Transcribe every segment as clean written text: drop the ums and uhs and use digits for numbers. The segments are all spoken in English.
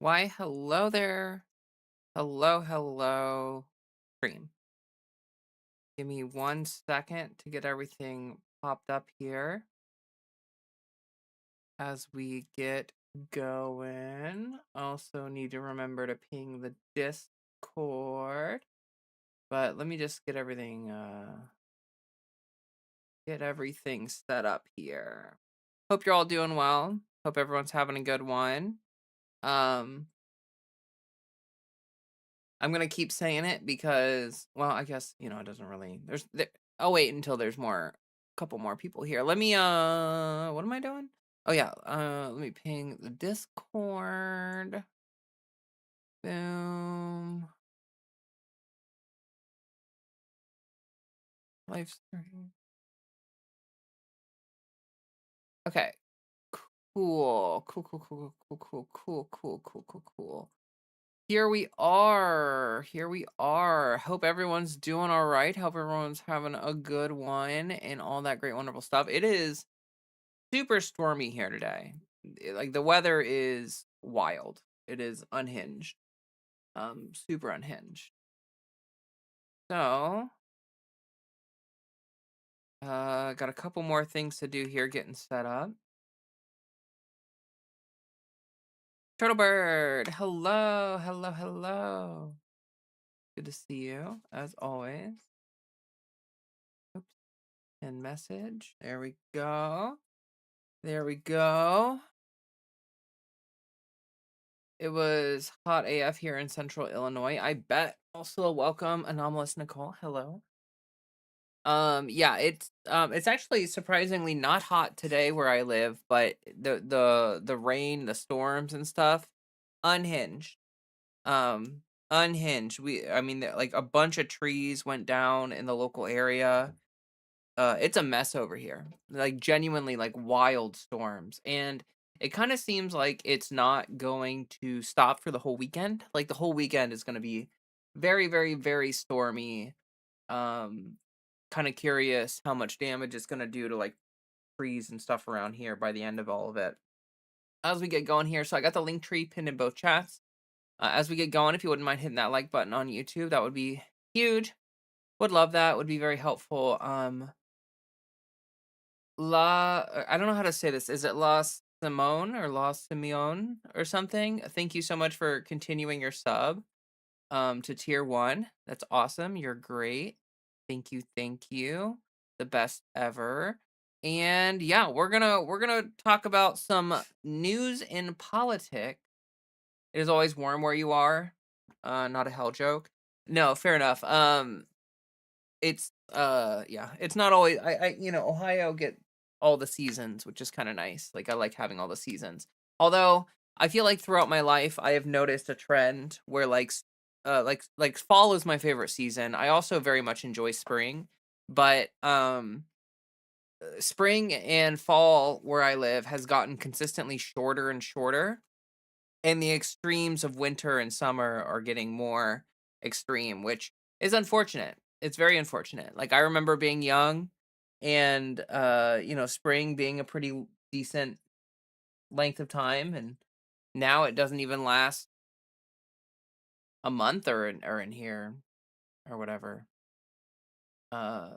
Why, hello there. Hello, hello. Stream. Give me 1 second to get everything popped up here as we get going. Also need to remember to ping the Discord. But let me just get everything set up here. Hope you're all doing well. Hope everyone's having a good one. Um I'm gonna keep saying it because, well, I guess, it doesn't really. I'll wait until there's couple more people here. Let me. What am I doing? Oh yeah. Let me ping the Discord. Boom. Live stream. Okay. Cool. Cool. Cool. Cool. Cool. Cool. Cool. Cool. Cool. Cool. Cool. Here we are. Here we are. Hope everyone's doing all right. Hope everyone's having a good one and all that great, wonderful stuff. It is super stormy here today. Like the weather is wild. It is unhinged. Super unhinged. So, got a couple more things to do here getting set up. Turtlebird, hello, hello, hello. Good to see you as always. Oops. And message. There we go. There we go. It was hot AF here in central Illinois. I bet. Also, welcome, Anomalous Nicole. Hello. Yeah, it's actually surprisingly not hot today where I live, but the rain, the storms and stuff, unhinged. Um, unhinged. I mean, like a bunch of trees went down in the local area. It's a mess over here. Like genuinely like wild storms. And it kind of seems like it's not going to stop for the whole weekend. Like the whole weekend is going to be very, very, very stormy. Um, Kind of curious how much damage it's going to do to like trees and stuff around here by the end of all of it. As we get going here, so I got the link tree pinned in both chats. As we get going, if you wouldn't mind hitting that like button on YouTube, that would be huge. Would love that. Would be very helpful. I don't know how to say this. Is it La Simone or La Simeone or something? Thank you so much for continuing your sub to tier 1. That's awesome. You're great. Thank you, thank you. The best ever. And yeah, we're gonna talk about some news in politics. It is always warm where you are. Not a hell joke. No, fair enough. It's yeah, it's not always Ohio get all the seasons, which is kind of nice. Like I like having all the seasons. Although I feel like throughout my life I have noticed a trend where like fall is my favorite season. I also very much enjoy spring, but spring and fall where I live has gotten consistently shorter and shorter, and the extremes of winter and summer are getting more extreme, which is unfortunate. It's very unfortunate. Like I remember being young and spring being a pretty decent length of time, and now it doesn't even last a month or in here or whatever. Uh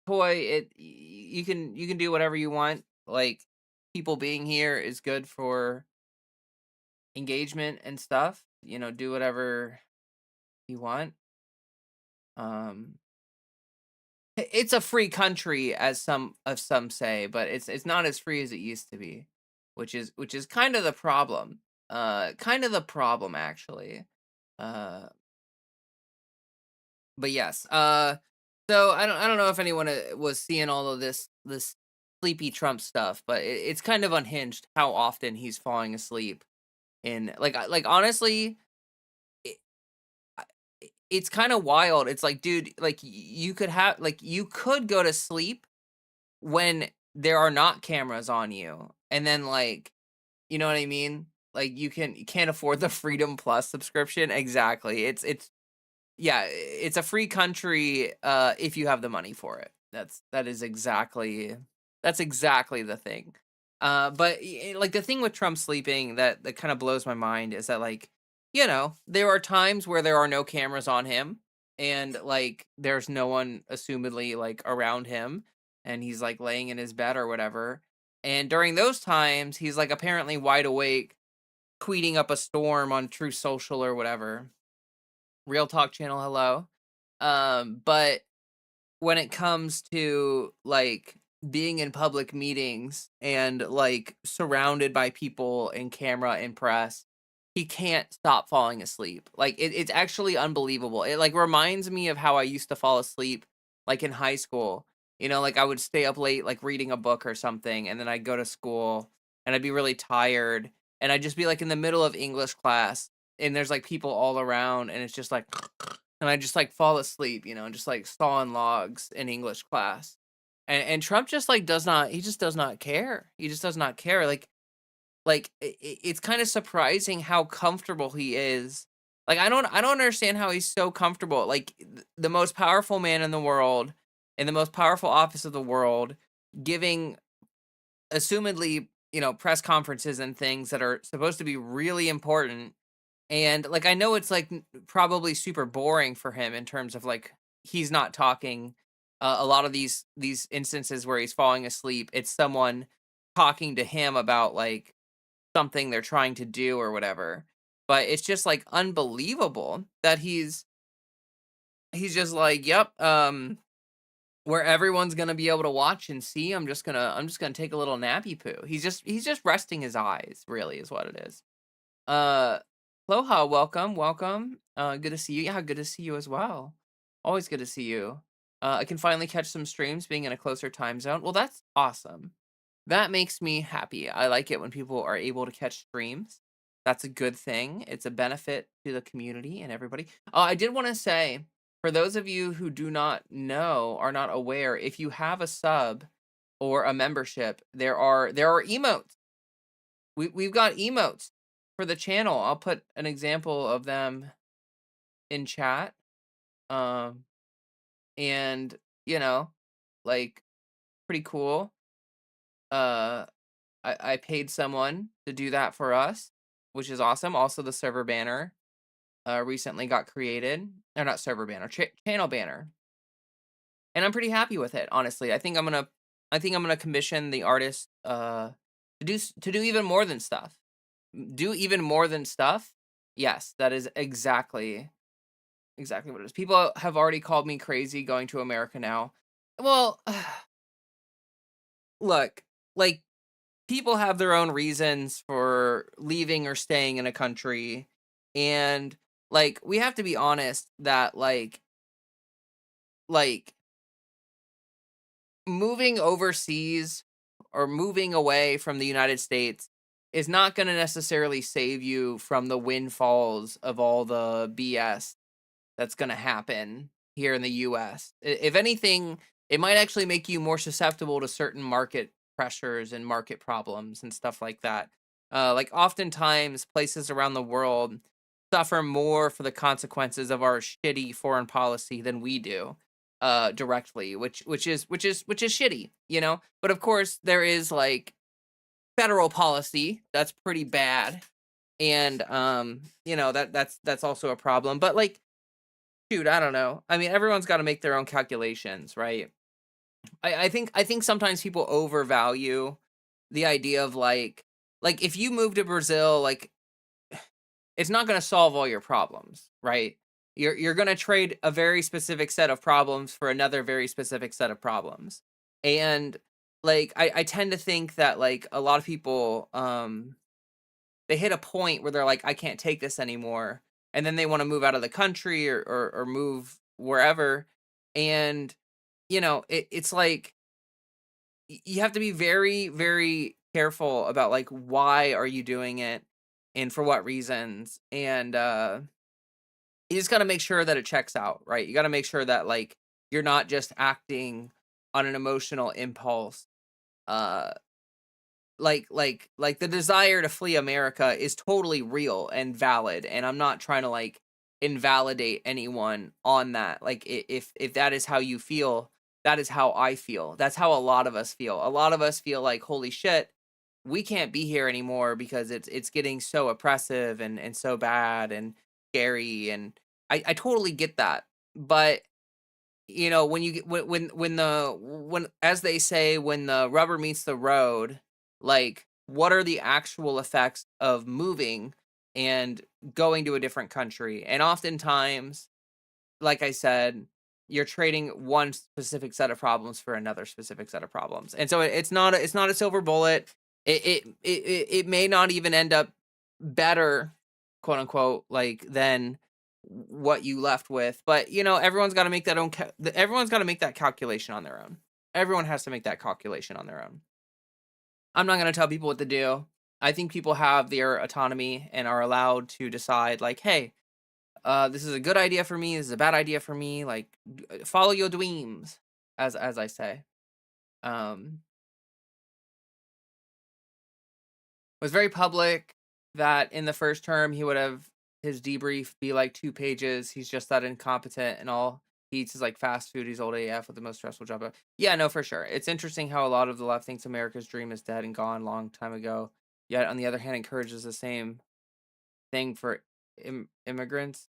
Toy, you can do whatever you want. Like people being here is good for engagement and stuff. Do whatever you want. Um it's a free country as some say, but it's not as free as it used to be, which is kind of the problem. Kind of the problem actually. Uh but yes. So I don't know if anyone was seeing all of this sleepy Trump stuff, but it's kind of unhinged how often he's falling asleep in like honestly, it, I- it's kind of wild. It's like, dude, like you could go to sleep when there are not cameras on you, and then like, you know what I mean? Like you can't afford the Freedom Plus subscription. Exactly. It's yeah, it's a free country if you have the money for it. That's exactly the thing. But like the thing with Trump sleeping that kind of blows my mind is that like, there are times where there are no cameras on him and like there's no one assumedly like around him and he's like laying in his bed or whatever. And during those times, he's like apparently wide awake, tweeting up a storm on True Social or whatever. Real Talk Channel, hello. But when it comes to like being in public meetings and like surrounded by people and camera and press, he can't stop falling asleep. Like it's actually unbelievable. It like reminds me of how I used to fall asleep like in high school. Like I would stay up late like reading a book or something and then I'd go to school and I'd be really tired and I'd just be like in the middle of English class and there's like people all around and it's just like and I just like fall asleep, and just like sawing logs in English class. And Trump just like he just does not care. He just does not care. It's kind of surprising how comfortable he is. Like I don't understand how he's so comfortable. Like the most powerful man in the world, in the most powerful office of the world, giving assumedly, press conferences and things that are supposed to be really important. And like I know it's like probably super boring for him in terms of like he's not talking. A lot of these instances where he's falling asleep, it's someone talking to him about like something they're trying to do or whatever. But it's just like unbelievable that he's just like, yep, where everyone's gonna be able to watch and see. I'm just gonna take a little nappy poo. He's just resting his eyes. Really, is what it is. Uh, Aloha, welcome, welcome. Good to see you. Yeah, good to see you as well. Always good to see you. I can finally catch some streams being in a closer time zone. Well, that's awesome. That makes me happy. I like it when people are able to catch streams. That's a good thing. It's a benefit to the community and everybody. I did want to say, for those of you who do not know, are not aware, if you have a sub or a membership, there are emotes. We've got emotes for the channel. I'll put an example of them in chat. Um, and like pretty cool. Uh, I paid someone to do that for us, which is awesome. Also, the server banner recently got created. Or not server banner, channel banner, and I'm pretty happy with it. Honestly, I think I'm gonna commission the artist to do even more than stuff. Do even more than stuff. Yes, that is exactly what it is. People have already called me crazy going to America now. Well, look, like people have their own reasons for leaving or staying in a country, and like we have to be honest that like moving overseas or moving away from the United States is not going to necessarily save you from the windfalls of all the BS that's going to happen here in the US. If anything, it might actually make you more susceptible to certain market pressures and market problems and stuff like that. Like oftentimes places around the world suffer more for the consequences of our shitty foreign policy than we do directly, which is shitty, But of course there is like federal policy that's pretty bad and that's also a problem. But like shoot, I don't know. I mean, everyone's got to make their own calculations, right? I think sometimes people overvalue the idea of like if you move to Brazil, like it's not going to solve all your problems, right? You're going to trade a very specific set of problems for another very specific set of problems. And like I tend to think that like a lot of people they hit a point where they're like, I can't take this anymore. And then they want to move out of the country or move wherever. And, it's like you have to be very, very careful about like why are you doing it and for what reasons. And you just gotta make sure that it checks out, right? You gotta make sure that like you're not just acting on an emotional impulse. Uh like the desire to flee America is totally real and valid, and I'm not trying to like invalidate anyone on that. Like if that is how you feel, that is how I feel. That's how a lot of us feel. A lot of us feel like holy shit, we can't be here anymore because it's getting so oppressive and so bad and scary, and I totally get that. But when you get when as they say, when the rubber meets the road, like, what are the actual effects of moving and going to a different country? And oftentimes, like I said, you're trading one specific set of problems for another specific set of problems. And so it's not a silver bullet. It may not even end up better, quote unquote, like, than what you left with. But everyone's got to make that everyone's got to make that calculation on their own. Everyone has to make that calculation on their own. I'm not going to tell people what to do. I think people have their autonomy and are allowed to decide, like, hey, this is a good idea for me. This is a bad idea for me. Like, follow your dreams, as I say. Um, was very public that in the first term he would have his debrief be like 2 pages. He's just that incompetent, and all he eats is like fast food. He's old AF with the most stressful job ever. Yeah, no, for sure. It's interesting how a lot of the left thinks America's dream is dead and gone long time ago. Yet on the other hand, encourages the same thing for immigrants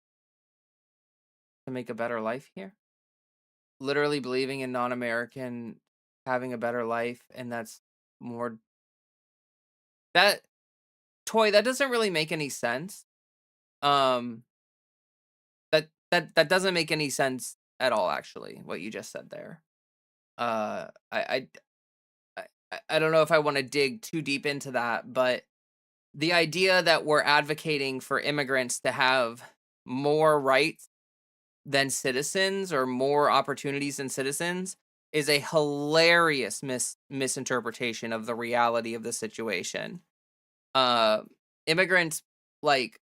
to make a better life here. Literally believing in non-American having a better life, and that's more that that doesn't really make any sense. Um, that doesn't make any sense at all, actually, what you just said there. I don't know if I want to dig too deep into that, but the idea that we're advocating for immigrants to have more rights than citizens, or more opportunities than citizens, is a hilarious misinterpretation of the reality of the situation. Uh, Immigrants, like,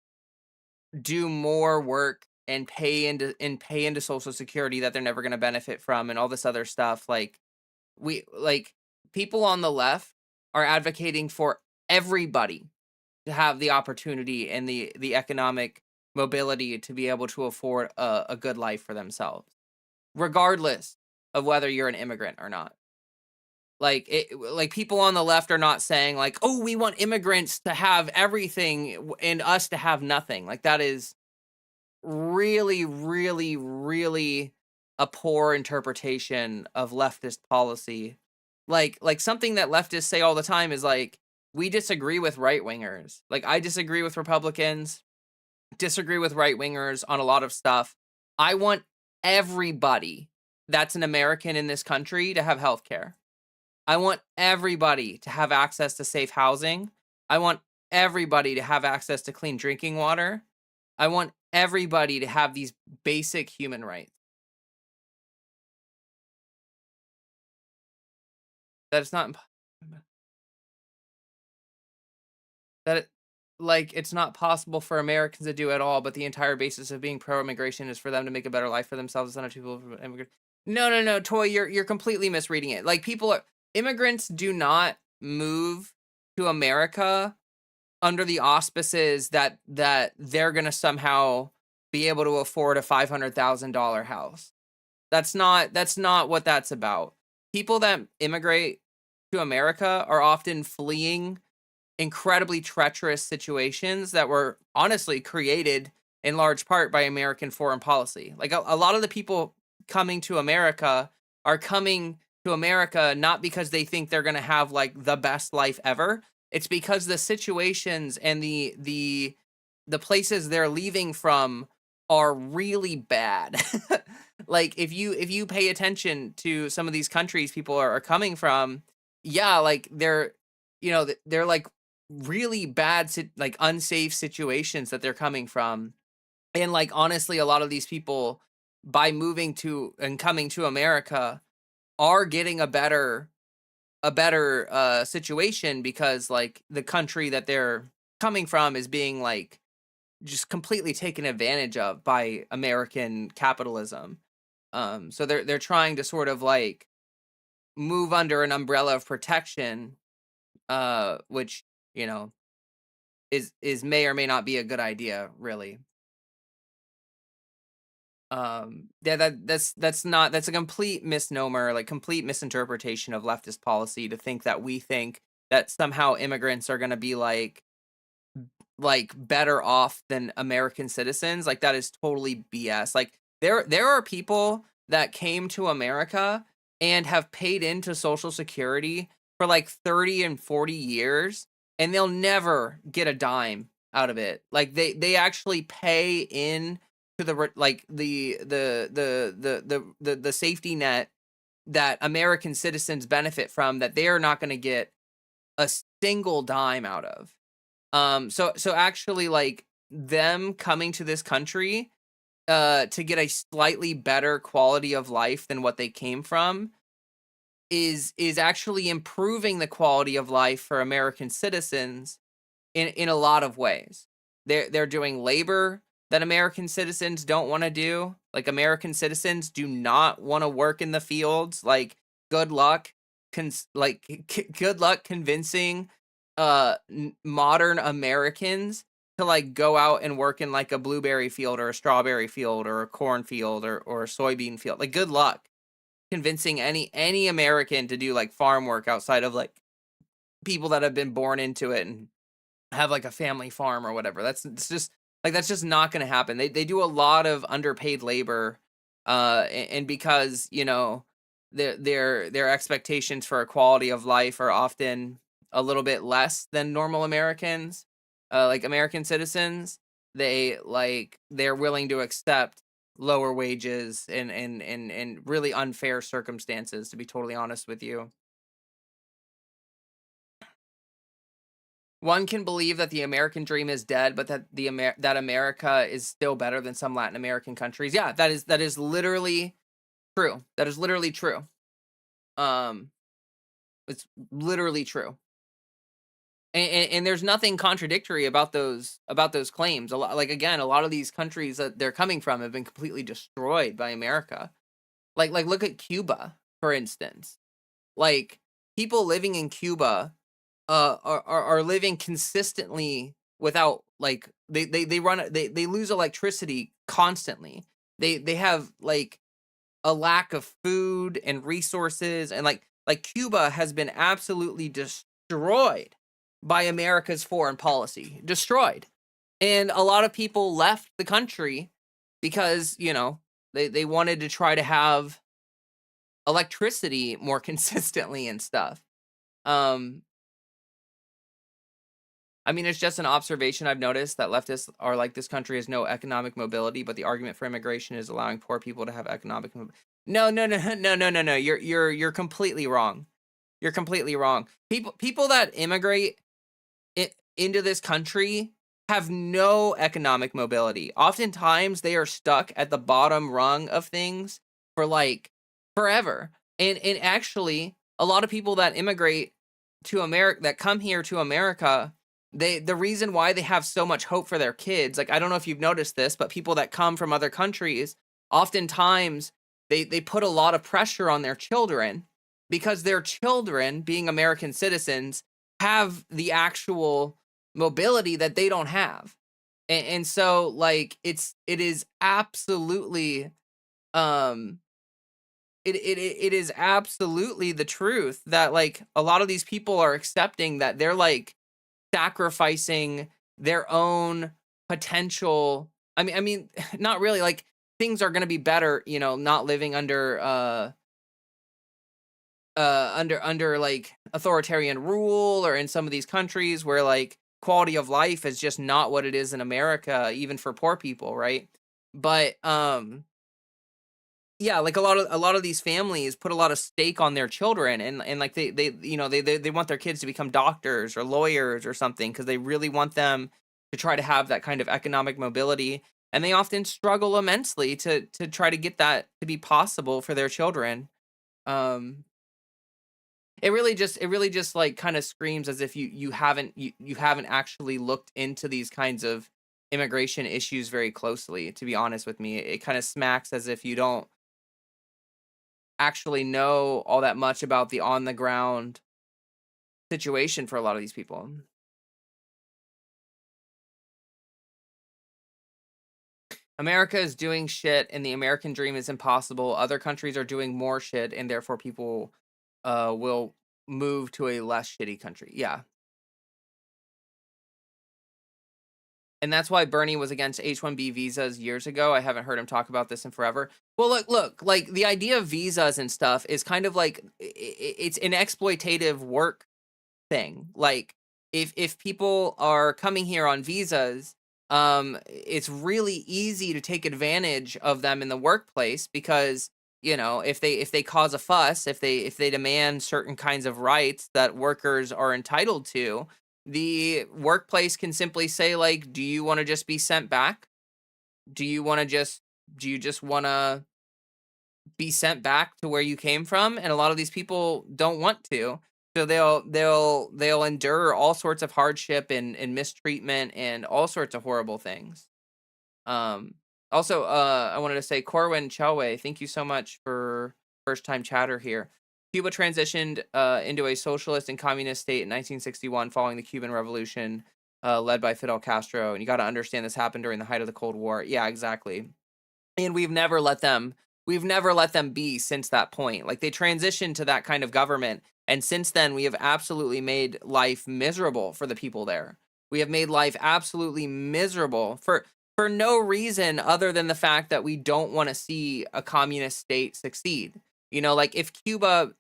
do more work and pay into Social Security that they're never going to benefit from, and all this other stuff. Like, we like people on the left are advocating for everybody to have the opportunity and the economic mobility to be able to afford a good life for themselves, regardless of whether you're an immigrant or not. Like, people on the left are not saying, like, oh, we want immigrants to have everything and us to have nothing. Like, that is really, really, really a poor interpretation of leftist policy. Like something that leftists say all the time is, like, we disagree with right wingers. Like, I disagree with Republicans, disagree with right wingers on a lot of stuff. I want everybody that's an American in this country to have health care. I want everybody to have access to safe housing. I want everybody to have access to clean drinking water. I want everybody to have these basic human rights. That it's not that it, like, it's not possible for Americans to do at all, but the entire basis of being pro-immigration is for them to make a better life for themselves and other people from immigrant. No, no, no, Toy, you're completely misreading it. Like, immigrants do not move to America under the auspices that they're gonna somehow be able to afford a $500,000 house. That's not what that's about. People that immigrate to America are often fleeing incredibly treacherous situations that were honestly created in large part by American foreign policy. Like, a lot of the people coming to America are coming to America not because they think they're going to have, like, the best life ever. It's because the situations and the places they're leaving from are really bad. Like, if you pay attention to some of these countries people are coming from, yeah, like, they're like really bad like unsafe situations that they're coming from. And, like, honestly, a lot of these people, by moving to and coming to America, are getting a better situation, because, like, the country that they're coming from is being, like, just completely taken advantage of by American capitalism. So they're trying to sort of, like, move under an umbrella of protection, which, you know, is may or may not be a good idea, really. Yeah, that's not that's a complete misnomer, like, complete misinterpretation of leftist policy, to think that we think that somehow immigrants are gonna be like better off than American citizens. Like that is totally BS. Like there are people that came to America and have paid into Social Security for like 30 and 40 years and they'll never get a dime out of it. Like they actually pay in to like the safety net that American citizens benefit from that they are not going to get a single dime out of. So actually, like them coming to this country, to get a slightly better quality of life than what they came from is actually improving the quality of life for American citizens in a lot of ways. They're doing labor that American citizens don't want to do. Like American citizens do not want to work in the fields. Like good luck, good luck convincing modern Americans to like go out and work in like a blueberry field or a strawberry field or a corn field or a soybean field. Like good luck convincing any American to do like farm work outside of like people that have been born into it and have like a family farm or whatever. That's just not going to happen. They do a lot of underpaid labor, and because you know their expectations for a quality of life are often a little bit less than normal Americans, like American citizens. They're willing to accept lower wages and really unfair circumstances. To be totally honest with you. One can believe that the American dream is dead, but that that America is still better than some Latin American countries. Yeah, that is literally true. That is literally true. Um, it's literally true. And there's nothing contradictory about those claims. A lot, like again, a lot of these countries that they're coming from have been completely destroyed by America. Like look at Cuba, for instance. Like people living in Cuba are living consistently without like they lose electricity constantly. They have like a lack of food and resources and like Cuba has been absolutely destroyed by America's foreign policy. Destroyed. And a lot of people left the country because, you know, they wanted to try to have electricity more consistently and stuff. Um I mean, it's just an observation I've noticed that leftists are like, this country has no economic mobility, but the argument for immigration is allowing poor people to have economic mobility. No, no, no, no, no, no, no. You're completely wrong. You're completely wrong. People that immigrate into this country have no economic mobility. Oftentimes, they are stuck at the bottom rung of things for like forever. And actually, a lot of people that immigrate to America, that come here to America, the reason why they have so much hope for their kids, like I don't know if you've noticed this, but people that come from other countries, oftentimes they put a lot of pressure on their children because their children, being American citizens, have the actual mobility that they don't have. And so like it is absolutely um it is absolutely the truth that like a lot of these people are accepting that they're like sacrificing their own potential. I mean not really, like things are going to be better, you know, not living under under like authoritarian rule or in some of these countries where like quality of life is just not what it is in America, even for poor people, right? But yeah, like a lot of these families put a lot of stake on their children and like they you know they want their kids to become doctors or lawyers or something because they really want them to try to have that kind of economic mobility, and they often struggle immensely to try to get that to be possible for their children. um it really just like kind of screams as if you haven't actually looked into these kinds of immigration issues very closely. To be honest with me, it kind of smacks as if you don't actually know all that much about the on the ground situation for a lot of these people. America is doing shit and the American dream is impossible. Other countries are doing more shit and therefore people will move to a less shitty country. Yeah. And that's why Bernie was against H-1B visas years ago. I haven't heard him talk about this in forever. Well, look, like the idea of visas and stuff is kind of like it's an exploitative work thing. Like if people are coming here on visas, it's really easy to take advantage of them in the workplace because if they cause a fuss, if they demand certain kinds of rights that workers are entitled to, the workplace can simply say, like, do you want to just be sent back? Do you want to just do you just want to be sent back to where you came from? And a lot of these people don't want to. So they'll endure all sorts of hardship and mistreatment and all sorts of horrible things. Um Also, I wanted to say Corwin Chelway, thank you so much for first time chatter here. Cuba transitioned into a socialist and communist state in 1961 following the Cuban Revolution, led by Fidel Castro. And you got to understand this happened during the height of the Cold War. Yeah, exactly. And we've never let them be since that point. Like they transitioned to that kind of government, and since then we have absolutely made life miserable for the people there. We have made life absolutely miserable for no reason other than the fact that we don't want to see a communist state succeed. Like if Cuba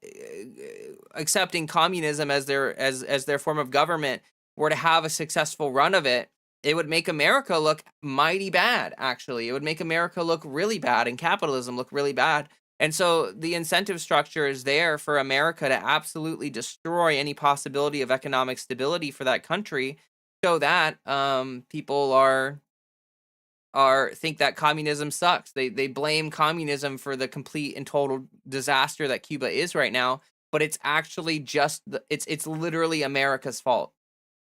accepting communism as their form of government were to have a successful run of it, it would make America look mighty bad, actually. It would make America look really bad and capitalism look really bad. And so the incentive structure is there for America to absolutely destroy any possibility of economic stability for that country so that people are think that communism sucks. They blame communism for the complete and total disaster that Cuba is right now, but it's actually just it's literally America's fault.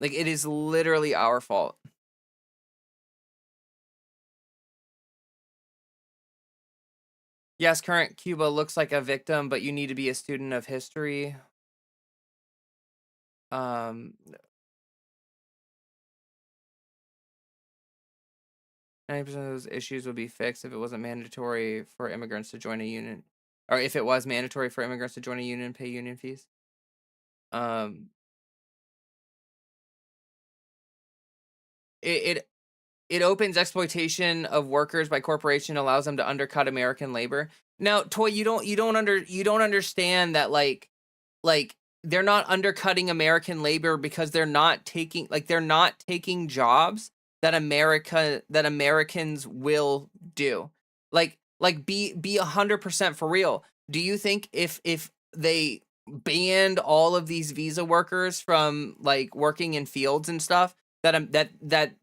Like it is literally our fault. Yes, current Cuba looks like a victim, but you need to be a student of history. Um, 90% of those issues would be fixed if it wasn't mandatory for immigrants to join a union, or if it was mandatory for immigrants to join a union and pay union fees. Um, it it it opens exploitation of workers by corporation, allows them to undercut American labor. Now, Toy, you don't understand that like they're not undercutting American labor because they're not taking jobs that Americans will do. Like be 100% for real. Do you think if they banned all of these visa workers from like working in fields and stuff that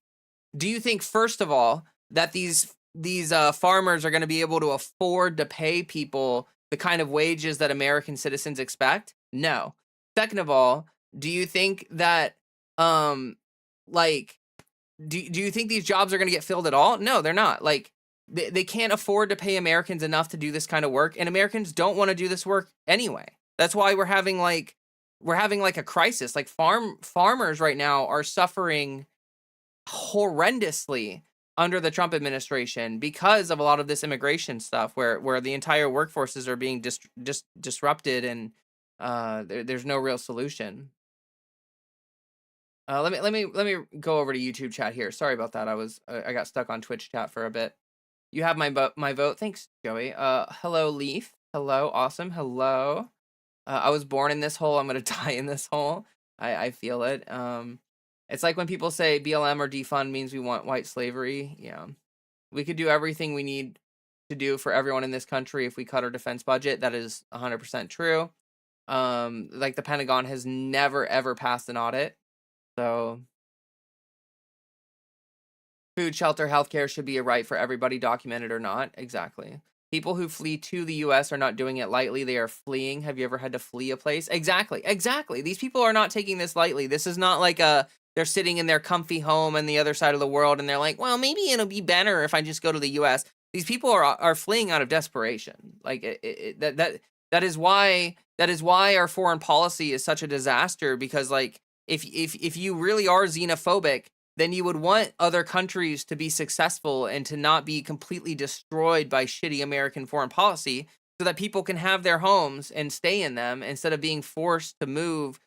do you think, first of all, that these farmers are going to be able to afford to pay people the kind of wages that American citizens expect? No. Second of all, do you think that like do you think these jobs are going to get filled at all? No, they're not. Like they can't afford to pay Americans enough to do this kind of work, and Americans don't want to do this work anyway. That's why we're having like a crisis. Like farmers right now are suffering horrendously under the Trump administration because of a lot of this immigration stuff where the entire workforces are being disrupted, and there's no real solution. Let me go over to YouTube chat here. Sorry about that. I got stuck on Twitch chat for a bit. You have my vote. Thanks, Joey. Hello, Leaf. Hello, awesome. Hello. I was born in this hole. I'm gonna die in this hole. I feel it. It's like when people say BLM or defund means we want white slavery. Yeah, we could do everything we need to do for everyone in this country if we cut our defense budget. That is 100% true. Like the Pentagon has never ever passed an audit. So food, shelter, healthcare should be a right for everybody, documented or not. Exactly. People who flee to the US are not doing it lightly. They are fleeing. Have you ever had to flee a place? Exactly. Exactly. These people are not taking this lightly. This is not like they're sitting in their comfy home on the other side of the world and they're like, well, maybe it'll be better if I just go to the US. These people are fleeing out of desperation. Like that is why our foreign policy is such a disaster, because like if you really are xenophobic, then you would want other countries to be successful and to not be completely destroyed by shitty American foreign policy. so that people can have their homes and stay in them instead of being forced to move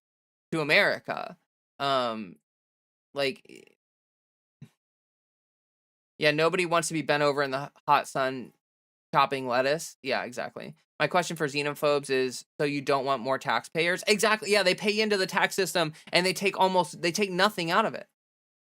to America. Um, like, yeah, nobody wants to be bent over in the hot sun chopping lettuce. Yeah, exactly. My question for xenophobes is, so you don't want more taxpayers? Exactly. Yeah, they pay into the tax system and they take nothing out of it.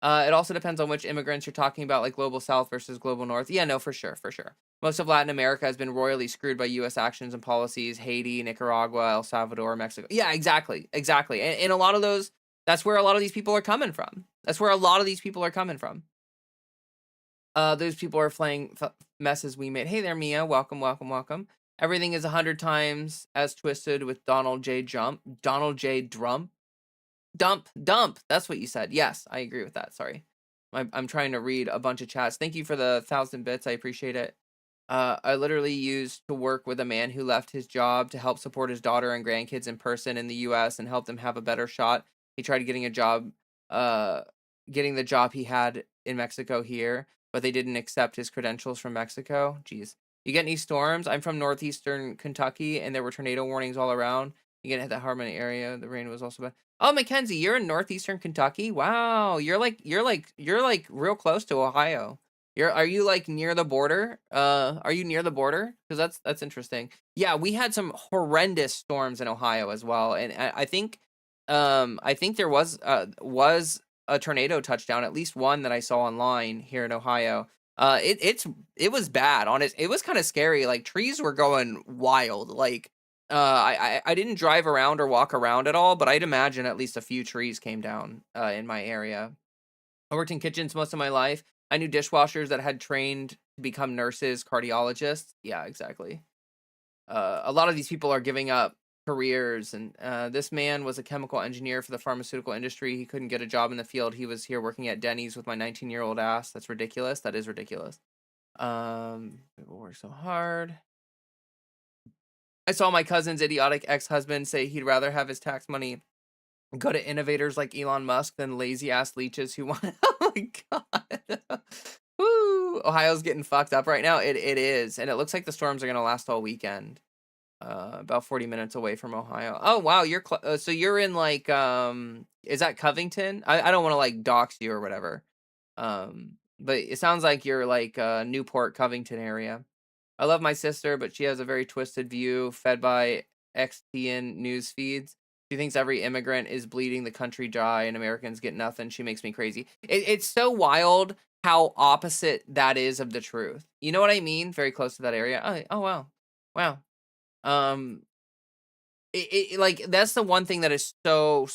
It also depends on which immigrants you're talking about, like global south versus global north. Yeah, no, for sure, for sure. Most of Latin America has been royally screwed by U.S. actions and policies. Haiti, Nicaragua, El Salvador, Mexico. Yeah, exactly, exactly. And a lot of those, that's where a lot of these people are coming from. That's where a lot of these people are coming from. Those people are flaying messes we made. Hey there, Mia. Welcome, welcome, welcome. Everything is 100 times as twisted with Donald J. Jump. Donald J. Drump. Dump. That's what you said. Yes, I agree with that. Sorry. I'm trying to read a bunch of chats. Thank you for the 1,000 bits. I appreciate it. I literally used to work with a man who left his job to help support his daughter and grandkids in person in the US and help them have a better shot. He tried getting a job, uh, getting the job he had in Mexico here, but they didn't accept his credentials from Mexico. Jeez. You get any storms? I'm from northeastern Kentucky, and there were tornado warnings all around. You get hit that Harmony area. The rain was also bad. Oh, Mackenzie, you're in northeastern Kentucky. Wow, you're like real close to Ohio. Are you like near the border? Are you near the border? Because that's interesting. Yeah, we had some horrendous storms in Ohio as well, and I think there was a tornado touchdown, at least one that I saw online here in Ohio. It was bad. Honest, it was kind of scary. Like trees were going wild. Like I didn't drive around or walk around at all, but I'd imagine at least a few trees came down in my area. I worked in kitchens most of my life. I knew dishwashers that had trained to become nurses, cardiologists. Yeah, exactly. A lot of these people are giving up careers, and this man was a chemical engineer for the pharmaceutical industry. He couldn't get a job in the field. He was here working at Denny's with my 19-year-old ass. That's ridiculous. That is ridiculous. People work so hard. I saw my cousin's idiotic ex-husband say he'd rather have his tax money go to innovators like Elon Musk than lazy ass leeches who want. Oh my god. Woo! Ohio's getting fucked up right now. It is, and it looks like the storms are gonna last all weekend. About 40 minutes away from Ohio. Oh wow, so you're in like is that Covington? I don't want to like dox you or whatever. But it sounds like you're like Newport, Covington area. I love my sister, but she has a very twisted view fed by XTN news feeds. She thinks every immigrant is bleeding the country dry and Americans get nothing. She makes me crazy. It's so wild how opposite that is of the truth. You know what I mean? Very close to that area. Oh wow. Wow. Um like that's the one thing that is so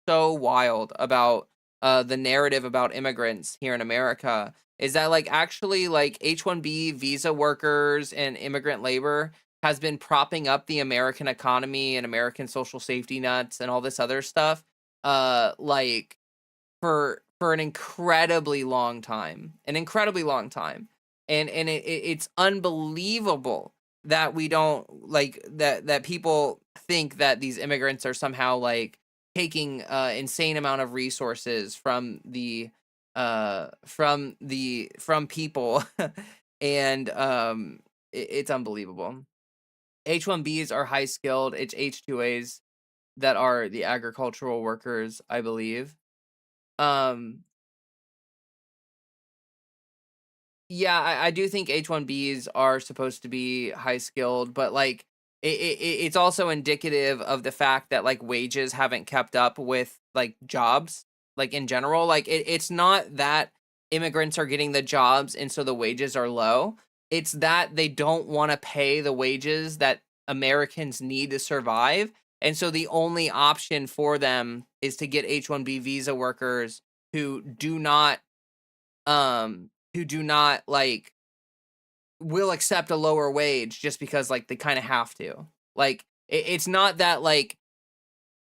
wild about the narrative about immigrants here in America is that like actually like H-1B visa workers and immigrant labor has been propping up the American economy and American social safety nets and all this other stuff like for an incredibly long time, and it's unbelievable that we don't like that people think that these immigrants are somehow like taking insane amount of resources from people and it's unbelievable. H1Bs are high skilled. It's H2As that are the agricultural workers, I believe. um Yeah, I do think H-1Bs are supposed to be high skilled, but like it's also indicative of the fact that like wages haven't kept up with like jobs, like in general. Like it's not that immigrants are getting the jobs and so the wages are low. It's that they don't want to pay the wages that Americans need to survive. And so the only option for them is to get H-1B visa workers who do not like will accept a lower wage just because like they kind of have to. Like it's not that like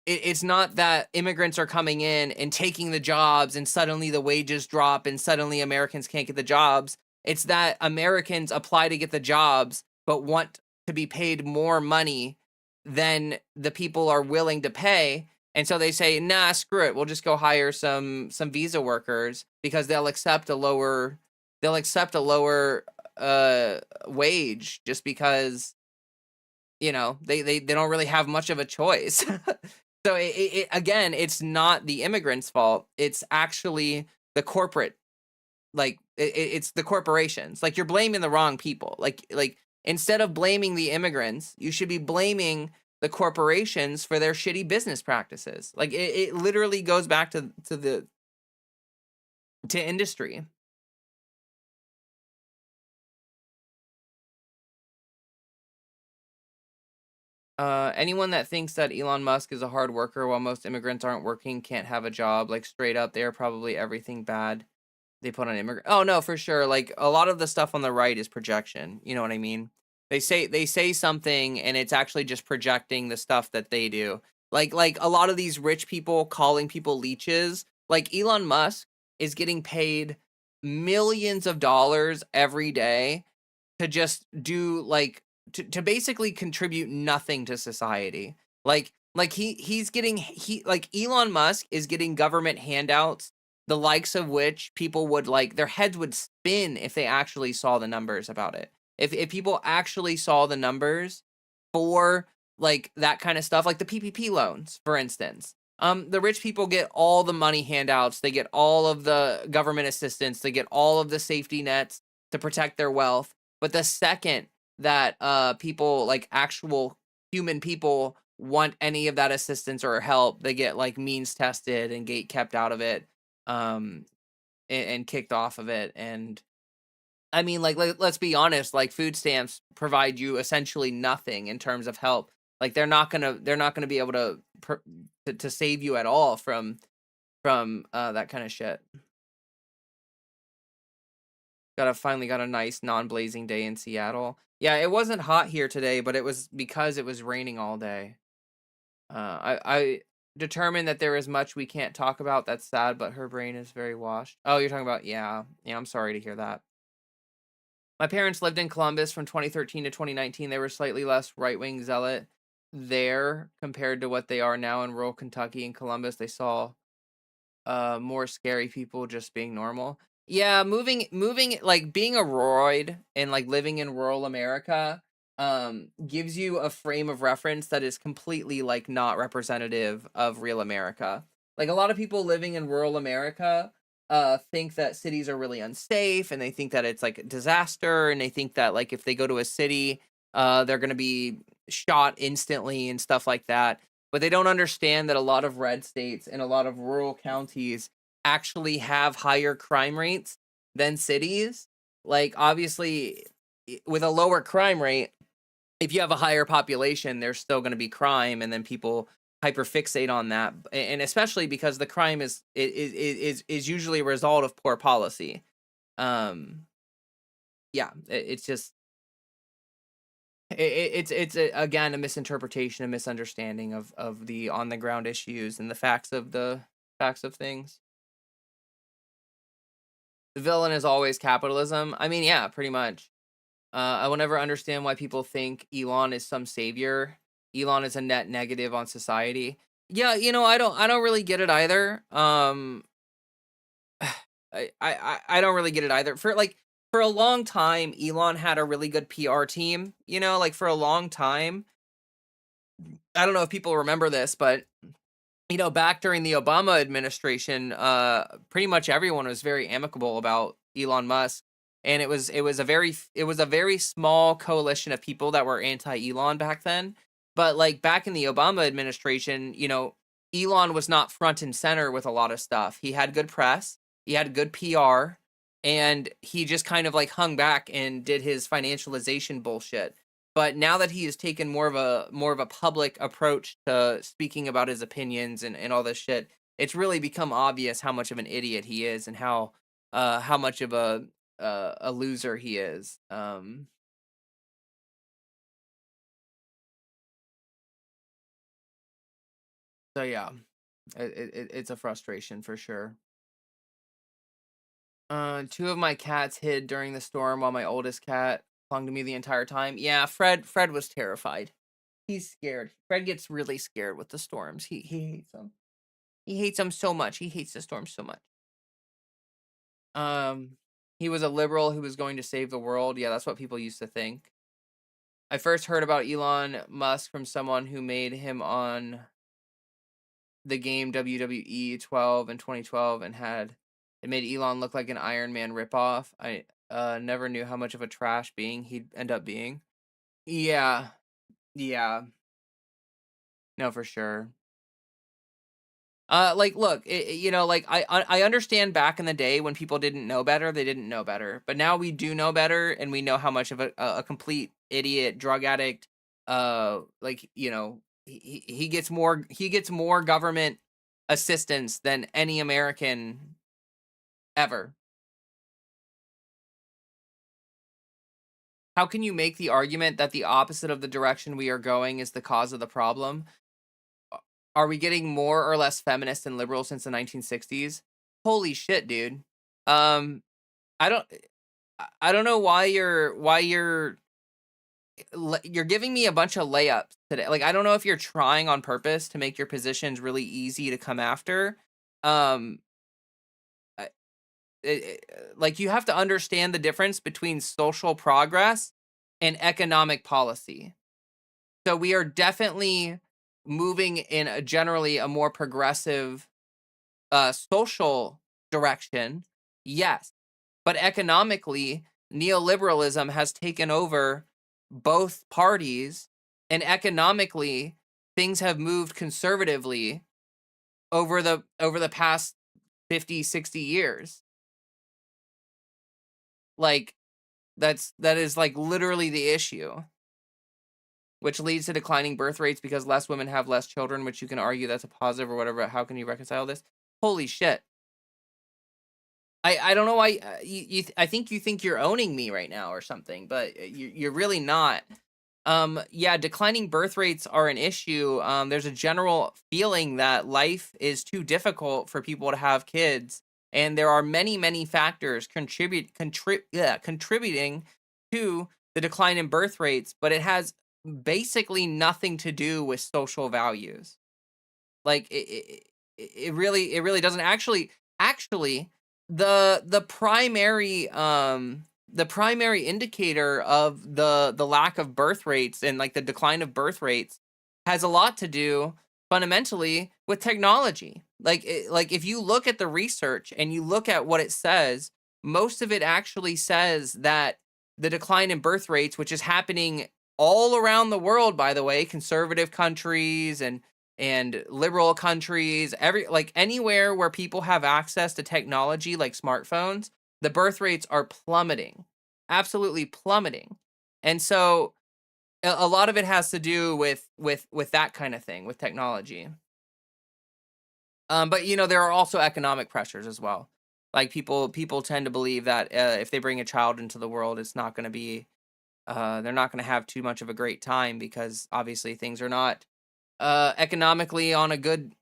it's not that immigrants are coming in and taking the jobs and suddenly the wages drop and suddenly Americans can't get the jobs. It's that Americans apply to get the jobs but want to be paid more money than the people are willing to pay. And so they say, nah, screw it. We'll just go hire some visa workers because they'll accept a lower wage just because They don't really have much of a choice. So again, it's not the immigrants' fault. It's actually the corporate, like it's the corporations. Like, you're blaming the wrong people. Like instead of blaming the immigrants, you should be blaming the corporations for their shitty business practices. Like, it literally goes back to industry. Anyone that thinks that Elon Musk is a hard worker while most immigrants aren't working can't have a job. Like, straight up, they are probably everything bad they put on immigrant. Oh no, for sure. Like, a lot of the stuff on the right is projection. You know what I mean? They say something and it's actually just projecting the stuff that they do. Like a lot of these rich people calling people leeches. Like, Elon Musk is getting paid millions of dollars every day to just do, like, to basically contribute nothing to society. Like he's getting he like Elon Musk is getting government handouts, the likes of which people would, like, their heads would spin if they actually saw the numbers about it. If people actually saw the numbers for, like, that kind of stuff, like the PPP loans, for instance. The rich people get all the money handouts, they get all of the government assistance, they get all of the safety nets to protect their wealth. But the second that people, like actual human people, want any of that assistance or help, they get, like, means tested and gate kept out of it, um, and kicked off of it. And I mean, like, let's be honest, like, food stamps provide you essentially nothing in terms of help. Like, they're not gonna be able to save you at all from that kind of shit. Finally got a nice non-blazing day in Seattle. Yeah, it wasn't hot here today, but it was because it was raining all day. I determined that there is much we can't talk about. That's sad, but her brain is very washed. Oh, you're talking about, yeah. Yeah, I'm sorry to hear that. My parents lived in Columbus from 2013 to 2019. They were slightly less right-wing zealot there compared to what they are now in rural Kentucky and Columbus. They saw more scary people just being normal. Yeah, moving like, being a roid and, like, living in rural America gives you a frame of reference that is completely, like, not representative of real America. Like, a lot of people living in rural America think that cities are really unsafe, and they think that it's like a disaster, and they think that, like, if they go to a city they're going to be shot instantly and stuff like that. But they don't understand that a lot of red states and a lot of rural counties actually have higher crime rates than cities. Like, obviously, with a lower crime rate, if you have a higher population, there's still going to be crime, and then people hyperfixate on that, and especially because the crime is usually a result of poor policy. Um, yeah, it's just it's again a misinterpretation, a misunderstanding of the on the ground issues and the facts of things. The villain is always capitalism. I mean, yeah, pretty much. I will never understand why people think Elon is some savior. Elon is a net negative on society. Yeah, I don't really get it either. I don't really get it either. For a long time, Elon had a really good PR team. Like, for a long time. I don't know if people remember this, but back during the Obama administration, pretty much everyone was very amicable about Elon Musk, and it was a very small coalition of people that were anti-Elon back then. But, like, back in the Obama administration, Elon was not front and center with a lot of stuff. He had good press, he had good PR, and he just kind of, like, hung back and did his financialization bullshit. But now that he has taken more of a public approach to speaking about his opinions and all this shit, it's really become obvious how much of an idiot he is, and how much of a loser he is. So yeah, it's a frustration for sure. Two of my cats hid during the storm while my oldest cat clung to me the entire time. Yeah, Fred was terrified. He's scared. Fred gets really scared with the storms. He hates them. He hates them so much. He hates the storms so much. Um, he was a liberal who was going to save the world. Yeah, that's what people used to think. I first heard about Elon Musk from someone who made him on the game WWE 12 in 2012 and had it made Elon look like an Iron Man ripoff. I never knew how much of a trash being he'd end up being. Yeah, yeah, no, for sure. Like, look, like I understand back in the day when people didn't know better, they didn't know better. But now we do know better, and we know how much of a complete idiot, drug addict, like he gets more government assistance than any American ever. How can you make the argument that the opposite of the direction we are going is the cause of the problem? Are we getting more or less feminist and liberal since the 1960s? Holy shit, dude. Um, I don't I don't know why you're giving me a bunch of layups today. Like, I don't know if you're trying on purpose to make your positions really easy to come after. Um, I- like, you have to understand the difference between social progress and economic policy. So we are definitely moving in a generally a more progressive social direction, yes. But economically, neoliberalism has taken over both parties, and economically, things have moved conservatively over the past 50, 60 years. Like, that is like literally the issue, which leads to declining birth rates because less women have less children, which you can argue that's a positive or whatever. How can you reconcile this? Holy shit. I don't know why I think you think you're owning me right now or something, but you're really not. Yeah, declining birth rates are an issue. There's a general feeling that life is too difficult for people to have kids, and there are many factors contributing to the decline in birth rates, but it has basically nothing to do with social values. Like it really doesn't actually the primary indicator of the lack of birth rates and like the decline of birth rates has a lot to do fundamentally with technology. Like if you look at the research and you look at what it says, most of it actually says that the decline in birth rates, which is happening all around the world, by the way, conservative countries and liberal countries, anywhere where people have access to technology like smartphones, the birth rates are plummeting, absolutely plummeting. And so a lot of it has to do with that kind of thing with technology. But there are also economic pressures as well. Like people tend to believe that if they bring a child into the world, it's not going to be they're not going to have too much of a great time because obviously things are not economically on a good,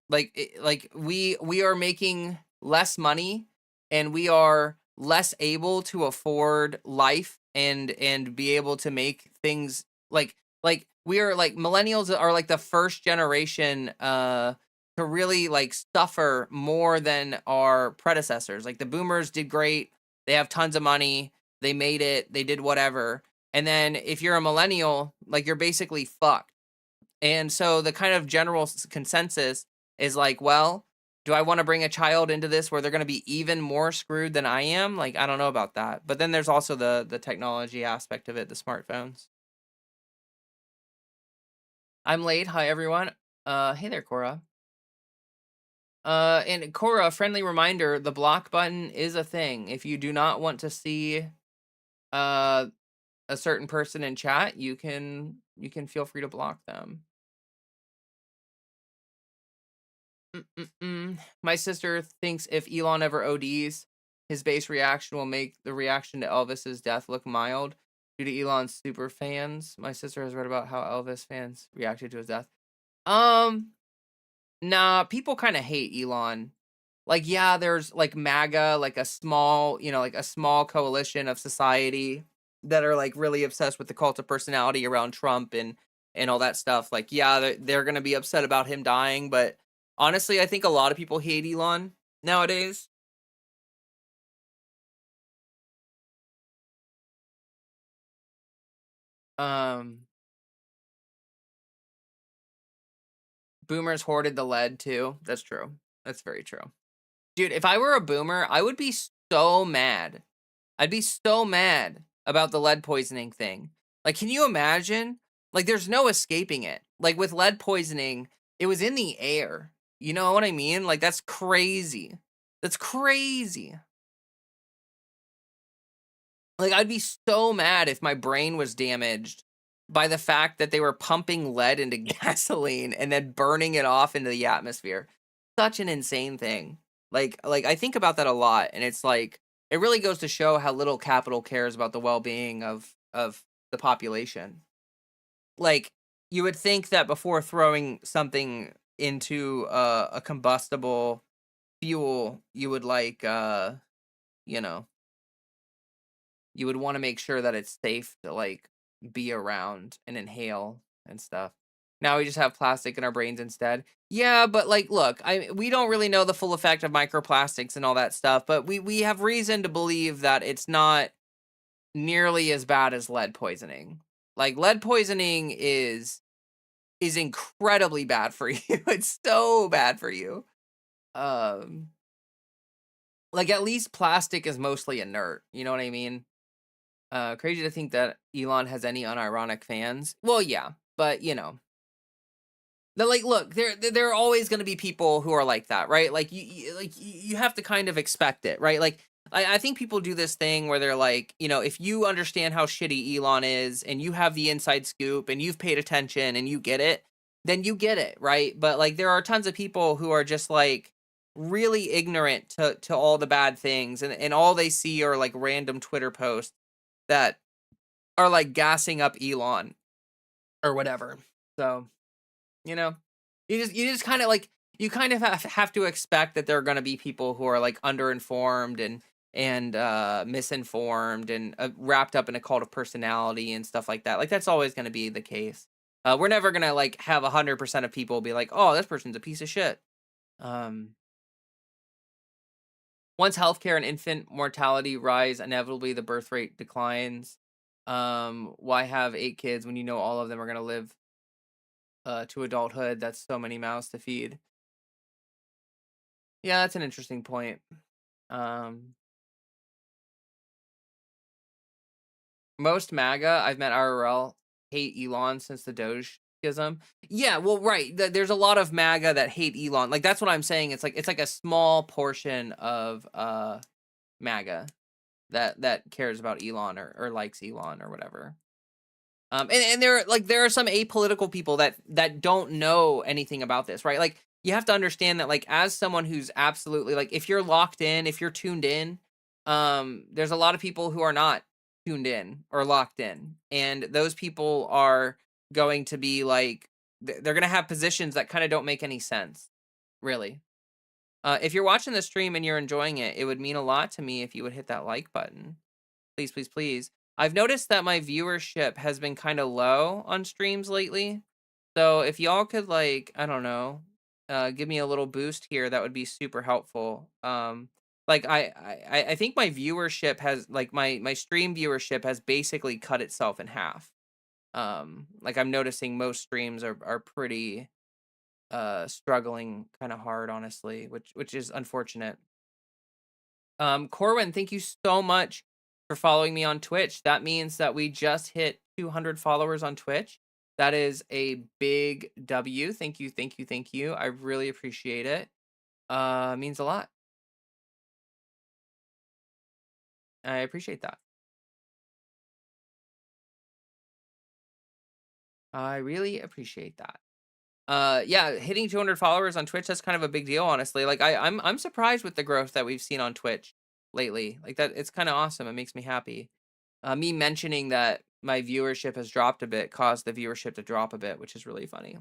like we are making less money and we are less able to afford life and be able to make things like we are like millennials are like the first generation to really like suffer more than our predecessors. Like the boomers did great, they have tons of money, they made it, they did whatever. And then if you're a millennial, like you're basically fucked. And so the kind of general consensus is like, well, do I want to bring a child into this where they're going to be even more screwed than I am? Like, I don't know about that. But then there's also the technology aspect of it, the smartphones. I'm late. Hi everyone. Hey there, Cora. And Cora, a friendly reminder, the block button is a thing. If you do not want to see uh a certain person in chat, you can feel free to block them. My sister thinks if Elon ever ODs, his base reaction will make the reaction to Elvis's death look mild due to Elon's super fans. My sister has read about how Elvis fans reacted to his death. Um, nah, people kind of hate Elon. Like, yeah, there's like MAGA, like a small, like a small coalition of society that are like really obsessed with the cult of personality around Trump and all that stuff. Like, yeah, they're gonna be upset about him dying, but honestly, I think a lot of people hate Elon nowadays. Um, boomers hoarded the lead too. That's true. That's very true. Dude, if I were a boomer, I would be so mad. I'd be so mad about the lead poisoning thing. Like, can you imagine? Like, there's no escaping it. Like, with lead poisoning, it was in the air. You know what I mean? Like, that's crazy. That's crazy. Like, I'd be so mad if my brain was damaged by the fact that they were pumping lead into gasoline and then burning it off into the atmosphere. Such an insane thing. Like I think about that a lot, and it's like it really goes to show how little capital cares about the well-being of the population. Like, you would think that before throwing something into a combustible fuel, you would you know, you would want to make sure that it's safe to like be around and inhale and stuff. Now we just have plastic in our brains instead. Yeah, but like look, we don't really know the full effect of microplastics and all that stuff, but we have reason to believe that it's not nearly as bad as lead poisoning. Like lead poisoning is incredibly bad for you. It's so bad for you. Um like at least plastic is mostly inert, you know what I mean? Crazy to think that Elon has any unironic fans. Well, yeah, but you know, they're like, look, there are always going to be people who are like that, right? Like you have to kind of expect it, right? Like I think people do this thing where they're like, you know, if you understand how shitty Elon is and you have the inside scoop and you've paid attention and you get it, then you get it, right? But like there are tons of people who are just like really ignorant to all the bad things and all they see are like random Twitter posts that are like gassing up Elon or whatever. So, you know, you just kind of like you kind of have to expect that there are going to be people who are like underinformed and misinformed and wrapped up in a cult of personality and stuff like that. Like that's always going to be the case. We're never going to like have 100% of people be like, "Oh, this person's a piece of shit." Um Once healthcare and infant mortality rise, inevitably the birth rate declines. Why have 8 kids when you know all of them are gonna live to adulthood? That's so many mouths to feed. Yeah, that's an interesting point. Um, Most MAGA I've met IRL hate Elon since the Doge schism. Yeah, well, right. There's a lot of MAGA that hate Elon. Like that's what I'm saying. It's like a small portion of MAGA that cares about Elon or likes Elon or whatever. And there are some apolitical people that don't know anything about this, right? Like you have to understand that like as someone who's absolutely like if you're locked in, if you're tuned in, there's a lot of people who are not tuned in or locked in. And those people are going to be like they're going to have positions that kind of don't make any sense, really. If you're watching the stream and you're enjoying it, it would mean a lot to me if you would hit that like button. Please, please, please. I've noticed that my viewership has been kind of low on streams lately. So if y'all could like, I don't know, give me a little boost here, that would be super helpful. Like I think my viewership has like my stream viewership has basically cut itself in half. Like I'm noticing most streams are pretty struggling kind of hard, honestly, which is unfortunate. Corwin, thank you so much for following me on Twitch. That means that we just hit 200 followers on Twitch. That is a big W. Thank you, thank you, thank you. I really appreciate it. Means a lot. I appreciate that. I really appreciate that. Yeah, hitting 200 followers on Twitch, that's kind of a big deal, honestly. Like I'm surprised with the growth that we've seen on Twitch lately. Like that it's kind of awesome. It makes me happy. Me mentioning that my viewership has dropped a bit caused the viewership to drop a bit, which is really funny.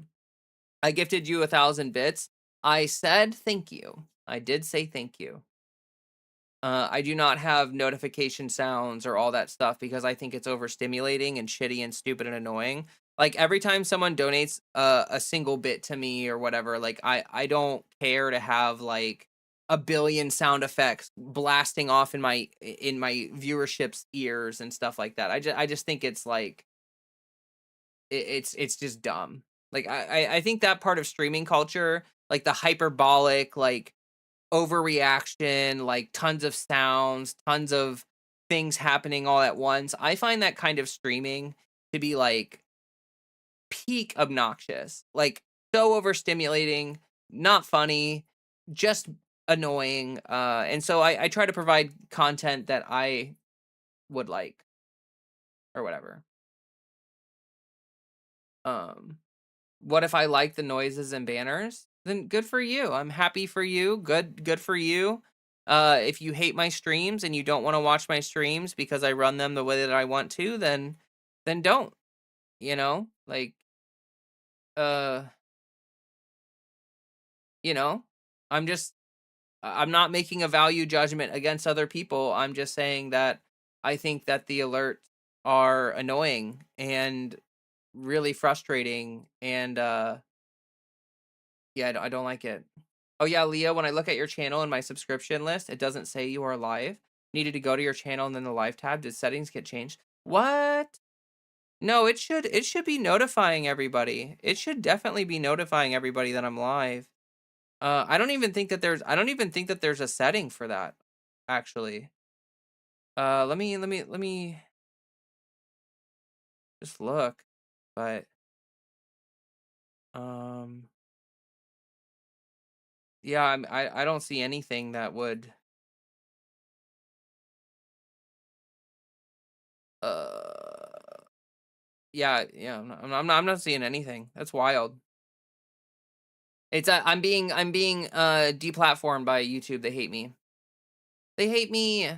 I gifted you 1,000 bits. I said thank you. I did say thank you. I do not have notification sounds or all that stuff because I think it's overstimulating and shitty and stupid and annoying. Like every time someone donates a single bit to me or whatever, like I don't care to have like a billion sound effects blasting off in my viewership's ears and stuff like that. I just think it's like it's just dumb. Like I think that part of streaming culture, like the hyperbolic, like overreaction, like tons of sounds, tons of things happening all at once. I find that kind of streaming to be like peak obnoxious, like so overstimulating, not funny, just annoying. And so I try to provide content that I would like or whatever. Um, what if I like the noises and banners? Then good for you. I'm happy for you. Good for you. If you hate my streams and you don't want to watch my streams because I run them the way that I want to, then don't. You know, like uh, you know, I'm just I'm not making a value judgment against other people. I'm just saying that I think that the alerts are annoying and really frustrating and yeah, I don't like it. Oh yeah, Leah, when I look at your channel in my subscription list, it doesn't say you are live. Needed to go to your channel and then the live tab. Did settings get changed? What? No, it should be notifying everybody. It should definitely be notifying everybody that I'm live. I don't even think that there's a setting for that, actually. Let me just look. But um yeah, I don't see anything that would uh yeah, I'm not seeing anything. That's wild. It's I'm being deplatformed by YouTube. They hate me. They hate me.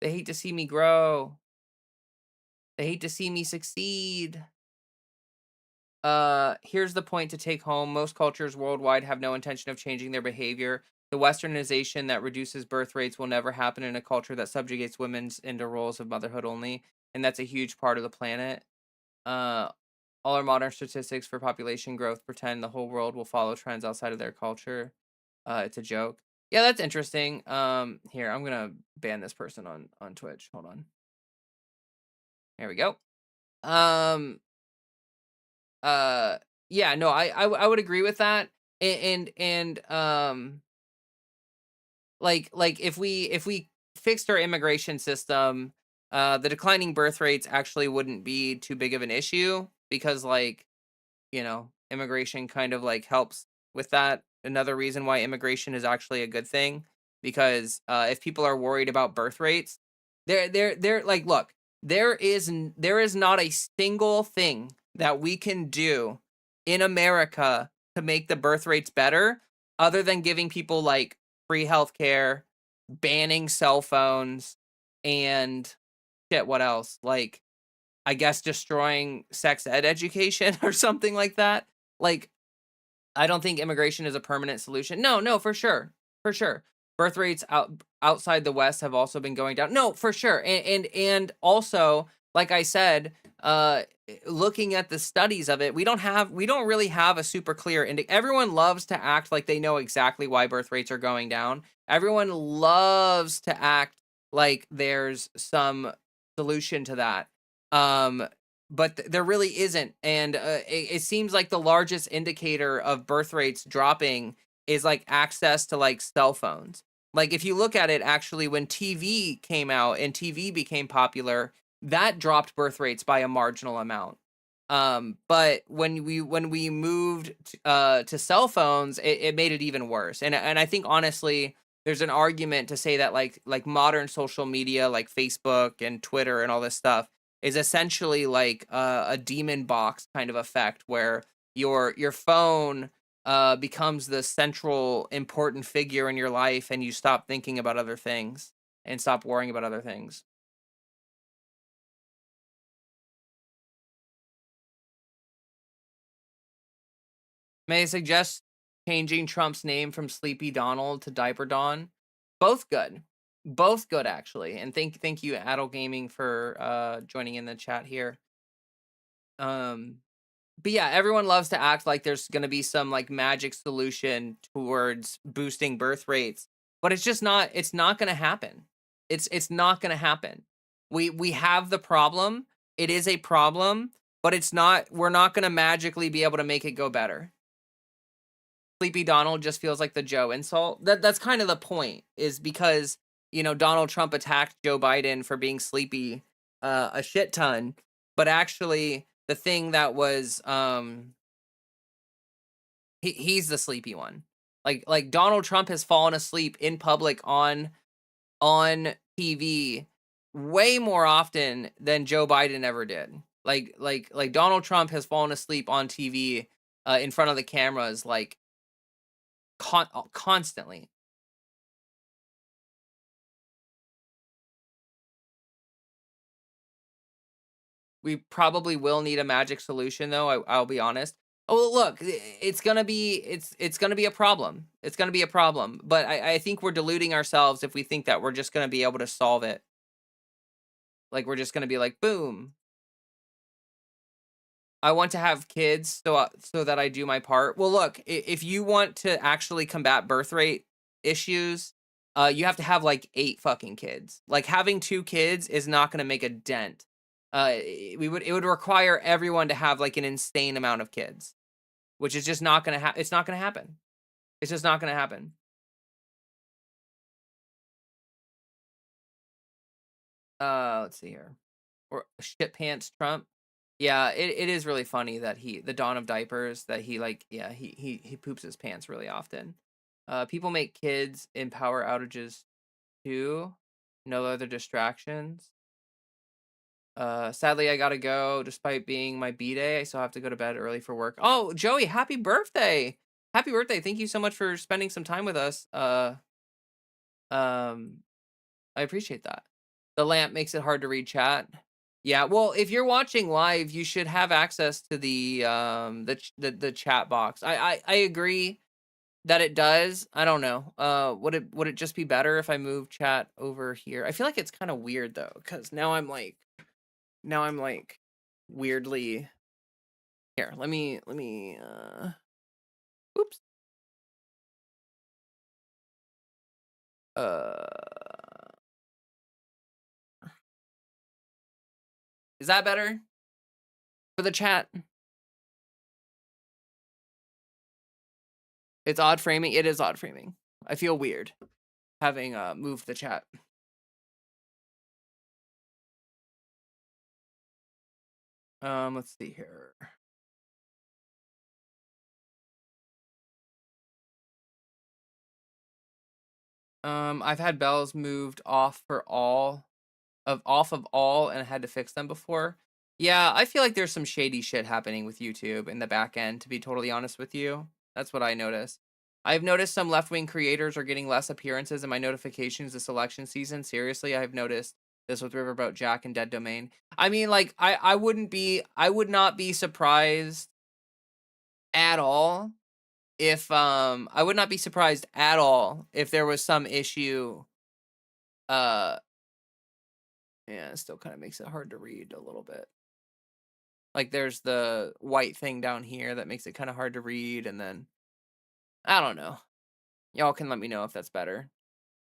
They hate to see me grow. They hate to see me succeed. Here's the point to take home. Most cultures worldwide have no intention of changing their behavior. The westernization that reduces birth rates will never happen in a culture that subjugates women into roles of motherhood only, and that's a huge part of the planet. Uh, all our modern statistics for population growth pretend the whole world will follow trends outside of their culture. It's a joke. Yeah, that's interesting. Here, I'm gonna ban this person on Twitch. Hold on. There we go. Um, uh, yeah, no, I would agree with that. And like if we fixed our immigration system, the declining birth rates actually wouldn't be too big of an issue because like immigration kind of like helps with that. Another reason why immigration is actually a good thing because if people are worried about birth rates, they're like, look, there is not a single thing that we can do in America to make the birth rates better, other than giving people like free healthcare, banning cell phones, and shit. What else? Like I guess destroying sex ed education or something like that. Like, I don't think immigration is a permanent solution. No, no, for sure. For sure. Birth rates outside the West have also been going down. No, for sure. And also, like I said, looking at the studies of it, we don't really have a super clear everyone loves to act like they know exactly why birth rates are going down. Everyone loves to act like there's some solution to that. Um, but there really isn't. And it seems like the largest indicator of birth rates dropping is like access to like cell phones. Like if you look at it, actually, when TV came out and TV became popular, that dropped birth rates by a marginal amount. But when we moved to cell phones, it made it even worse. And I think honestly, there's an argument to say that like modern social media, like Facebook and Twitter and all this stuff, is essentially like a demon box kind of effect where your phone becomes the central important figure in your life and you stop thinking about other things and stop worrying about other things. May I suggest changing Trump's name from Sleepy Donald to Diaper Don? Both good. Both good actually. And thank you Adel Gaming for joining in the chat here. Um but yeah, everyone loves to act like there's going to be some like magic solution towards boosting birth rates, but it's not going to happen. It's not going to happen. We have the problem. It is a problem, but it's not we're not gonna magically be able to make it go better. Sleepy Donald just feels like the Joe insult. That's kind of the point, is because, Donald Trump attacked Joe Biden for being sleepy a shit ton, but actually the thing that was he's the sleepy one. Like Donald Trump has fallen asleep in public on TV way more often than Joe Biden ever did. Like Donald Trump has fallen asleep on TV in front of the cameras like constantly. We probably will need a magic solution though, I'll be honest. Oh, look, it's gonna be a problem. It's gonna be a problem, but I think we're deluding ourselves if we think that we're just gonna be able to solve it. Like, we're just gonna be like, "Boom, I want to have kids so that I do my part." Well, look, if you want to actually combat birth rate issues, you have to have like 8 fucking kids. Like, having 2 kids is not going to make a dent. It would require everyone to have like an insane amount of kids, which is just not going to it's not going to happen. It's just not going to happen. Let's see here. Or shit pants Trump. Yeah, it is really funny that the dawn of diapers, that he like, yeah, he poops his pants really often. People make kids in power outages too. No other distractions. Sadly I gotta go despite being my B-day. I still have to go to bed early for work. Oh, Joey, happy birthday. Happy birthday. Thank you so much for spending some time with us. Um I appreciate that. The lamp makes it hard to read chat. Yeah, well, if you're watching live, you should have access to the chat box. I agree that it does. I don't know. Would it just be better if I move chat over here? I feel like it's kind of weird though, because now I'm like weirdly here. Let me oops. Uh is that better for the chat? It's odd framing. It is odd framing. I feel weird having moved the chat. Let's see here. I've had bells moved off of all and had to fix them before. Yeah, I feel like there's some shady shit happening with YouTube in the back end, to be totally honest with you. That's what I noticed. I've noticed some left-wing creators are getting less appearances in my notifications this election season. Seriously, I've noticed this with Riverboat Jack and Dead Domain. I mean, like, I would not be surprised at all if I would not be surprised at all if there was some issue. Yeah, it still kind of makes it hard to read a little bit. Like, there's the white thing down here that makes it kind of hard to read, and then I don't know. Y'all can let me know if that's better.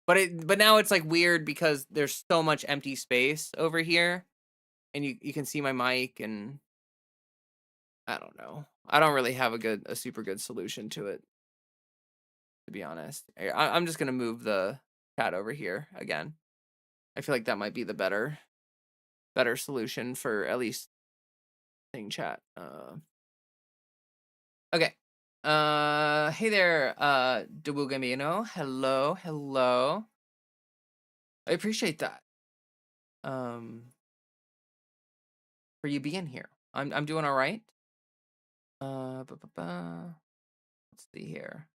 But now it's like weird because there's so much empty space over here, and you can see my mic, and I don't know. I don't really have a super good solution to it, to be honest. I'm just gonna move the chat over here again. I feel like that might be the better solution for at least thing chat. Okay. Hey there, Debugamino. Hello, hello. I appreciate that. For you being here. I'm doing all right. Let's see here.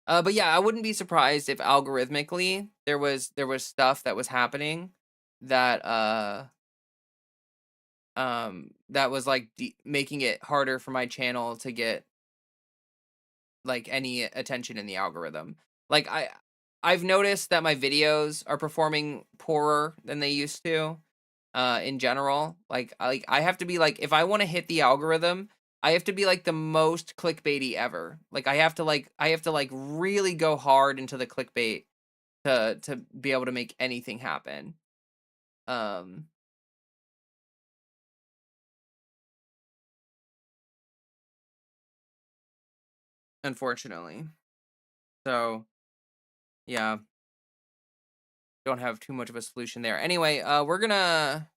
But yeah, I wouldn't be surprised if algorithmically there was stuff that was happening that that was like making it harder for my channel to get like any attention in the algorithm. Like, I've noticed that my videos are performing poorer than they used to in general. Like I have to be like, if I want to hit the algorithm, I have to be like the most clickbaity ever. Like, I have to really go hard into the clickbait to be able to make anything happen. Um unfortunately. So, yeah, don't have too much of a solution there. Anyway, we're gonna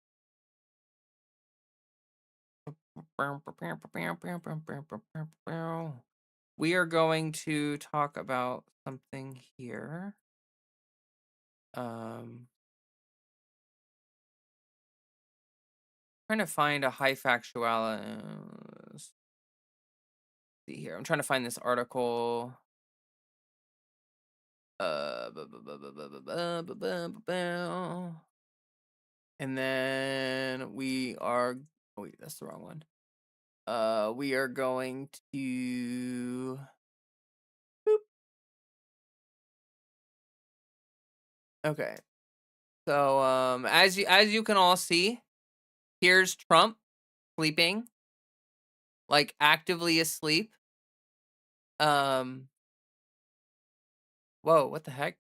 we are going to talk about something here. Trying to find a high factuality. See here. I'm trying to find this article. And then we are. Oh wait, that's the wrong one. We are going to. Boop. Okay. So as you can all see, here's Trump sleeping, like actively asleep. Um. Whoa! What the heck? Is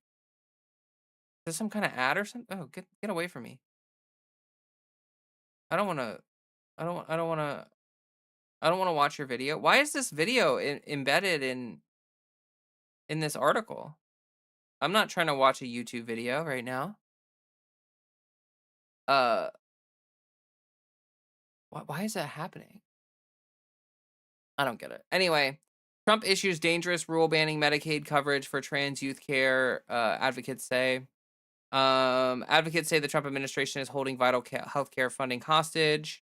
this some kind of ad or something? Oh, get away from me! I don't want to. I don't want to. I don't want to watch your video. Why is this video embedded in this article? I'm not trying to watch a YouTube video right now. Uh, why is that happening? I don't get it. Anyway, Trump issues dangerous rule banning Medicaid coverage for trans youth care. Advocates say. Advocates say the Trump administration is holding vital healthcare funding hostage.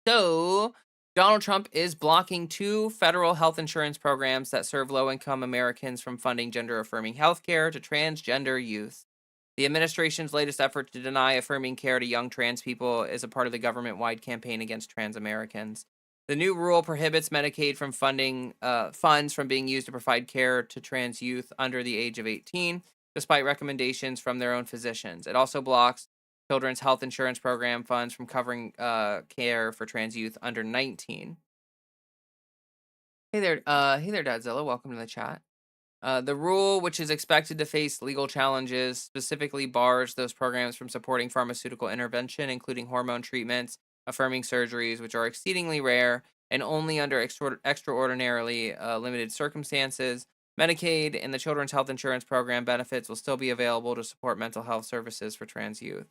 So, Donald Trump is blocking 2 federal health insurance programs that serve low-income Americans from funding gender-affirming healthcare to transgender youth. The administration's latest effort to deny affirming care to young trans people is a part of the government-wide campaign against trans Americans. The new rule prohibits Medicaid from funding funds from being used to provide care to trans youth under the age of 18, despite recommendations from their own physicians. It also blocks Children's Health Insurance Program funds from covering care for trans youth under 19. Hey there, Dadzilla. Welcome to the chat. The rule, which is expected to face legal challenges, specifically bars those programs from supporting pharmaceutical intervention, including hormone treatments, affirming surgeries, which are exceedingly rare and only under extraordinarily limited circumstances. Medicaid and the Children's Health Insurance Program benefits will still be available to support mental health services for trans youth.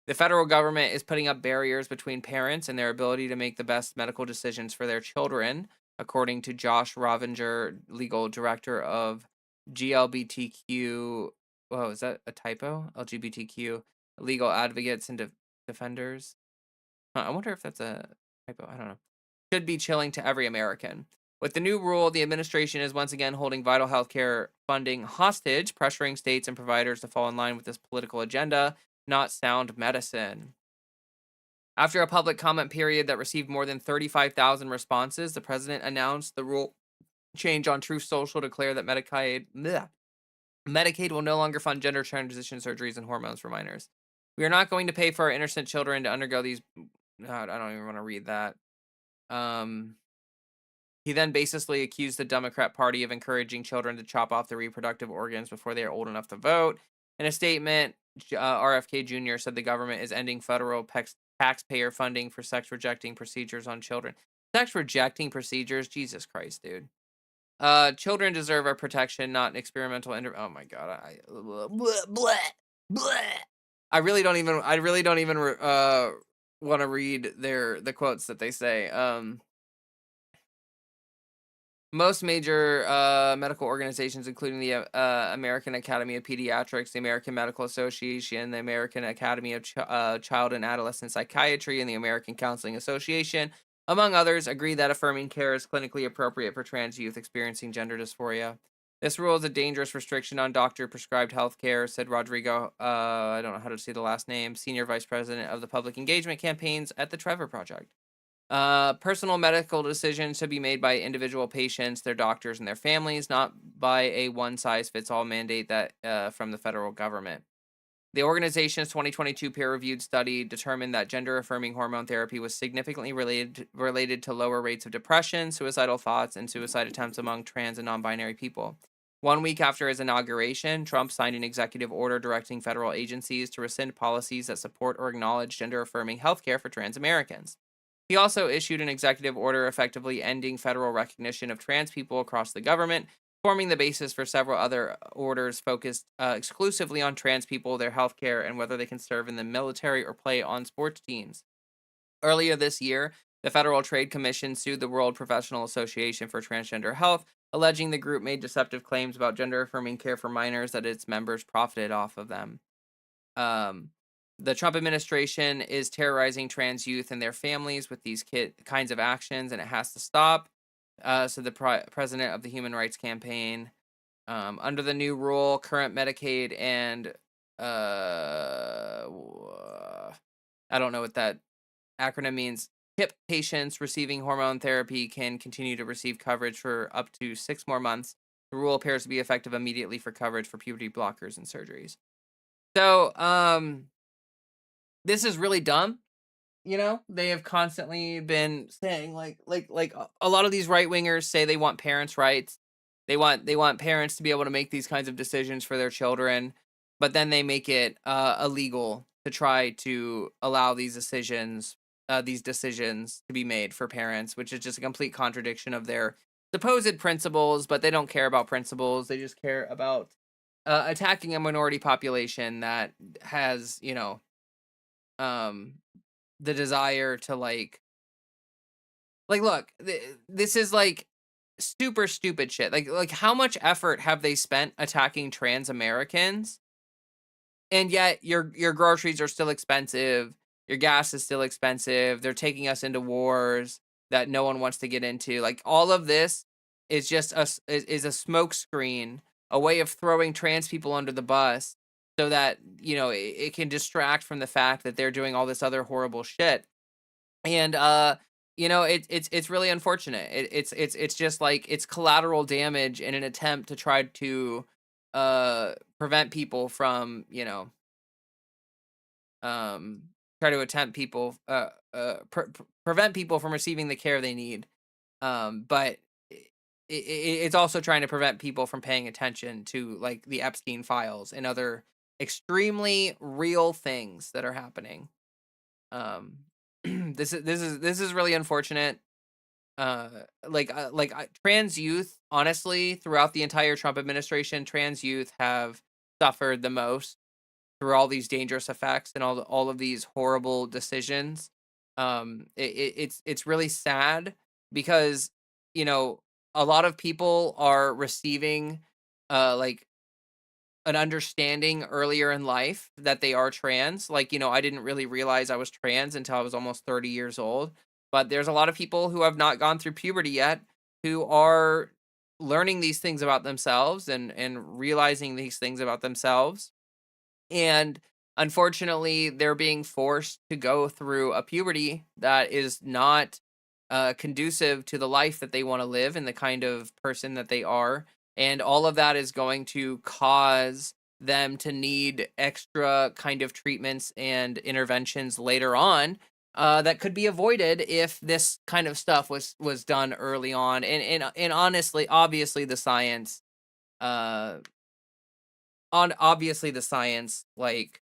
The federal government is putting up barriers between parents and their ability to make the best medical decisions for their children, according to Josh Rovinger, legal director of GLBTQ. Whoa, is that a typo? LGBTQ legal advocates and defenders. I wonder if that's a typo. I don't know. Should be chilling to every American. With the new rule, the administration is once again holding vital healthcare funding hostage, pressuring states and providers to fall in line with this political agenda, not sound medicine. After a public comment period that received more than 35,000 responses, the president announced the rule change on Truth Social, declare that Medicaid will no longer fund gender transition surgeries and hormones for minors. We are not going to pay for our innocent children to undergo these. I don't even want to read that. He then basically accused the Democrat Party of encouraging children to chop off their reproductive organs before they are old enough to vote. In a statement, RFK Jr. said the government is ending federal taxpayer funding for sex-rejecting procedures on children. Sex-rejecting procedures? Jesus Christ, dude. Children deserve our protection, not experimental oh my god, I really don't even want to read the quotes that they say. Most major medical organizations, including the American Academy of Pediatrics, the American Medical Association, the American Academy of Child and Adolescent Psychiatry, and the American Counseling Association, among others, agree that affirming care is clinically appropriate for trans youth experiencing gender dysphoria. This rule is a dangerous restriction on doctor-prescribed health care, said Rodrigo, I don't know how to say the last name, Senior Vice President of the Public Engagement Campaigns at the Trevor Project. Personal medical decisions should be made by individual patients, their doctors, and their families, not by a one-size-fits-all mandate that from the federal government. The organization's 2022 peer-reviewed study determined that gender-affirming hormone therapy was significantly related to lower rates of depression, suicidal thoughts, and suicide attempts among trans and non-binary people. 1 week after his inauguration, Trump signed an executive order directing federal agencies to rescind policies that support or acknowledge gender-affirming healthcare for trans Americans. He also issued an executive order effectively ending federal recognition of trans people across the government, forming the basis for several other orders focused exclusively on trans people, their health care, and whether they can serve in the military or play on sports teams. Earlier this year, the Federal Trade Commission sued the World Professional Association for Transgender Health, alleging the group made deceptive claims about gender affirming care for minors that its members profited off of them. Um, the Trump administration is terrorizing trans youth and their families with these kinds of actions, and it has to stop. So the president of the Human Rights Campaign, under the new rule, current Medicaid and I don't know what that acronym means. HIP patients receiving hormone therapy can continue to receive coverage for up to 6 more months. The rule appears to be effective immediately for coverage for puberty blockers and surgeries. So, this is really dumb. They have constantly been saying a lot of these right wingers say they want parents' rights. They want parents to be able to make these kinds of decisions for their children, but then they make it illegal to try to allow these decisions to be made for parents, which is just a complete contradiction of their supposed principles. But they don't care about principles; they just care about attacking a minority population that has, um, the desire to look. This is super stupid shit. Like how much effort have they spent attacking trans Americans? And yet your groceries are still expensive. Your gas is still expensive. They're taking us into wars that no one wants to get into. Like all of this is just is a smoke screen, a way of throwing trans people under the bus so that, it can distract from the fact that they're doing all this other horrible shit. And it's really unfortunate. It's just like it's collateral damage in an attempt to try to prevent people from, um try to attempt people prevent people from receiving the care they need. But it's also trying to prevent people from paying attention to like the Epstein files and other extremely real things that are happening. um this is really unfortunate. Trans youth, honestly, throughout the entire Trump administration, trans youth have suffered the most through all these dangerous effects and all of these horrible decisions. It's really sad because, you know a lot of people are receiving like an understanding earlier in life that they are trans. Like, I didn't really realize I was trans until I was almost 30 years old. But there's a lot of people who have not gone through puberty yet who are learning these things about themselves and realizing these things about themselves. And unfortunately, they're being forced to go through a puberty that is not conducive to the life that they want to live and the kind of person that they are. And all of that is going to cause them to need extra kind of treatments and interventions later on that could be avoided if this kind of stuff was done early on. And honestly, obviously the science like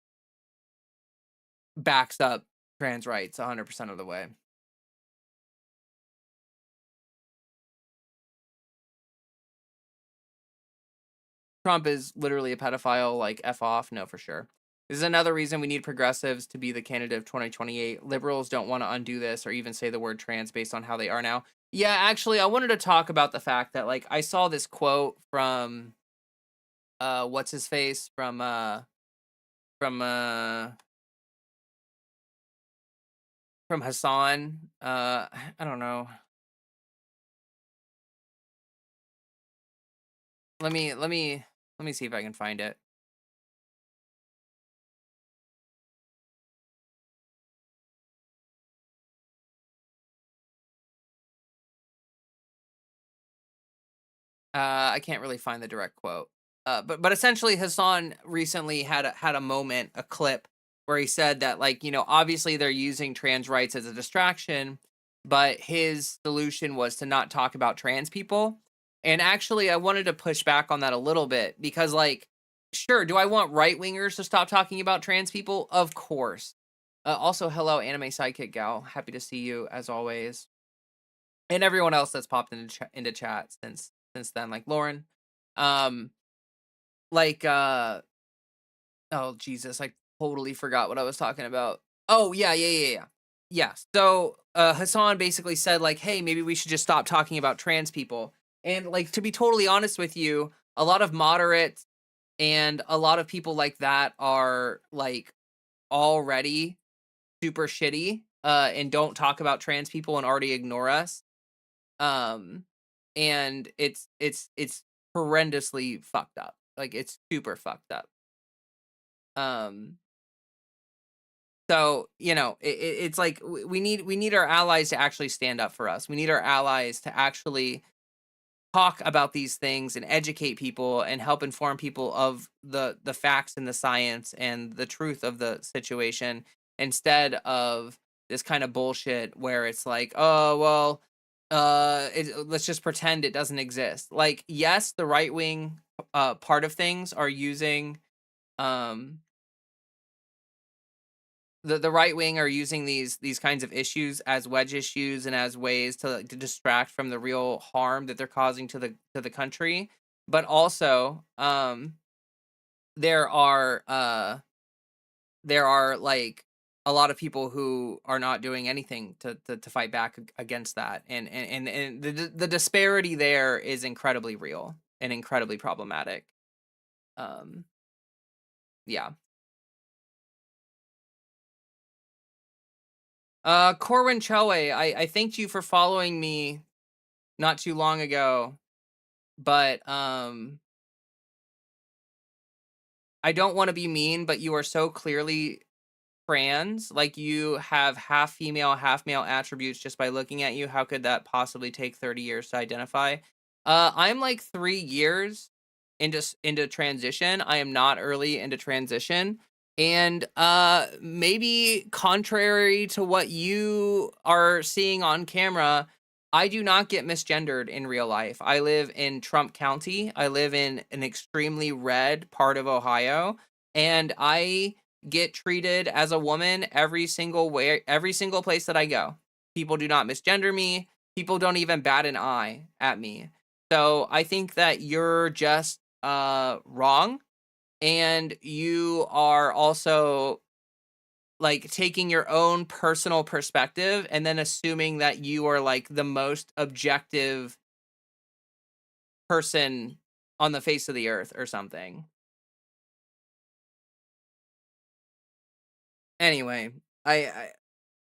backs up trans rights 100% of the way. Trump is literally a pedophile, like F off, no, for sure. This is another reason we need progressives to be the candidate of 2028. Liberals don't want to undo this or even say the word trans based on how they are now. Yeah, actually, I wanted to talk about the fact that, like, I saw this quote from what's his face from Hassan. I don't know. Let me see if I can find it. I can't really find the direct quote. But essentially Hassan recently had a moment, a clip where he said that, like, obviously they're using trans rights as a distraction, but his solution was to not talk about trans people. And actually I wanted to push back on that a little bit because, like, sure, do I want right wingers to stop talking about trans people? Of course. Also, hello, anime sidekick gal. Happy to see you as always, and everyone else that's popped into chat since then, like Lauren. Um, like oh Jesus, I totally forgot what I was talking about. Oh yeah. Yeah. So Hassan basically said like, hey, maybe we should just stop talking about trans people. And like to be totally honest with you, a lot of moderates and a lot of people like that are like already super shitty and don't talk about trans people and already ignore us. Um and it's horrendously fucked up. Like it's super fucked up. Um So, it's like we need our allies to actually stand up for us. We need our allies to actually talk about these things and educate people and help inform people of the facts and the science and the truth of the situation instead of this kind of bullshit where it's like, oh well, let's just pretend it doesn't exist. Like, yes, the right wing part of things are using um the right wing are using these kinds of issues as wedge issues and as ways to distract from the real harm that they're causing to the country. But also, there are there are like a lot of people who are not doing anything to fight back against that, and the disparity there is incredibly real and incredibly problematic. Um, yeah. Corwin Choe, I thanked you for following me not too long ago, but I don't want to be mean, but you are so clearly trans. Like you have half female, half male attributes just by looking at you. How could that possibly take 30 years to identify? I'm like 3 years into transition. I am not early into transition. And maybe contrary to what you are seeing on camera, I do not get misgendered in real life. I live in Trump County. I live in an extremely red part of Ohio, and I get treated as a woman every single place that I go. People do not misgender me. People don't even bat an eye at me. So I think that you're just wrong, and you are also like taking your own personal perspective and then assuming that you are like the most objective person on the face of the earth or something. Anyway, I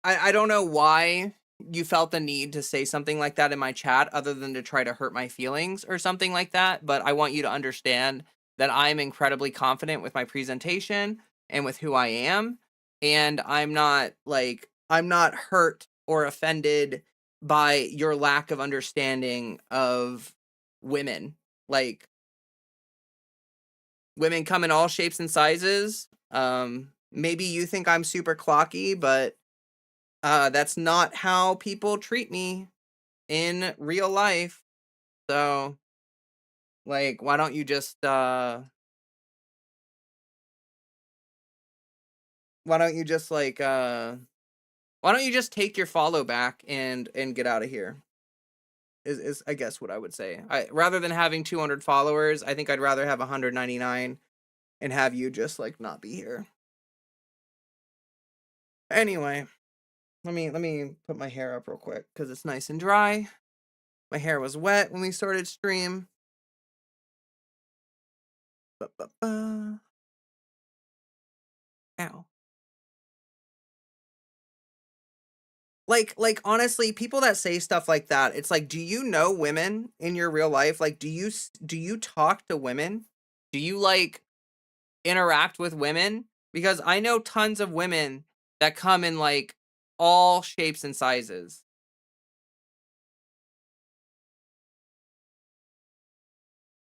I don't know why you felt the need to say something like that in my chat other than to try to hurt my feelings or something like that, but I want you to understand that I'm incredibly confident with my presentation and with who I am, and I'm not hurt or offended by your lack of understanding of women. Like, women come in all shapes and sizes. Maybe you think I'm super clocky, but that's not how people treat me in real life. So, like, why don't you just like why don't you just take your follow back and get out of here? Is I guess what I would say. I rather than having 200 followers, I think I'd rather have 199 and have you just like not be here. Anyway, let me put my hair up real quick cuz it's nice and dry. My hair was wet when we started stream. Ba-ba-ba. Ow. Like honestly, people that say stuff like that, it's like, do you know women in your real life? Like, do you talk to women? Do you like interact with women? Because I know tons of women that come in like all shapes and sizes.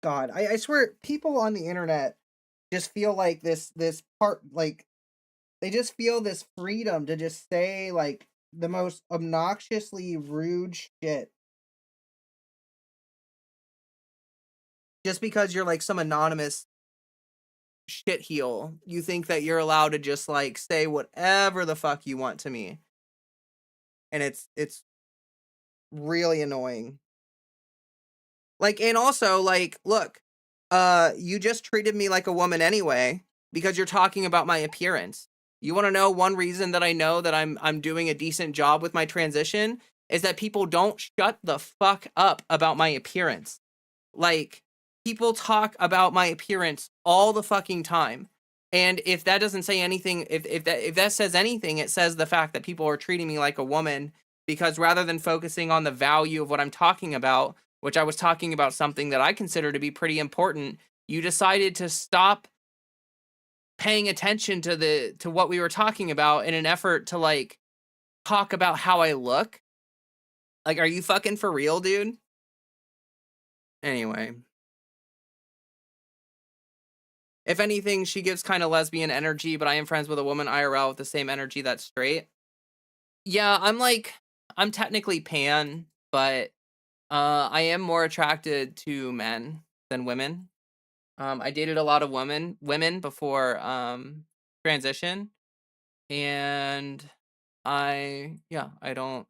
God, I swear, people on the internet just feel like this part, like they just feel this freedom to just say like the most obnoxiously rude shit just because you're like some anonymous shit heel. You think that you're allowed to just like say whatever the fuck you want to me. And it's really annoying. Like, and also, like, look, you just treated me like a woman anyway because you're talking about my appearance. You want to know one reason that I know that I'm doing a decent job with my transition is that people don't shut the fuck up about my appearance. Like, people talk about my appearance all the fucking time. And if that doesn't say anything, if that says anything, it says the fact that people are treating me like a woman, because rather than focusing on the value of what I'm talking about, which I was talking about something that I consider to be pretty important, you decided to stop paying attention to what we were talking about in an effort to like talk about how I look. Like, are you fucking for real, dude? Anyway. If anything, she gives kind of lesbian energy, but I am friends with a woman IRL with the same energy that's straight. Yeah, I'm technically pan, but I am more attracted to men than women. I dated a lot of women before transition, and I don't.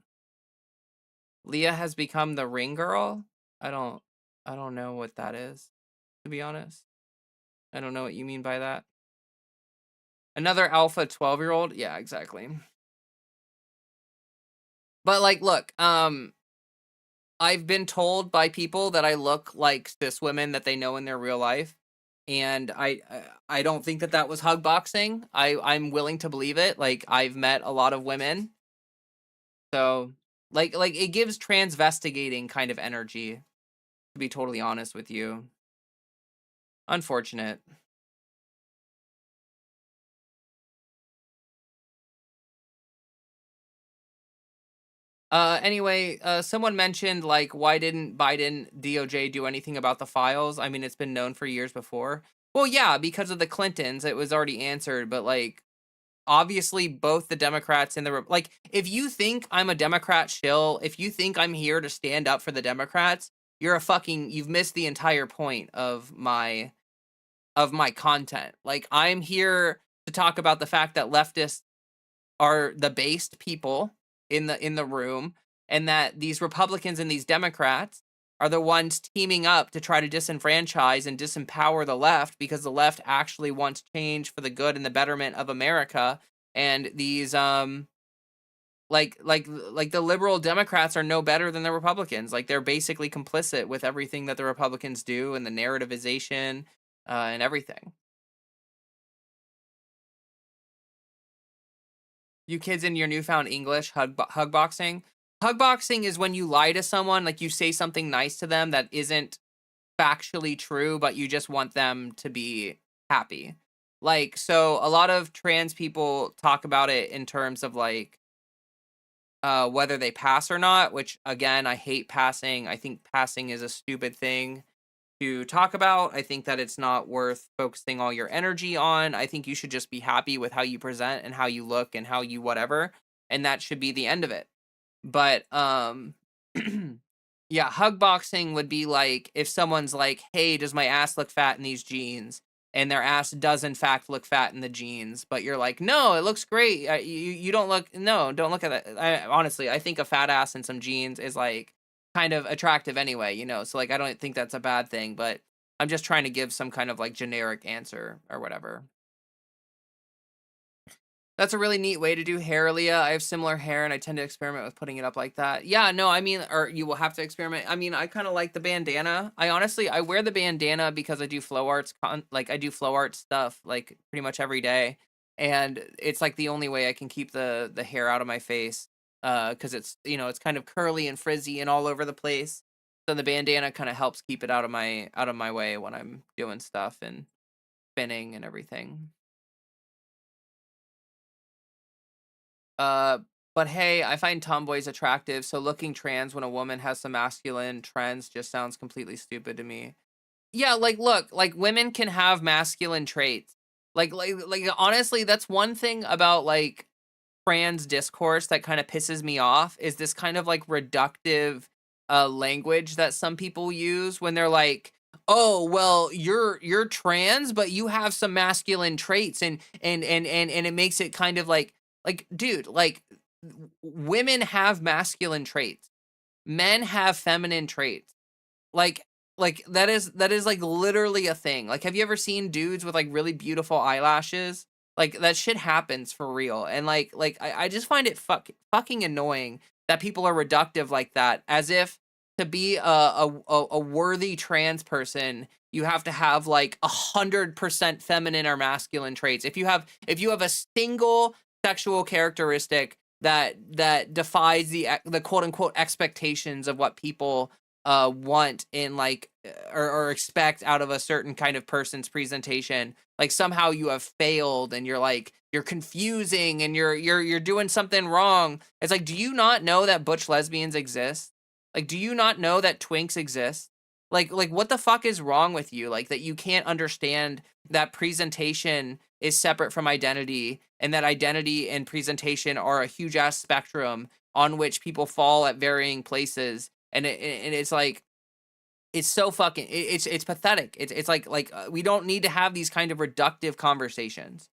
Leah has become the ring girl. I don't I don't know what that is, to be honest. I don't know what you mean by that. Another alpha 12-year-old? Yeah, exactly. But like, look, I've been told by people that I look like cis women that they know in their real life, and I don't think that that was hug boxing. I'm willing to believe it. Like, I've met a lot of women, so like it gives transvestigating kind of energy, to be totally honest with you. Unfortunate. Anyway, someone mentioned, like, why didn't Biden DOJ do anything about the files? I mean, it's been known for years before. Well, yeah, because of the Clintons, it was already answered, but like, obviously both the Democrats and like, if you think I'm a Democrat shill, if you think I'm here to stand up for the Democrats, you've missed the entire point of my content. Like, I'm here to talk about the fact that leftists are the based people in the room, and that these Republicans and these Democrats are the ones teaming up to try to disenfranchise and disempower the left, because the left actually wants change for the good and the betterment of America. And these like the liberal Democrats are no better than the Republicans. Like, they're basically complicit with everything that the Republicans do, and the narrativization and everything. You kids in your newfound English, hug boxing. Hug boxing is when you lie to someone, like you say something nice to them that isn't factually true, but you just want them to be happy. Like, so a lot of trans people talk about it in terms of like whether they pass or not, which again, I hate passing. I think passing is a stupid thing to talk about. I think that it's not worth focusing all your energy on. I think you should just be happy with how you present and how you look and how you whatever, and that should be the end of it. But yeah, hug boxing would be like if someone's like, "Hey, does my ass look fat in these jeans?" And their ass does in fact look fat in the jeans, but you're like, "No, it looks great. You don't look, no, don't look at that." Honestly, I think a fat ass in some jeans is like kind of attractive anyway, you know. So like, I don't think that's a bad thing, but I'm just trying to give some kind of like generic answer or whatever. That's a really neat way to do hair, Leah. I have similar hair and I tend to experiment with putting it up like that. Yeah, no, I mean, or you will have to experiment. I mean, I kind of like the bandana. I wear the bandana because I do flow arts, like I do flow art stuff like pretty much every day. And it's like the only way I can keep the hair out of my face. Cause it's, it's kind of curly and frizzy and all over the place. So the bandana kind of helps keep it out of my way when I'm doing stuff and spinning and everything. Uh, but hey, I find tomboys attractive, so looking trans when a woman has some masculine trends just sounds completely stupid to me. Yeah, like, look, like, women can have masculine traits. Like honestly, that's one thing about like trans discourse that kind of pisses me off, is this kind of like reductive language that some people use when they're like, Oh, well, you're trans, but you have some masculine traits, and it makes it kind of like, dude, like, women have masculine traits. Men have feminine traits. Like that is like literally a thing. Like, have you ever seen dudes with like really beautiful eyelashes? Like, that shit happens for real. And I just find it fucking annoying that people are reductive like that, as if to be a worthy trans person, you have to have like 100% feminine or masculine traits. If you have a single sexual characteristic that defies the quote unquote expectations of what people want in like or expect out of a certain kind of person's presentation, like somehow you have failed and you're confusing and you're doing something wrong. It's like, do you not know that butch lesbians exist? Like, do you not know that twinks exist? Like what the fuck is wrong with you? Like, that you can't understand that presentation is separate from identity, and that identity and presentation are a huge ass spectrum on which people fall at varying places. And it's like, it's so fucking it's pathetic. It's like we don't need to have these kind of reductive conversations.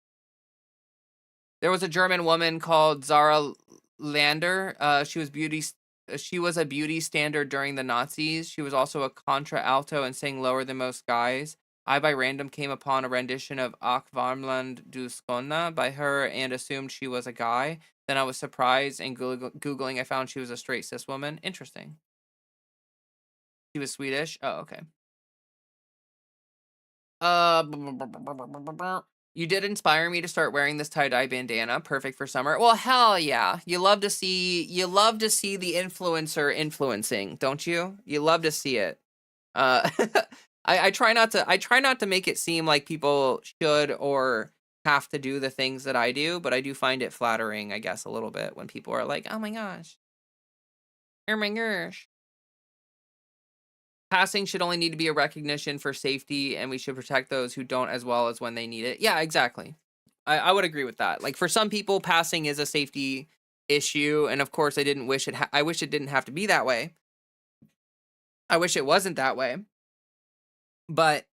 There was a German woman called Zara Lander. She was a beauty standard during the Nazis. She was also a contra alto and sang lower than most guys. I by random came upon a rendition of Ach Warmland du Skona by her and assumed she was a guy. Then I was surprised, and Googling I found she was a straight cis woman. Interesting. She was Swedish. Oh, okay. Uh, you did inspire me to start wearing this tie-dye bandana. Perfect for summer. Well, hell yeah. You love to see the influencer influencing, don't you? You love to see it. Uh I try not to make it seem like people should or have to do the things that I do, but I do find it flattering, I guess, a little bit when people are like, "Oh my gosh. Oh my gosh." Passing should only need to be a recognition for safety, and we should protect those who don't as well as when they need it. Yeah, exactly. I would agree with that. Like, for some people, passing is a safety issue, and of course, I wish it didn't have to be that way. I wish it wasn't that way, but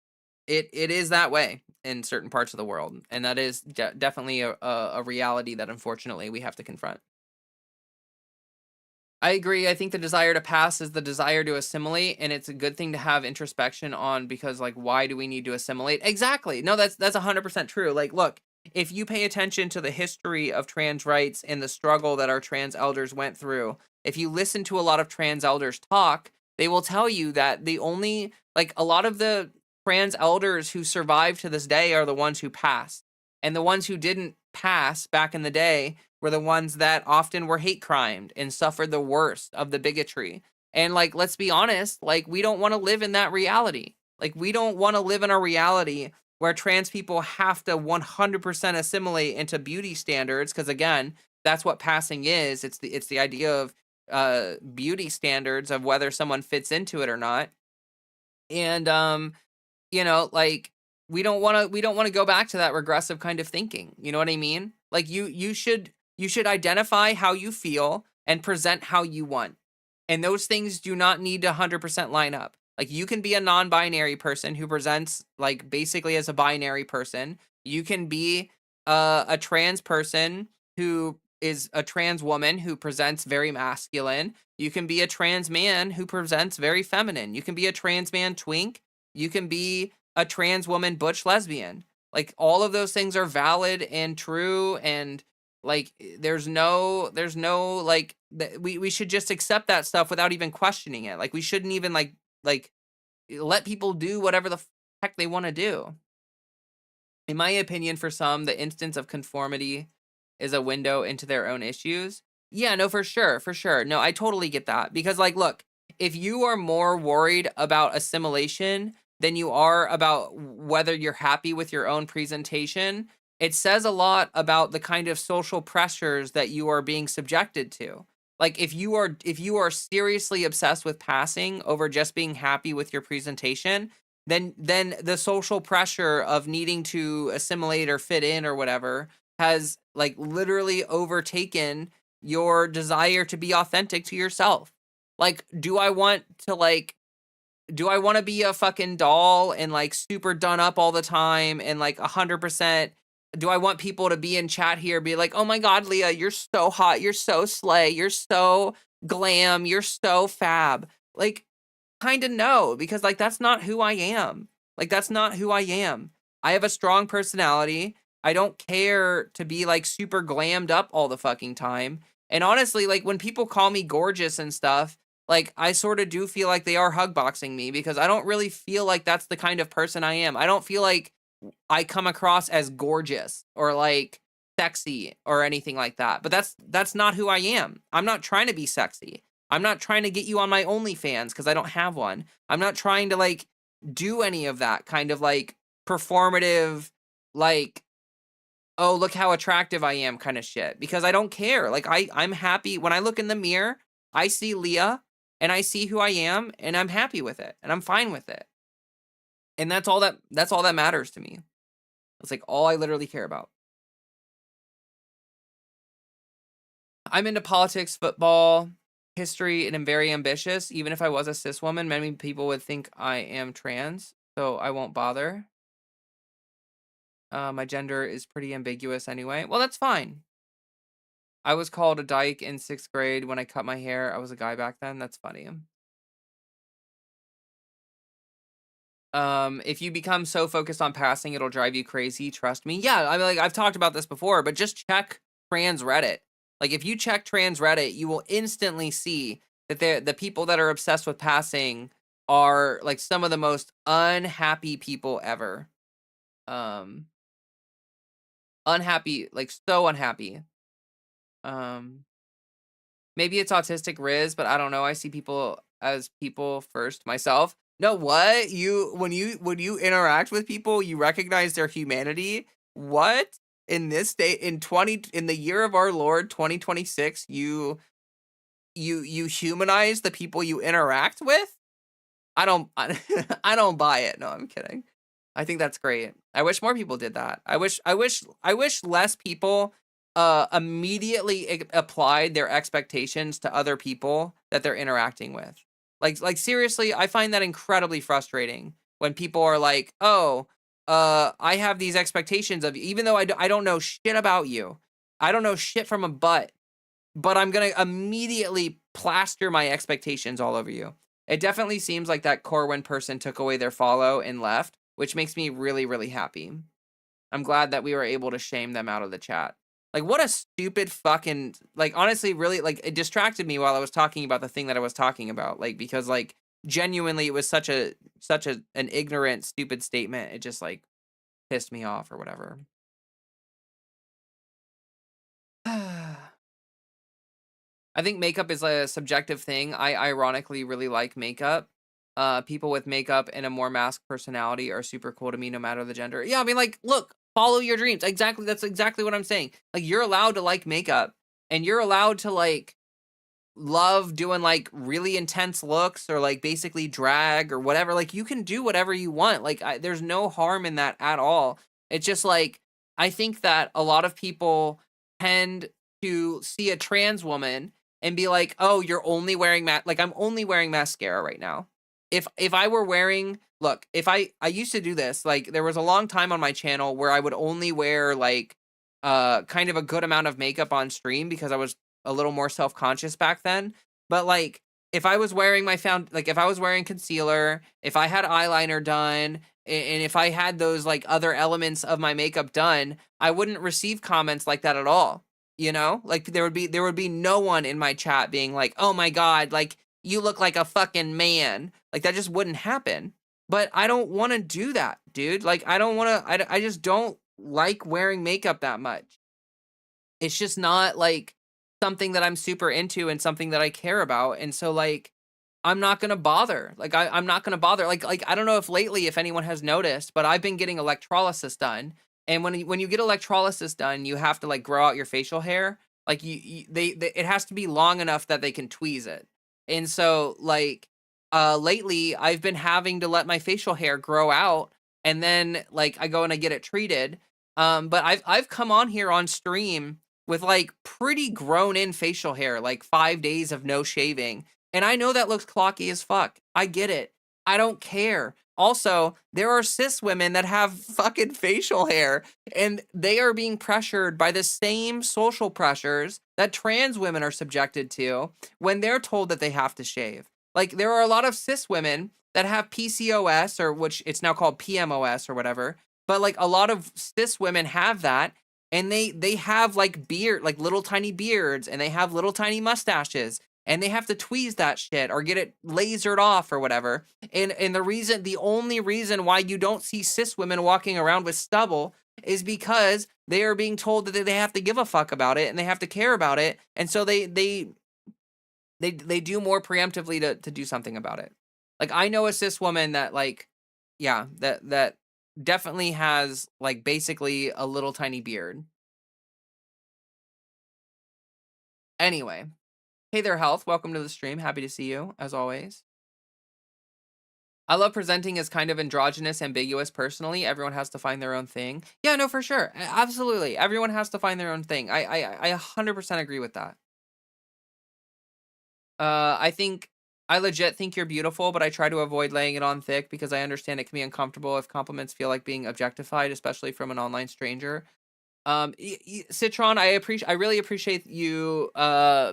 it is that way in certain parts of the world, and that is definitely a reality that unfortunately we have to confront. I agree. I think the desire to pass is the desire to assimilate, and it's a good thing to have introspection on, because like, why do we need to assimilate? Exactly. No, that's 100% true. Like, look, if you pay attention to the history of trans rights and the struggle that our trans elders went through, if you listen to a lot of trans elders talk, they will tell you that the only like a lot of the trans elders who survive to this day are the ones who passed. And the ones who didn't pass back in the day were the ones that often were hate crimed and suffered the worst of the bigotry. And like, let's be honest, like, we don't want to live in that reality. Like, we don't want to live in a reality where trans people have to 100% assimilate into beauty standards, because again, that's what passing is. It's the idea of beauty standards of whether someone fits into it or not. And like, we don't want to go back to that regressive kind of thinking. You know what I mean? Like, you should identify how you feel and present how you want. And those things do not need to 100% line up. Like, you can be a non-binary person who presents like basically as a binary person. You can be a trans person who is a trans woman who presents very masculine. You can be a trans man who presents very feminine. You can be a trans man twink. You can be a trans woman butch lesbian. Like, all of those things are valid and true, and like, there's no like we should just accept that stuff without even questioning it. Like, we shouldn't even like let people do whatever the heck they want to do. In my opinion, for some, the instance of conformity is a window into their own issues. Yeah, no, for sure, for sure. No, I totally get that. Because, like, look, if you are more worried about assimilation than you are about whether you're happy with your own presentation, it says a lot about the kind of social pressures that you are being subjected to. Like, if you are seriously obsessed with passing over just being happy with your presentation, then the social pressure of needing to assimilate or fit in or whatever has like literally overtaken your desire to be authentic to yourself. Like, do I want to like do I want to be a fucking doll and like super done up all the time and like 100%? Do I want people to be in chat here, be like, oh my God, Leah, you're so hot. You're so slay. You're so glam. You're so fab. Like, kind of no, because like that's not who I am. Like, that's not who I am. I have a strong personality. I don't care to be like super glammed up all the fucking time. And honestly, like when people call me gorgeous and stuff, like I sort of do feel like they are hug boxing me because I don't really feel like that's the kind of person I am. I don't feel like I come across as gorgeous or like sexy or anything like that. But that's not who I am. I'm not trying to be sexy. I'm not trying to get you on my OnlyFans because I don't have one. I'm not trying to like do any of that kind of like performative, like, oh, look how attractive I am kind of shit because I don't care. Like I'm happy when I look in the mirror, I see Leah and I see who I am and I'm happy with it and I'm fine with it. And that's all that matters to me. It's like all I literally care about. I'm into politics, football, history, and I'm very ambitious. Even if I was a cis woman, many people would think I am trans, so I won't bother. My gender is pretty ambiguous anyway. Well, that's fine. I was called a dyke in 6th grade when I cut my hair. I was a guy back then. That's funny. If you become so focused on passing, it'll drive you crazy. Trust me. Yeah, I mean, like I've talked about this before, but just check trans Reddit. Like if you check trans Reddit, you will instantly see that the people that are obsessed with passing are like some of the most unhappy people ever. Unhappy, like so unhappy. Maybe it's autistic Riz, but I don't know. I see people as people first myself. No, what? When you interact with people, you recognize their humanity? What? In this state in the year of our Lord 2026, you humanize the people you interact with? I don't buy it. No, I'm kidding. I think that's great. I wish more people did that. I wish less people immediately applied their expectations to other people that they're interacting with. Like seriously, I find that incredibly frustrating when people are like, "Oh, I have these expectations of you, even though I don't know shit about you. I don't know shit from a butt, but I'm gonna immediately plaster my expectations all over you." It definitely seems like that Corwin person took away their follow and left, which makes me really, really happy. I'm glad that we were able to shame them out of the chat. Like, what a stupid fucking, like, honestly, really, like, it distracted me while I was talking about the thing that I was talking about. Like, because, like, genuinely, it was an ignorant, stupid statement. It just, like, pissed me off or whatever. I think makeup is a subjective thing. I ironically really like makeup. People with makeup and a more masked personality are super cool to me, no matter the gender. Yeah, I mean, like, look, follow your dreams. Exactly, that's exactly what I'm saying. Like, you're allowed to like makeup, and you're allowed to like love doing like really intense looks or like basically drag or whatever. Like, you can do whatever you want. Like, there's no harm in that at all. It's just like I think that a lot of people tend to see a trans woman and be like, "Oh, you're only wearing like I'm only wearing mascara right now." If I were wearing, look, if I used to do this, like there was a long time on my channel where I would only wear like kind of a good amount of makeup on stream because I was a little more self-conscious back then. But like if I was wearing if I was wearing concealer, if I had eyeliner done, and if I had those like other elements of my makeup done, I wouldn't receive comments like that at all. You know? Like there would be no one in my chat being like, "Oh my God, like you look like a fucking man." Like that just wouldn't happen. But I don't want to do that, dude. Like I don't want to I just don't like wearing makeup that much. It's just not like something that I'm super into and something that I care about. And so like I'm not gonna bother. Like I'm not gonna bother. Like I don't know if anyone has noticed, but I've been getting electrolysis done. And when you get electrolysis done, you have to like grow out your facial hair. Like they it has to be long enough that they can tweeze it. And so like lately I've been having to let my facial hair grow out, and then like I go and I get it treated. But I've come on here on stream with like pretty grown in facial hair, like 5 days of no shaving. And I know that looks clocky as fuck. I get it. I don't care. Also, there are cis women that have fucking facial hair, and they are being pressured by the same social pressures that trans women are subjected to when they're told that they have to shave. Like, there are a lot of cis women that have PCOS, or which it's now called PMOS or whatever, but like a lot of cis women have that, and they have like like little tiny beards, and they have little tiny mustaches, and they have to tweeze that shit or get it lasered off or whatever. And the only reason why you don't see cis women walking around with stubble is because they are being told that they have to give a fuck about it and they have to care about it, and so they do more preemptively to do something about it. Like, I know a cis woman that, like, yeah, that definitely has like basically a little tiny beard. Anyway, hey there, Health. Welcome to the stream. Happy to see you as always. I love presenting as kind of androgynous, ambiguous personally. Everyone has to find their own thing. Yeah, no, for sure. Absolutely. Everyone has to find their own thing. I 100% agree with that. I think I legit think you're beautiful, but I try to avoid laying it on thick because I understand it can be uncomfortable if compliments feel like being objectified, especially from an online stranger. Citron, I really appreciate you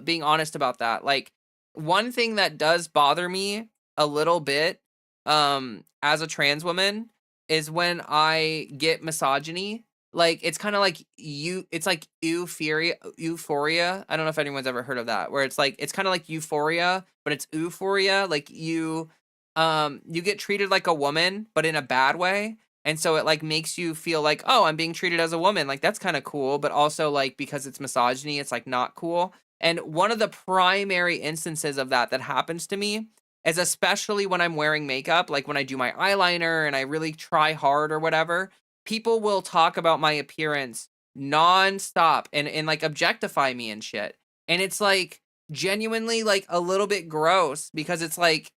being honest about that. Like, one thing that does bother me a little bit as a trans woman is when I get misogyny. Like, it's kind of like it's like euphoria. I don't know if anyone's ever heard of that, where it's like it's kind of like euphoria, but it's euphoria. Like, you get treated like a woman, but in a bad way. And so it like makes you feel like, oh, I'm being treated as a woman. Like, that's kind of cool. But also, like, because it's misogyny, it's like not cool. And one of the primary instances of that happens to me is especially when I'm wearing makeup, like when I do my eyeliner and I really try hard or whatever, people will talk about my appearance nonstop and like objectify me and shit. And it's like genuinely like a little bit gross because it's like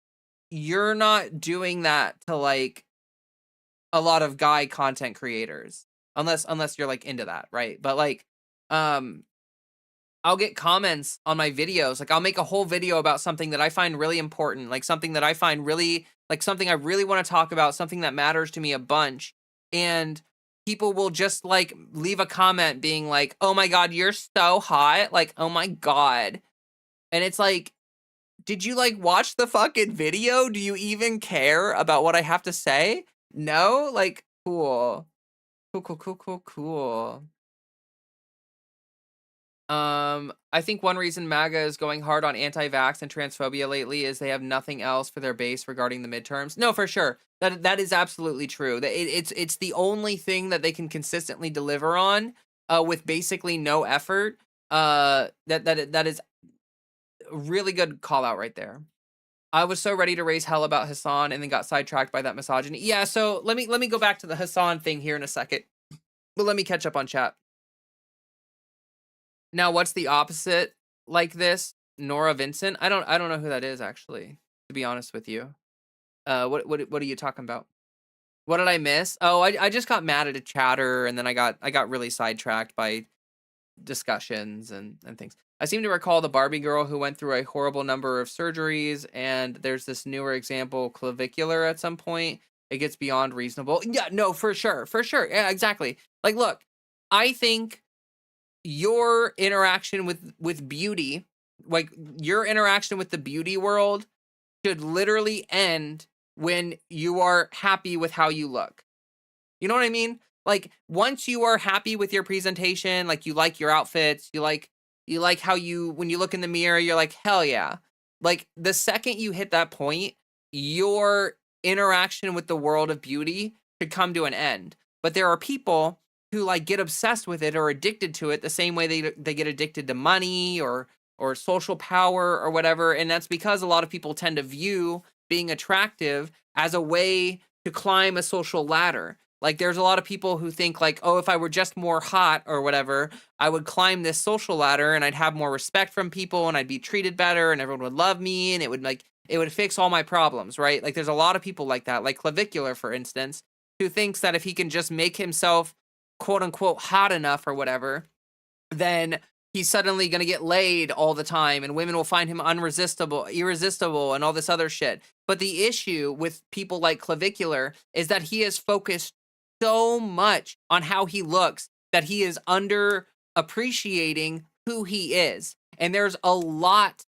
you're not doing that to like a lot of guy content creators unless you're like into that, right? But like um I'll get comments on my videos. Like, I'll make a whole video about something that I find really important, like something that I find really like something I really want to talk about, something that matters to me a bunch. And people will just like leave a comment being like, "Oh my god, you're so hot." Like, "Oh my god." And it's like, "Did you like watch the fucking video? Do you even care about what I have to say?" No? Like, cool. Cool, cool, cool, cool, cool. I think one reason MAGA is going hard on anti-vax and transphobia lately is they have nothing else for their base regarding the midterms. No, for sure. That is absolutely true. It's the only thing that they can consistently deliver on, with basically no effort. That is a really good call out right there. I was so ready to raise hell about Hassan and then got sidetracked by that misogyny. Yeah, so let me go back to the Hassan thing here in a second. But let me catch up on chat. Now, what's the opposite like this? Nora Vincent? I don't know who that is actually, to be honest with you. What are you talking about? What did I miss? Oh, I just got mad at a chatter and then I got really sidetracked by discussions and things. I seem to recall the Barbie girl who went through a horrible number of surgeries, and there's this newer example, clavicular at some point. It gets beyond reasonable. Yeah, no, for sure. For sure. Yeah, exactly. Like, look, I think your interaction with beauty, like your interaction with the beauty world, should literally end when you are happy with how you look. You know what I mean? Like, once you are happy with your presentation, like you like your outfits, you like how you, when you look in the mirror, you're like, hell yeah. Like, the second you hit that point, your interaction with the world of beauty should come to an end. But there are people who like get obsessed with it or addicted to it the same way they get addicted to money or social power or whatever. And that's because a lot of people tend to view being attractive as a way to climb a social ladder. Like, there's a lot of people who think like, oh, if I were just more hot or whatever, I would climb this social ladder and I'd have more respect from people and I'd be treated better and everyone would love me and it would fix all my problems, right? Like, there's a lot of people like that, like Clavicular, for instance, who thinks that if he can just make himself quote unquote hot enough or whatever, then he's suddenly going to get laid all the time and women will find him irresistible and all this other shit. But the issue with people like Clavicular is that he is focused so much on how he looks that he is under appreciating who he is. And there are a lot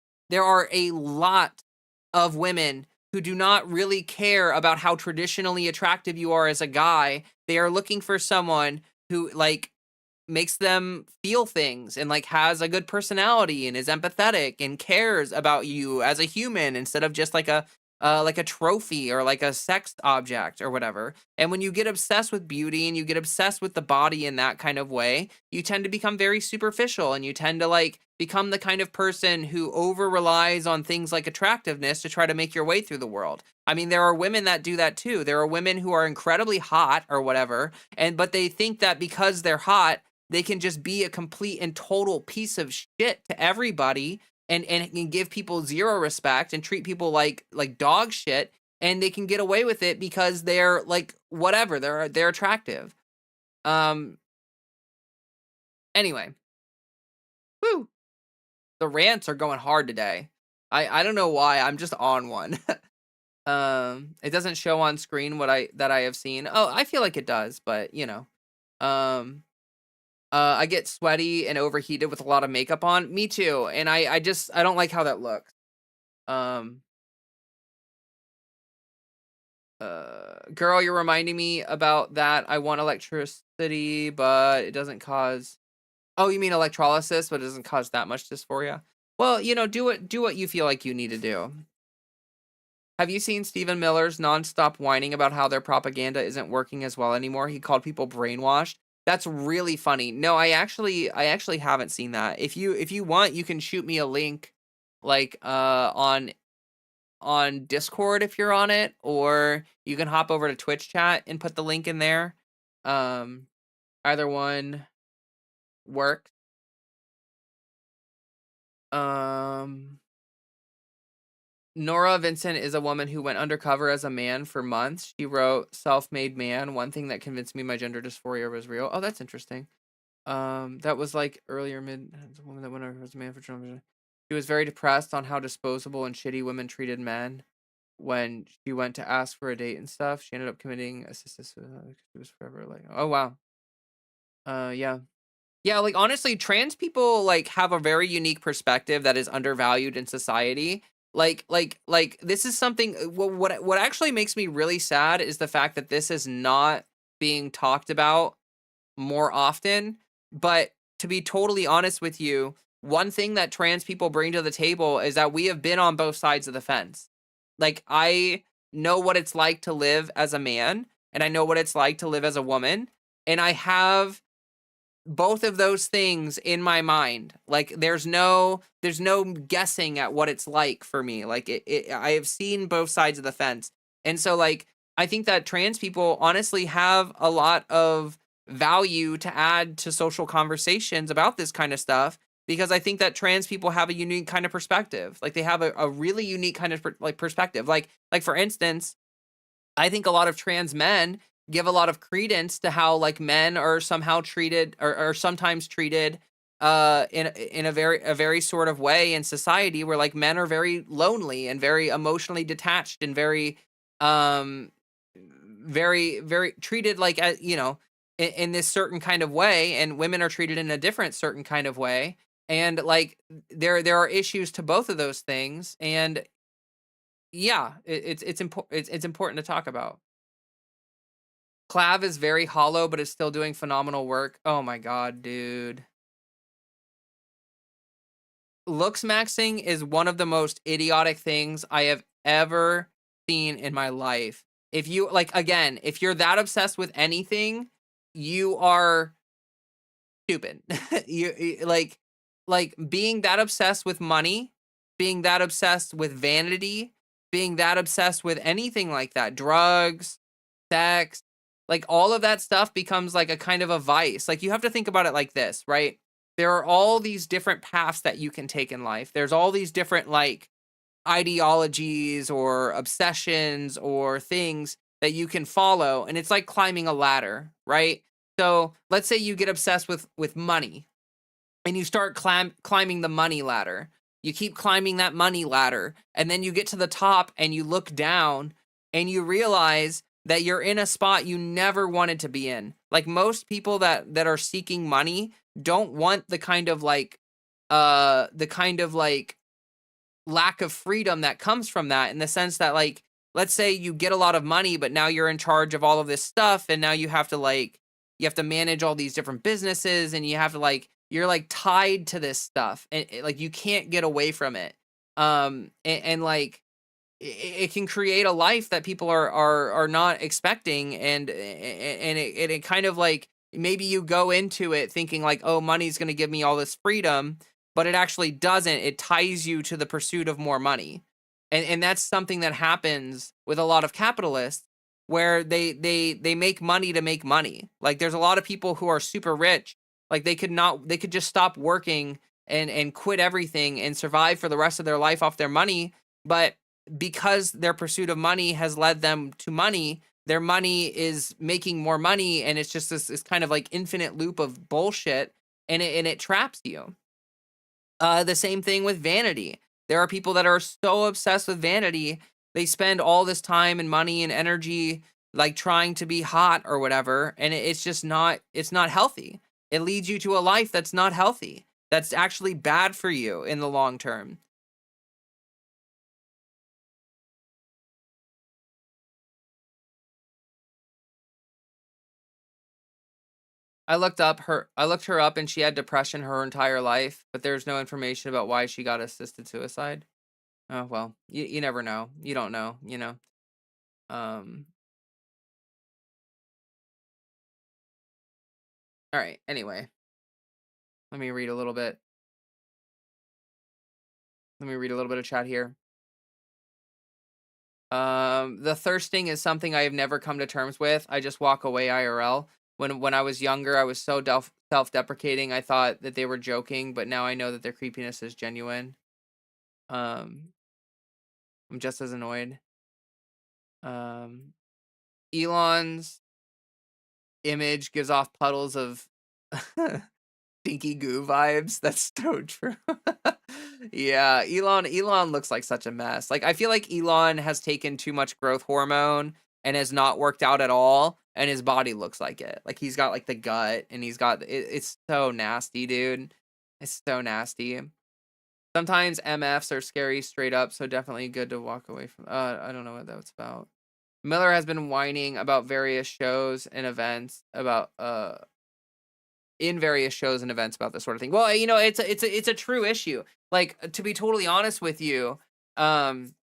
of women who do not really care about how traditionally attractive you are as a guy. They are looking for someone who like makes them feel things and like has a good personality and is empathetic and cares about you as a human instead of just like a trophy or like a sex object or whatever. And when you get obsessed with beauty and you get obsessed with the body in that kind of way, you tend to become very superficial and you tend to like become the kind of person who over relies on things like attractiveness to try to make your way through the world. I mean, there are women that do that too. There are women who are incredibly hot or whatever, but they think that because they're hot, they can just be a complete and total piece of shit to everybody and give people zero respect and treat people like dog shit, and they can get away with it because they're like whatever, they're attractive. Anyway. Woo. The rants are going hard today. I don't know why. I'm just on one. It doesn't show on screen what I have seen. Oh, I feel like it does, but you know. I get sweaty and overheated with a lot of makeup on. Me too. And I don't like how that looks. Girl, you're reminding me about that. I want electricity, but it doesn't cause. Oh, you mean electrolysis, but it doesn't cause that much dysphoria. Well, you know, do what you feel like you need to do. Have you seen Stephen Miller's nonstop whining about how their propaganda isn't working as well anymore? He called people brainwashed. That's really funny. No, I actually haven't seen that. If you want, you can shoot me a link like on Discord if you're on it, or you can hop over to Twitch chat and put the link in there. Either one works. Nora Vincent is a woman who went undercover as a man for months. She wrote Self-Made Man. One thing that convinced me my gender dysphoria was real. Oh, that's interesting. That was like earlier a woman that went undercover as a man for Trump. She was very depressed on how disposable and shitty women treated men when she went to ask for a date and stuff. She ended up committing assisted suicide. She was forever like, oh wow. Yeah. Yeah, like honestly, trans people like have a very unique perspective that is undervalued in society. Like this is something what actually makes me really sad is the fact that this is not being talked about more often. But to be totally honest with you, one thing that trans people bring to the table is that we have been on both sides of the fence. Like I know what it's like to live as a man and I know what it's like to live as a woman, and I have both of those things in my mind. Like there's no guessing at what it's like for me. Like I have seen both sides of the fence. And so like I think that trans people honestly have a lot of value to add to social conversations about this kind of stuff, because I think that trans people have a unique kind of perspective. Like they have a really unique kind of perspective. Like for instance, I think a lot of trans men give a lot of credence to how like men are somehow treated or sometimes treated in a very sort of way in society where like men are very lonely and very emotionally detached and very very treated like you know, in this certain kind of way, and women are treated in a different certain kind of way. And like there are issues to both of those things, and yeah, it's important to talk about. Clav is very hollow, but is still doing phenomenal work. Oh my god, dude. Looks maxing is one of the most idiotic things I have ever seen in my life. If you like, again, if you're that obsessed with anything, you are stupid. you like being that obsessed with money, being that obsessed with vanity, being that obsessed with anything like that, drugs, sex, like all of that stuff becomes like a kind of a vice. Like you have to think about it like this, right? There are all these different paths that you can take in life. There's all these different like ideologies or obsessions or things that you can follow, and it's like climbing a ladder, right? So let's say you get obsessed with money. and you start climbing the money ladder. You keep climbing that money ladder, and then you get to the top and you look down and you realize that you're in a spot you never wanted to be in. Like most people that are seeking money don't want the kind of like lack of freedom that comes from that, in the sense that, like, let's say you get a lot of money but now you're in charge of all of this stuff, and now you have to manage all these different businesses, and you have to you're like tied to this stuff, and like you can't get away from it. And like it can create a life that people are not expecting, and it kind of like, maybe you go into it thinking like, oh, money's going to give me all this freedom, but it actually doesn't. It ties you to the pursuit of more money. And that's something that happens with a lot of capitalists, where they make money to make money. Like there's a lot of people who are super rich, like they could just stop working and quit everything and survive for the rest of their life off their money, but because their pursuit of money has led them to money, their money is making more money, and it's just this kind of like infinite loop of bullshit, and it traps you. The same thing with vanity. There are people that are so obsessed with vanity, they spend all this time and money and energy like trying to be hot or whatever, and it's just it's not healthy. It leads you to a life that's not healthy. That's actually bad for you in the long term. I looked her up, and she had depression her entire life, but there's no information about why she got assisted suicide. Oh, well, you never know. You don't know, you know. Um all right, anyway, let me read a little bit. Let me read a little bit of chat here. The thirsting is something I have never come to terms with. I just walk away IRL. When I was younger, I was so self-deprecating. I thought that they were joking, but now I know that their creepiness is genuine. Um, I'm just as annoyed. Um, Elon's image gives off puddles of stinky goo vibes. That's so true. Yeah, Elon looks like such a mess. Like I feel like Elon has taken too much growth hormone and has not worked out at all, and his body looks like it. Like he's got like the gut, and he's got it's so nasty, dude. It's so nasty. Sometimes MFs are scary straight up, so definitely good to walk away from. I don't know what that's about. Miller has been whining about various shows and events about in various shows and events about this sort of thing. Well, you know, it's a true issue. Like to be totally honest with you, um,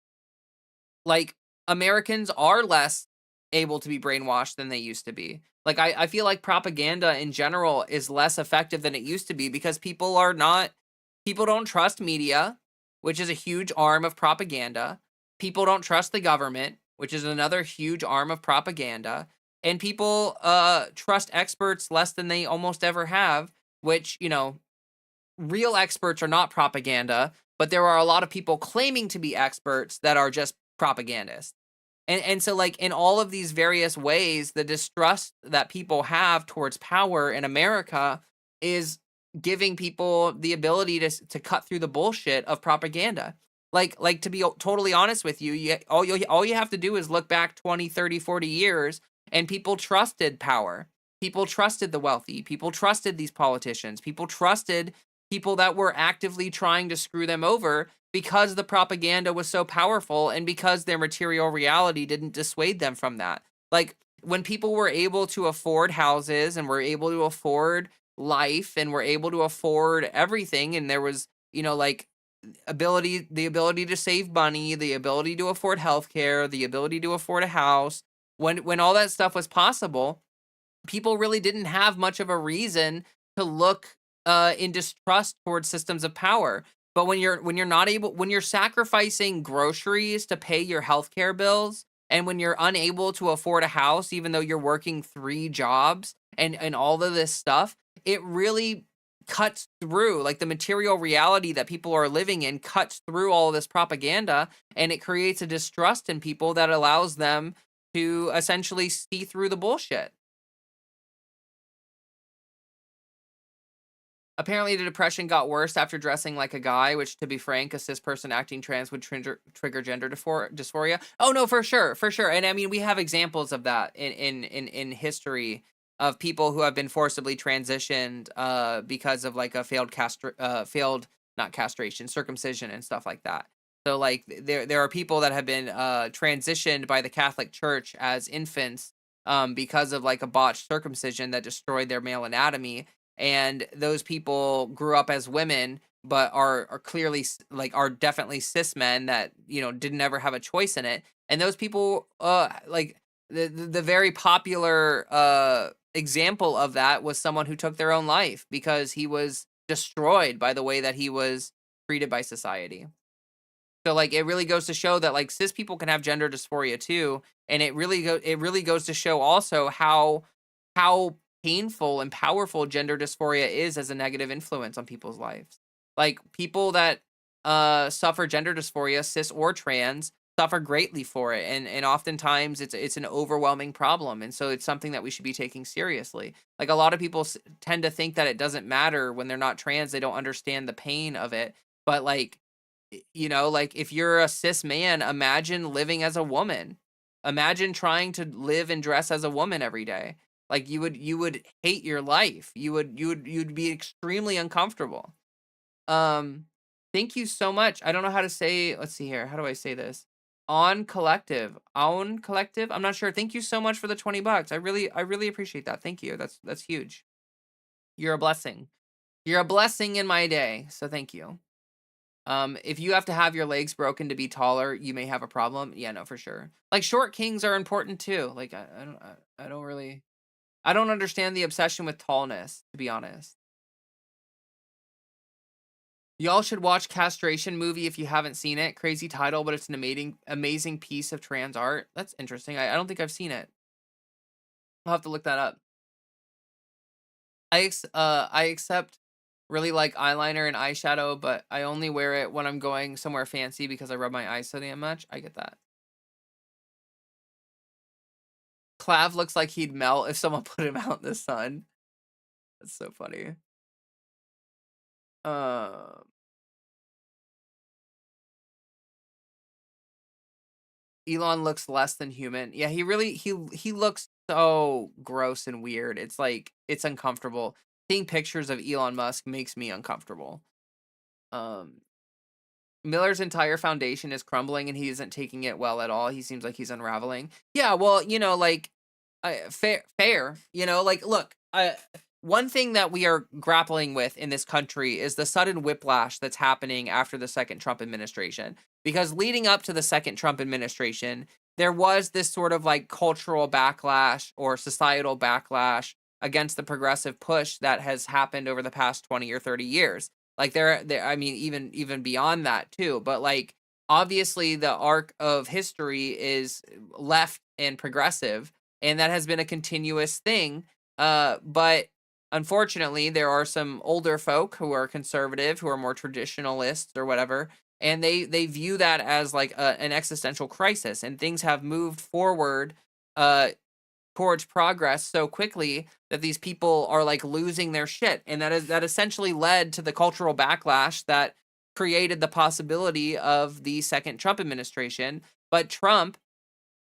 like Americans are less able to be brainwashed than they used to be. Like I feel like propaganda in general is less effective than it used to be, because people don't trust media, which is a huge arm of propaganda. People don't trust the government, which is another huge arm of propaganda. And people trust experts less than they almost ever have, which, you know, real experts are not propaganda, but there are a lot of people claiming to be experts that are just propagandists. And so like in all of these various ways, the distrust that people have towards power in America is giving people the ability to cut through the bullshit of propaganda. Like to be totally honest with you, all you have to do is look back 20, 30, 40 years, and people trusted power. People trusted the wealthy. People trusted these politicians. People trusted people that were actively trying to screw them over, because the propaganda was so powerful, and because their material reality didn't dissuade them from that. Like when people were able to afford houses, and were able to afford life, and were able to afford everything, and there was, you know, like the ability to save money, the ability to afford healthcare, the ability to afford a house, when all that stuff was possible, people really didn't have much of a reason to look in distrust towards systems of power. But when you're sacrificing groceries to pay your healthcare bills, and when you're unable to afford a house, even though you're working three jobs, and all of this stuff, it really cuts through, like the material reality that people are living in cuts through all of this propaganda, and it creates a distrust in people that allows them to essentially see through the bullshit. Apparently, the depression got worse after dressing like a guy, which, to be frank, a cis person acting trans would trigger gender dysphoria. Oh no, for sure, for sure. And I mean, we have examples of that in history of people who have been forcibly transitioned because of like a failed not castration, circumcision and stuff like that. So like there are people that have been transitioned by the Catholic Church as infants because of like a botched circumcision that destroyed their male anatomy, and those people grew up as women but are clearly like are definitely cis men that didn't ever have a choice in it. And those people like the very popular example of that was someone who took their own life because he was destroyed by the way that he was treated by society. So like it really goes to show that like cis people can have gender dysphoria too, and it really goes to show also how painful and powerful gender dysphoria is as a negative influence on people's lives. Like people that suffer gender dysphoria, cis or trans, suffer greatly for it, and oftentimes it's an overwhelming problem, and so it's something that we should be taking seriously. Like a lot of people tend to think that it doesn't matter when they're not trans, they don't understand the pain of it, but like like if you're a cis man, imagine living as a woman. Imagine trying to live and dress as a woman every day. Like you would hate your life. You'd be extremely uncomfortable. Um Thank you so much. I don't know how to say, let's see here. How do I say this? On collective. On collective? I'm not sure. Thank you so much for the 20 bucks. I really appreciate that. Thank you. That's huge. You're a blessing. You're a blessing in my day. So thank you. If you have to have your legs broken to be taller, you may have a problem. Yeah, no, for sure. Like short kings are important too. Like I don't really, I don't understand the obsession with tallness, to be honest. Y'all should watch Castration movie if you haven't seen it. Crazy title, but it's an amazing piece of trans art. That's interesting. I don't think I've seen it. I'll have to look that up. I accept really like eyeliner and eyeshadow, but I only wear it when I'm going somewhere fancy because I rub my eyes so damn much. I get that. Clav looks like he'd melt if someone put him out in the sun. That's so funny. Uh, Elon looks less than human. Yeah, he looks so gross and weird. It's like it's uncomfortable. Seeing pictures of Elon Musk makes me uncomfortable. Um, Miller's entire foundation is crumbling and he isn't taking it well at all. He seems like he's unraveling. Yeah, well, like fair, like look, one thing that we are grappling with in this country is the sudden whiplash that's happening after the second Trump administration. Because leading up to the second Trump administration, there was this sort of like cultural backlash or societal backlash against the progressive push that has happened over the past 20 or 30 years. Like there I mean even beyond that too, but like obviously the arc of history is left and progressive, and that has been a continuous thing. But unfortunately there are some older folk who are conservative, who are more traditionalists or whatever, and they view that as like an existential crisis, and things have moved forward uh towards progress so quickly that these people are like losing their shit, and that essentially led to the cultural backlash that created the possibility of the second Trump administration. But Trump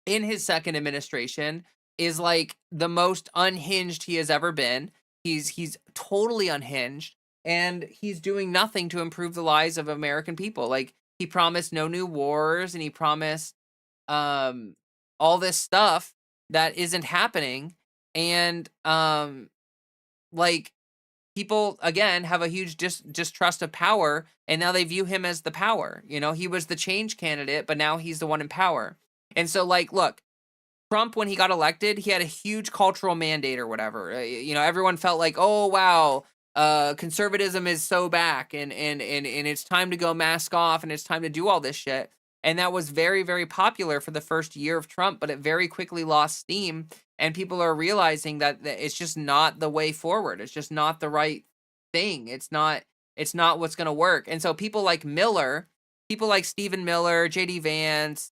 in his second administration is like the most unhinged he has ever been. He's totally unhinged, and he's doing nothing to improve the lives of American people. Like he promised no new wars, and he promised um all this stuff that isn't happening. And like people again have a huge distrust of power, and now they view him as the power. He was the change candidate, but now he's the one in power. And so like look, Trump, when he got elected, he had a huge cultural mandate or whatever. Everyone felt like, oh wow, conservatism is so back, and it's time to go mask off, and it's time to do all this shit. And that was very, very popular for the first year of Trump, but it very quickly lost steam, and people are realizing that it's just not the way forward. It's just not the right thing. It's not. It's not what's going to work. And so people like Miller, people like Stephen Miller, JD Vance,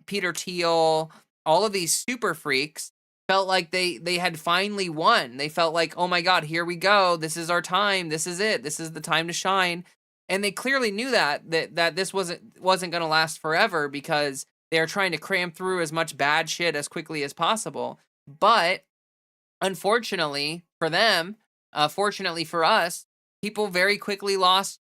Peter Thiel, all of these super freaks felt like they had finally won. They felt like, "Oh my god, here we go. This is our time. This is it. This is the time to shine." And they clearly knew that this wasn't going to last forever because they're trying to cram through as much bad shit as quickly as possible. But unfortunately for them, fortunately for us, people very quickly lost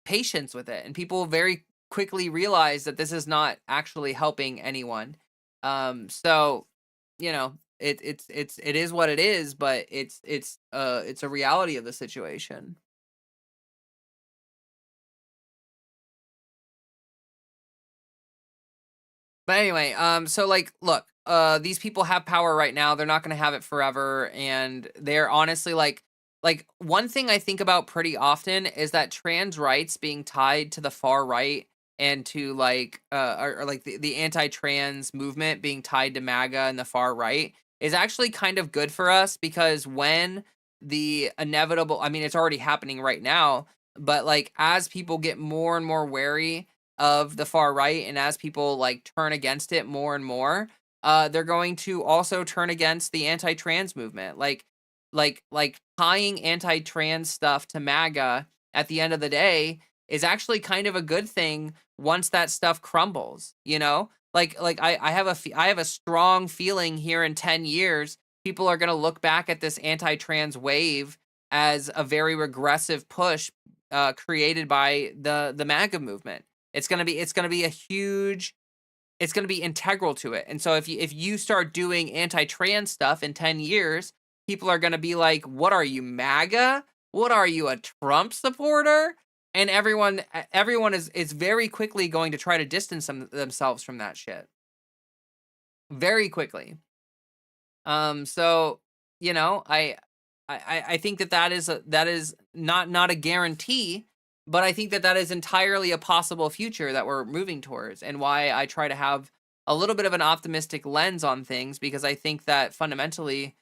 patience with it, and people very quickly realized that this is not actually helping anyone. So it is what it is, but it's a reality of the situation. But anyway, so like, look, these people have power right now. They're not going to have it forever, and they're honestly like one thing I think about pretty often is that trans rights being tied to the far right and to like, or like the anti-trans movement being tied to MAGA and the far right is actually kind of good for us because when the inevitable, I mean, it's already happening right now, but like as people get more and more wary of the far right and as people like turn against it more and more, they're going to also turn against the anti-trans movement. Like tying anti-trans stuff to MAGA at the end of the day is actually kind of a good thing once that stuff crumbles, you know? I have I have a strong feeling here in 10 years people are going to look back at this anti-trans wave as a very regressive push created by the MAGA movement. It's gonna be a huge, it's gonna be integral to it. And so if you start doing anti-trans stuff in 10 years, people are gonna be like, "What are you, MAGA? What are you, a Trump supporter?" And everyone is very quickly going to try to distance themselves from that shit. Very quickly. So, you know, I think that that is not a guarantee, but I think that that is entirely a possible future that we're moving towards, and why I try to have a little bit of an optimistic lens on things because I think that fundamentally,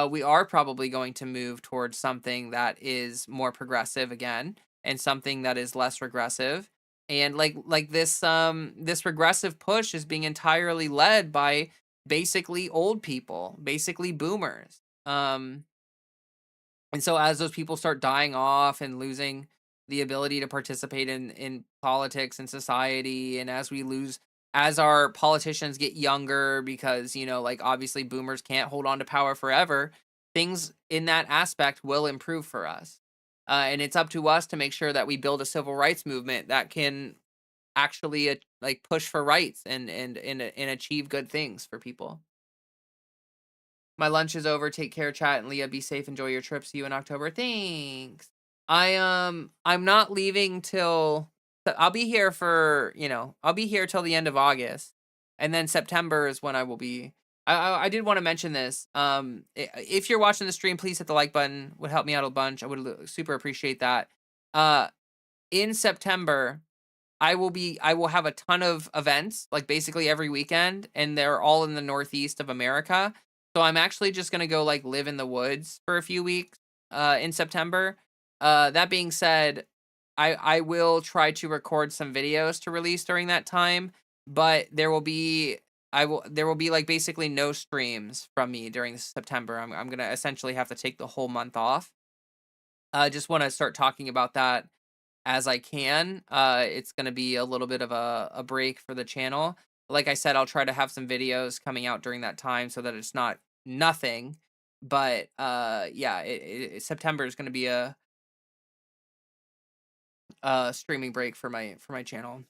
we are probably going to move towards something that is more progressive again, and something that is less regressive. And like this regressive push is being entirely led by basically old people, basically boomers. And so as those people start dying off and losing the ability to participate in politics and society, and as our politicians get younger because, you know, like obviously boomers can't hold on to power forever, things in that aspect will improve for us. And it's up to us to make sure that we build a civil rights movement that can actually like push for rights and achieve good things for people. My lunch is over. Take care, chat, and Leah. Be safe. Enjoy your trip. See you in October. Thanks. I'm not leaving till I'll be here for, I'll be here till the end of August. And then September is when I will be. I did want to mention this. If you're watching the stream, please hit the like button. Would help me out a bunch. I would super appreciate that. Uh in September, I will have a ton of events, like basically every weekend, and they're all in the northeast of America. So I'm actually just gonna go like live in the woods for a few weeks in September. That being said, I will try to record some videos to release during that time, but there will be like basically no streams from me during September. I'm gonna essentially have to take the whole month off. I just want to start talking about that as I can. It's going to be a little bit of a break for the channel. Like I said, I'll try to have some videos coming out during that time so that it's not nothing. But yeah, September is going to be a streaming break for my channel.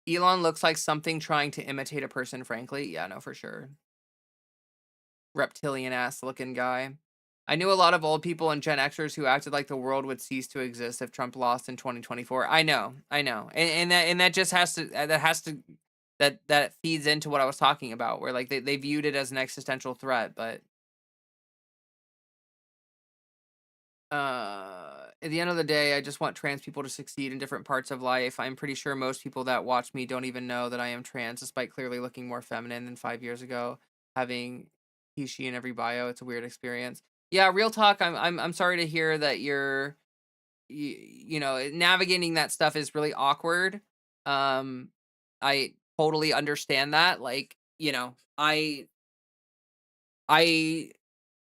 Elon looks like something trying to imitate a person, frankly. Yeah, no, for sure. Reptilian ass looking guy. I knew a lot of old people and Gen Xers who acted like the world would cease to exist if Trump lost in 2024. I know, and that just has to that feeds into what I was talking about, where like they viewed it as an existential threat, but at the end of the day, I just want trans people to succeed in different parts of life. I'm pretty sure most people that watch me don't even know that I am trans, despite clearly looking more feminine than 5 years ago. Having he, she in every bio, it's a weird experience. Yeah, real talk. I'm sorry to hear that you're, navigating that stuff is really awkward. Um, I totally understand that. Like, I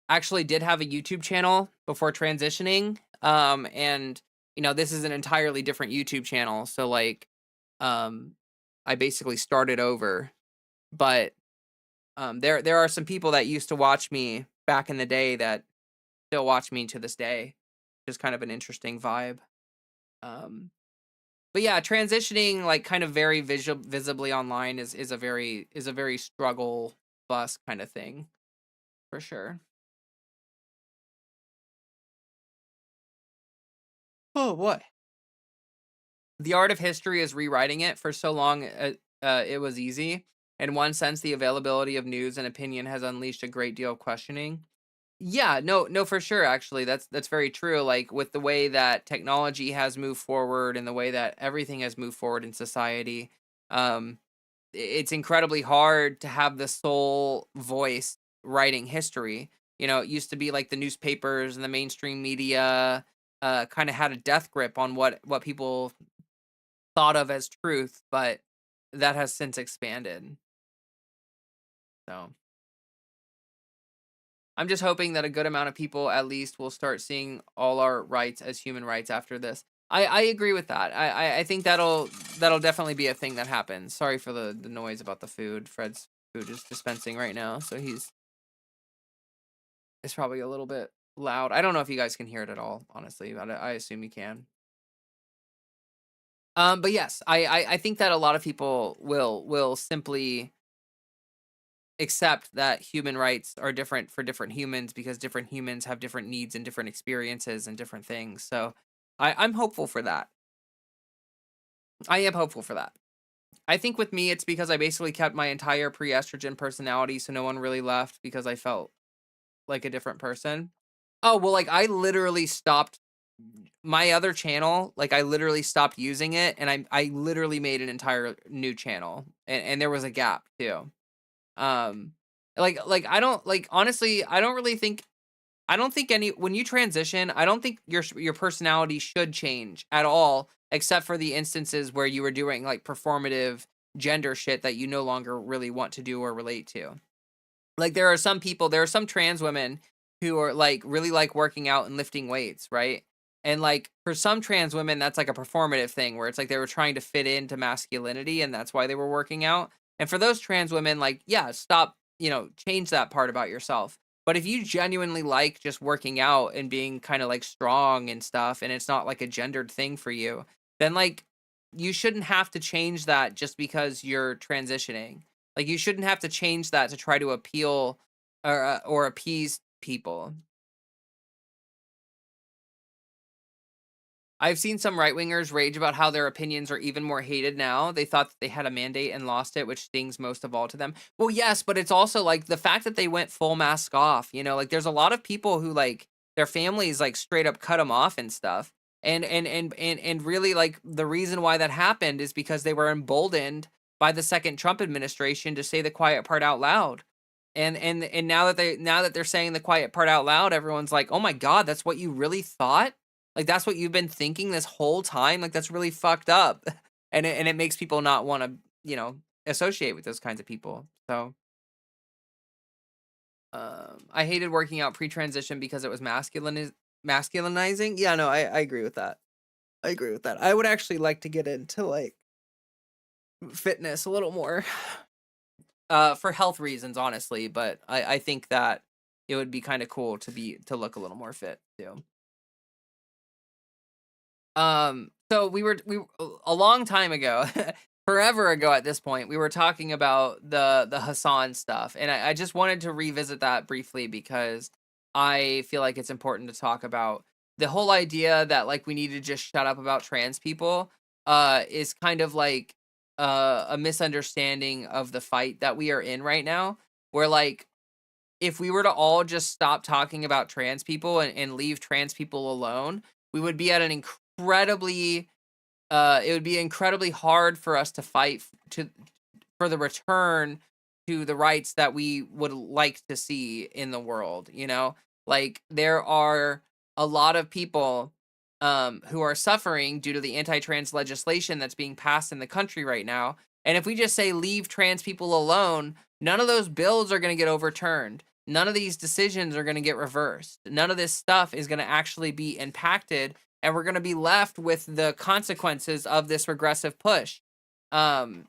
actually did have a YouTube channel before transitioning. And this is an entirely different YouTube channel. So like, um, I basically started over. But there are some people that used to watch me back in the day that still watch me to this day. Just kind of an interesting vibe. Um, but yeah, transitioning like kind of very visibly online is a very struggle bus kind of thing for sure. Oh boy. The art of history is rewriting it. For so long, it was easy. In one sense, the availability of news and opinion has unleashed a great deal of questioning. Yeah, no, no, for sure. Actually, that's very true. Like with the way that technology has moved forward and the way that everything has moved forward in society, um, it's incredibly hard to have the sole voice writing history. It used to be like the newspapers and the mainstream media kind of had a death grip on what people thought of as truth, but that has since expanded. So I'm just hoping that a good amount of people at least will start seeing all our rights as human rights after this. I agree with that. I think that'll definitely be a thing that happens. Sorry for the noise about the food. Fred's food is dispensing right now, so it's probably a little bit loud. I don't know if you guys can hear it at all, honestly, but I assume you can. But yes, I think that a lot of people will simply accept that human rights are different for different humans because different humans have different needs and different experiences and different things. So I'm hopeful for that. I am hopeful for that. I think with me, it's because I basically kept my entire pre estrogen personality. So no one really left because I felt like a different person. Oh, well, like I literally stopped my other channel. Like I literally stopped using it and I literally made an entire new channel and there was a gap too. Um, like I don't like honestly, I don't think any when you transition, I don't think your personality should change at all, except for the instances where you were doing like performative gender shit that you no longer really want to do or relate to. Like there are some trans women who are like really like working out and lifting weights, right? And like for some trans women, that's like a performative thing where it's like they were trying to fit into masculinity and that's why they were working out. And for those trans women, like, yeah, stop, change that part about yourself. But if you genuinely like just working out and being kind of like strong and stuff, and it's not like a gendered thing for you, then like you shouldn't have to change that just because you're transitioning. Like you shouldn't have to change that to try to appeal or appease people. I've seen some right wingers rage about how their opinions are even more hated now. They thought that they had a mandate and lost it, which stings most of all to them. Well, yes, but it's also like the fact that they went full mask off, like there's a lot of people who like their families like straight up cut them off and stuff. And really like the reason why that happened is because they were emboldened by the second Trump administration to say the quiet part out loud. And now that they're saying the quiet part out loud, everyone's like, "Oh my god, that's what you really thought?" Like, that's what you've been thinking this whole time? Like, that's really fucked up. And it makes people not wanna, associate with those kinds of people. So, I hated working out pre-transition because it was masculinizing. Yeah, no, I agree with that. I agree with that. I would actually like to get into, like, fitness a little more, for health reasons, honestly, but I think that it would be kinda cool to look a little more fit too. So we a long time ago, forever ago at this point, we were talking about the Hassan stuff, and I just wanted to revisit that briefly because I feel like it's important to talk about the whole idea that like we need to just shut up about trans people. Is kind of like a misunderstanding of the fight that we are in right now. Where like if we were to all just stop talking about trans people and leave trans people alone, we would be at an incredibly it would be incredibly hard for us to fight for the return to the rights that we would like to see in the world, Like there are a lot of people who are suffering due to the anti-trans legislation that's being passed in the country right now. And if we just say leave trans people alone, none of those bills are going to get overturned. None of these decisions are going to get reversed. None of this stuff is going to actually be impacted, and we're going to be left with the consequences of this regressive push, um,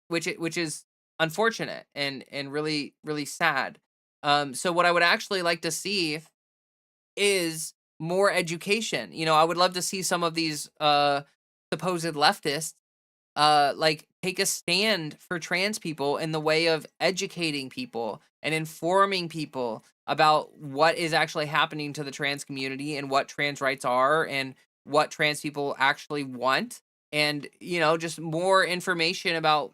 which is unfortunate and really really sad. So what I would actually like to see is more education. You know, I would love to see some of these supposed leftists like take a stand for trans people in the way of educating people and informing people about what is actually happening to the trans community and what trans rights are and what trans people actually want, and you know, just more information about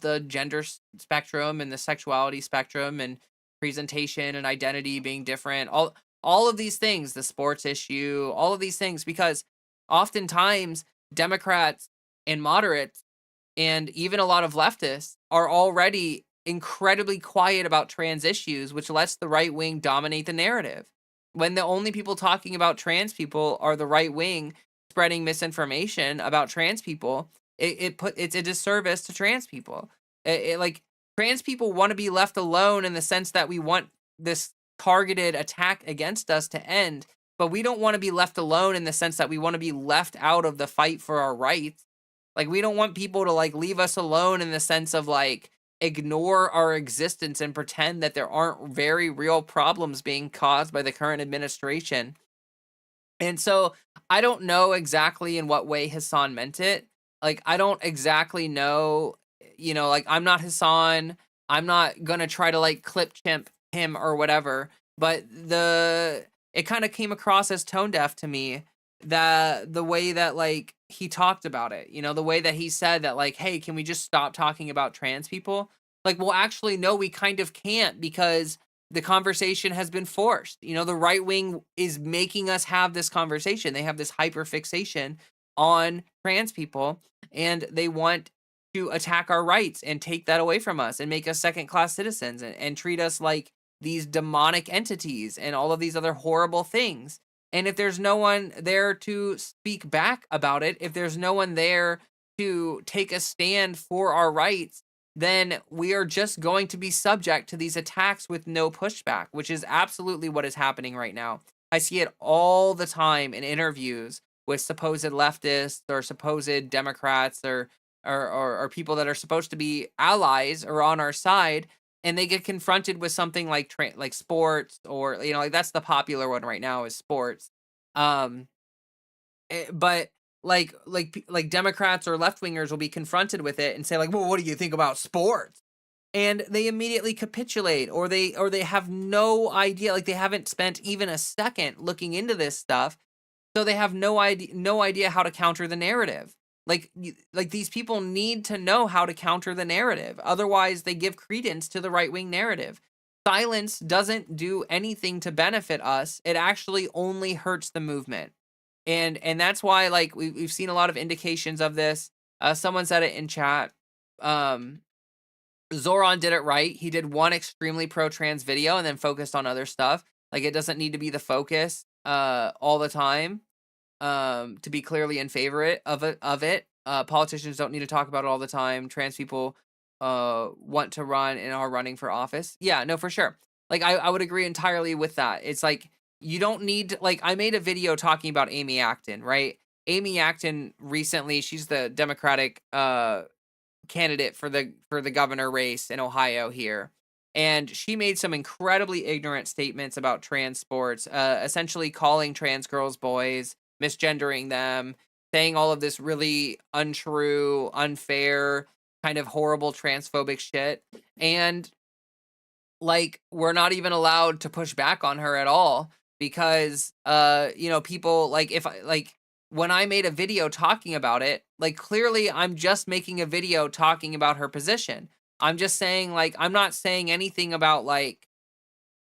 the gender spectrum and the sexuality spectrum and presentation and identity being different, all of these things, the sports issue, all of these things, because oftentimes Democrats and moderates and even a lot of leftists are already incredibly quiet about trans issues, which lets the right wing dominate the narrative. When the only people talking about trans people are the right wing spreading misinformation about trans people, it's a disservice to trans people. Like, trans people want to be left alone in the sense that we want this targeted attack against us to end, but we don't want to be left alone in the sense that we want to be left out of the fight for our rights. Like, we don't want people to like leave us alone in the sense of like ignore our existence and pretend that there aren't very real problems being caused by the current administration. And so I don't know exactly in what way Hassan meant it. Like, I don't exactly know, you know, like, I'm not Hassan. I'm not gonna try to like clip chimp him or whatever. But it kind of came across as tone deaf to me, that the way that like he talked about it, you know, the way that he said that like, hey, can we just stop talking about trans people? Like, well, actually, no, we kind of can't, because the conversation has been forced. You know, the right wing is making us have this conversation. They have this hyper fixation on trans people, and they want to attack our rights and take that away from us and make us second class citizens and treat us like these demonic entities and all of these other horrible things. And if there's no one there to speak back about it, if there's no one there to take a stand for our rights, then we are just going to be subject to these attacks with no pushback, which is absolutely what is happening right now. I see it all the time in interviews with supposed leftists or supposed Democrats or people that are supposed to be allies or on our side, and they get confronted with something like like sports, or you know, like that's the popular one right now is sports. Um, but like Democrats or left wingers will be confronted with it and say like, well, what do you think about sports? And they immediately capitulate, or they have no idea, like they haven't spent even a second looking into this stuff, so they have no idea how to counter the narrative. Like these people need to know how to counter the narrative. Otherwise, they give credence to the right-wing narrative. Silence doesn't do anything to benefit us. It actually only hurts the movement. And that's why like we've seen a lot of indications of this. Someone said it in chat. Zoran did it right. He did one extremely pro-trans video and then focused on other stuff. Like, it doesn't need to be the focus all the time to be clearly in favor of it. Politicians don't need to talk about it all the time. Trans people want to run and are running for office. Yeah, no, for sure. Like, I would agree entirely with that. It's like, you don't need to, like, I made a video talking about Amy Acton, right? Amy Acton recently, she's the Democratic candidate for the governor race in Ohio here. And she made some incredibly ignorant statements about trans sports, essentially calling trans girls boys, misgendering them, saying all of this really untrue, unfair, kind of horrible transphobic shit. And like, we're not even allowed to push back on her at all, because you know, people like, if I like, when I made a video talking about it, like, clearly I'm just making a video talking about her position. I'm just saying, like, I'm not saying anything about like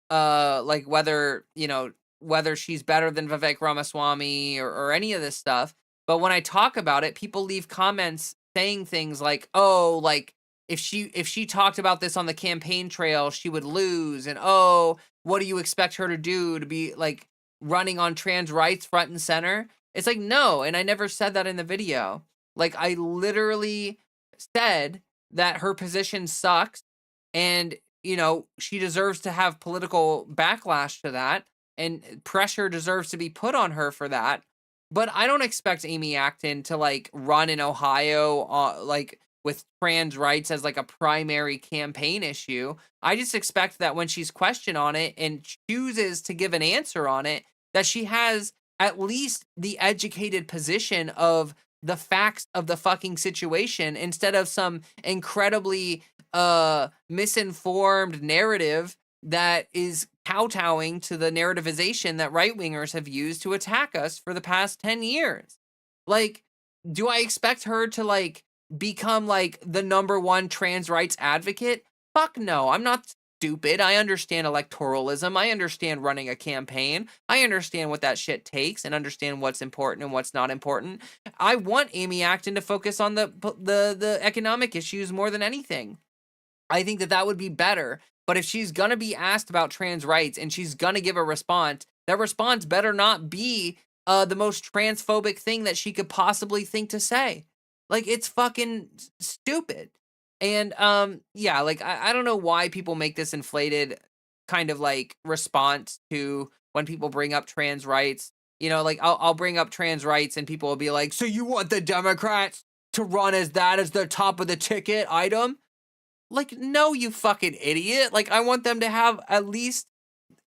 whether, you know, whether she's better than Vivek Ramaswamy or any of this stuff. But when I talk about it, people leave comments saying things like, "Oh, like if she talked about this on the campaign trail, she would lose." And, "Oh, what do you expect her to do, to be like running on trans rights front and center?" It's like, no, and I never said that in the video. Like, I literally said that her position sucks and, she deserves to have political backlash to that and pressure deserves to be put on her for that. But I don't expect Amy Acton to like run in Ohio like with trans rights as like a primary campaign issue. I just expect that when she's questioned on it and chooses to give an answer on it, that she has at least the educated position of the facts of the fucking situation instead of some incredibly misinformed narrative that is kowtowing to the narrativization that right-wingers have used to attack us for the past 10 years. Like, do I expect her to like become like the number one trans rights advocate? Fuck no. I'm not stupid. I understand electoralism. I understand running a campaign. I understand what that shit takes and understand what's important and what's not important. I want Amy Acton to focus on the economic issues more than anything. I think that that would be better. But if she's going to be asked about trans rights and she's going to give a response, that response better not be the most transphobic thing that she could possibly think to say. Like, it's fucking stupid. And yeah, like I don't know why people make this inflated kind of like response to when people bring up trans rights. Like I'll bring up trans rights and people will be like, "So you want the Democrats to run as that as the top of the ticket item?" Like, no, you fucking idiot. Like, I want them to have at least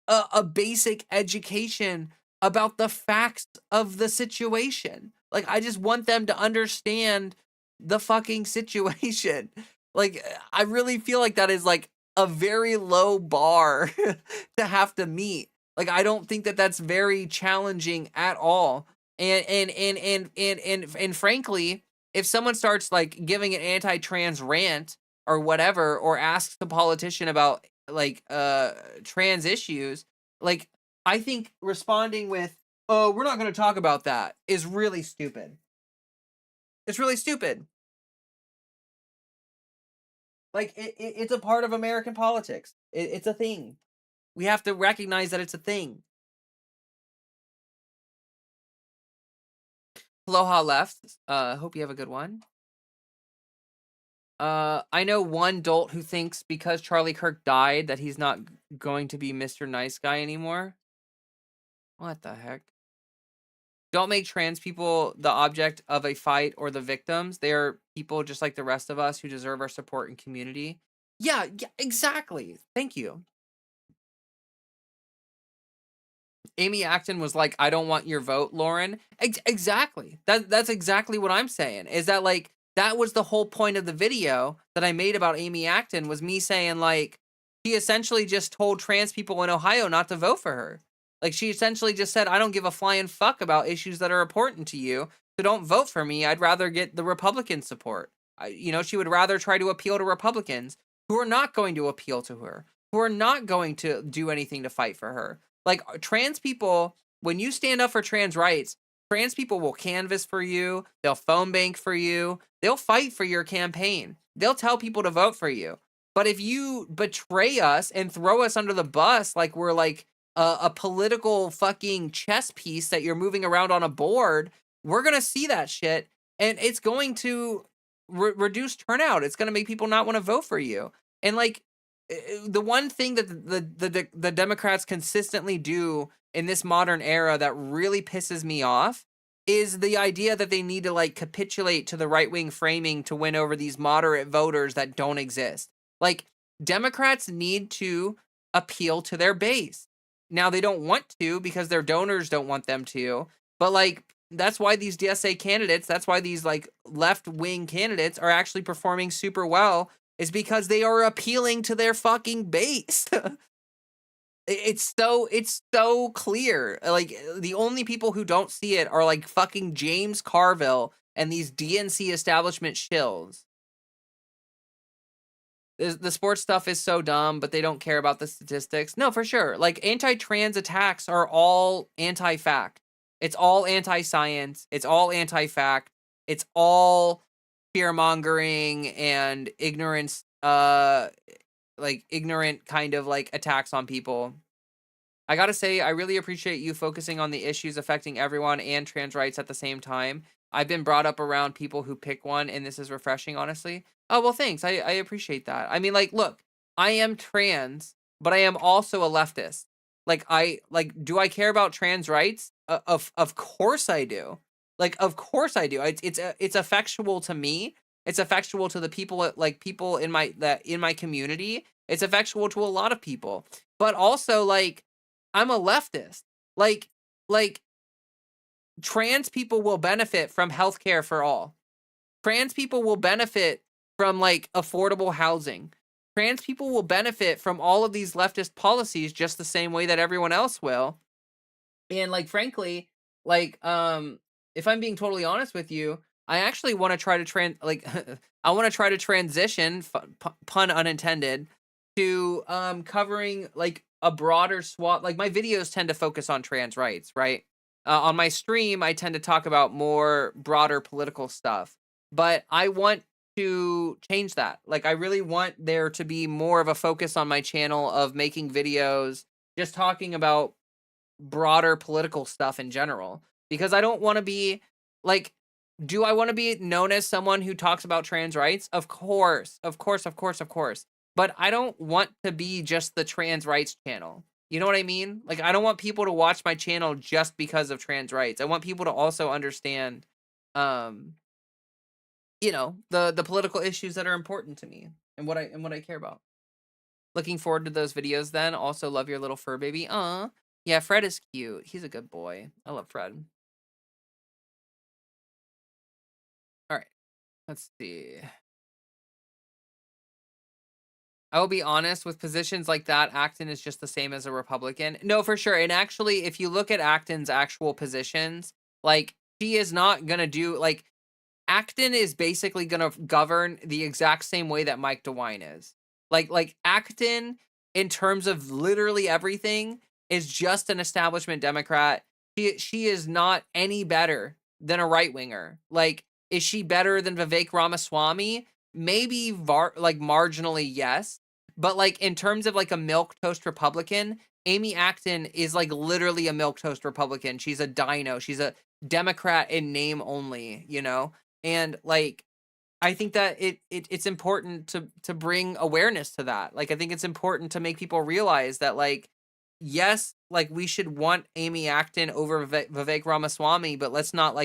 a basic education about the facts of the situation. Like, I just want them to understand the fucking situation. Like, I really feel like that is like a very low bar to have to meet. Like, I don't think that that's very challenging at all. And frankly, if someone starts like giving an anti-trans rant or whatever, or asks the politician about like trans issues, like I think responding with, "Oh, we're not going to talk about that," is really stupid. It's really stupid. Like it's a part of American politics. It's a thing. We have to recognize that it's a thing. Aloha left. Hope you have a good one. I know one dolt who thinks because Charlie Kirk died that he's not going to be Mr. Nice Guy anymore. What the heck? Don't make trans people the object of a fight or the victims. They are people just like the rest of us who deserve our support and community. Yeah, exactly. Thank you. Amy Acton was like, "I don't want your vote, Lauren." Exactly. That's exactly what I'm saying. Is that like that was the whole point of the video that I made about Amy Acton, was me saying like she essentially just told trans people in Ohio not to vote for her. Like she essentially just said, "I don't give a flying fuck about issues that are important to you, so don't vote for me. I'd rather get the Republican support." She would rather try to appeal to Republicans who are not going to appeal to her, who are not going to do anything to fight for her. Like trans people, when you stand up for trans rights, trans people will canvass for you, they'll phone bank for you, they'll fight for your campaign, they'll tell people to vote for you. But if you betray us and throw us under the bus like we're like a political fucking chess piece that you're moving around on a board, we're gonna see that shit, and it's going to reduce turnout. It's gonna make people not want to vote for you. And like the one thing that the Democrats consistently do in this modern era that really pisses me off is the idea that they need to like capitulate to the right-wing framing to win over these moderate voters that don't exist. Like Democrats need to appeal to their base. Now they don't want to because their donors don't want them to, but like that's why these DSA candidates, that's why these like left-wing candidates are actually performing super well, is because they are appealing to their fucking base. It's so clear. Like the only people who don't see it are like fucking James Carville and these DNC establishment shills. The sports stuff is so dumb, but they don't care about the statistics. No, for sure. Like anti-trans attacks are all anti-fact. It's all anti-science. It's all anti-fact. It's all fear-mongering and ignorance, like ignorant kind of like attacks on people. I gotta say, I really appreciate you focusing on the issues affecting everyone and trans rights at the same time. I've been brought up around people who pick one, and this is refreshing, honestly. Oh, well, thanks. I appreciate that. I mean, like, look, I am trans, but I am also a leftist. Do I care about trans rights? Of course I do. Like, of course I do. It's effectual to me. It's effectual to the people, people in my community. It's effectual to a lot of people. But also, like, I'm a leftist. Like like trans people will benefit from healthcare for all. Trans people will benefit from like affordable housing. Trans people will benefit from all of these leftist policies just the same way that everyone else will. And like frankly, like if I'm being totally honest with you, I actually want to try to I want to try to transition, pun unintended, to covering like a broader swath. Like my videos tend to focus on trans rights, right? On my stream, I tend to talk about more broader political stuff. But I want to change that. Like I really want there to be more of a focus on my channel of making videos just talking about broader political stuff in general, because I don't want to be like, do I want to be known as someone who talks about trans rights? Of course, of course, of course, of course. But I don't want to be just the trans rights channel. You know what I mean? Like, I don't want people to watch my channel just because of trans rights. I want people to also understand, um, the political issues that are important to me and what I care about. Looking forward to those videos then. Also love your little fur baby. Yeah, Fred is cute. He's a good boy. I love Fred. All right, let's see. I will be honest, with positions like that, Acton is just the same as a Republican. No, for sure. And actually, if you look at Acton's actual positions, like she is not gonna do like Acton is basically gonna govern the exact same way that Mike DeWine is. Like Acton, in terms of literally everything, is just an establishment Democrat. She is not any better than a right winger. Like, is she better than Vivek Ramaswamy? Maybe like marginally, yes. But like in terms of like a milk toast Republican, Amy Acton is like literally a milk toast Republican. She's a dino. She's a Democrat in name only, and like I think that it's important to bring awareness to that. Like I think it's important to make people realize that like yes, like we should want Amy Acton over Vivek Ramaswamy, but let's not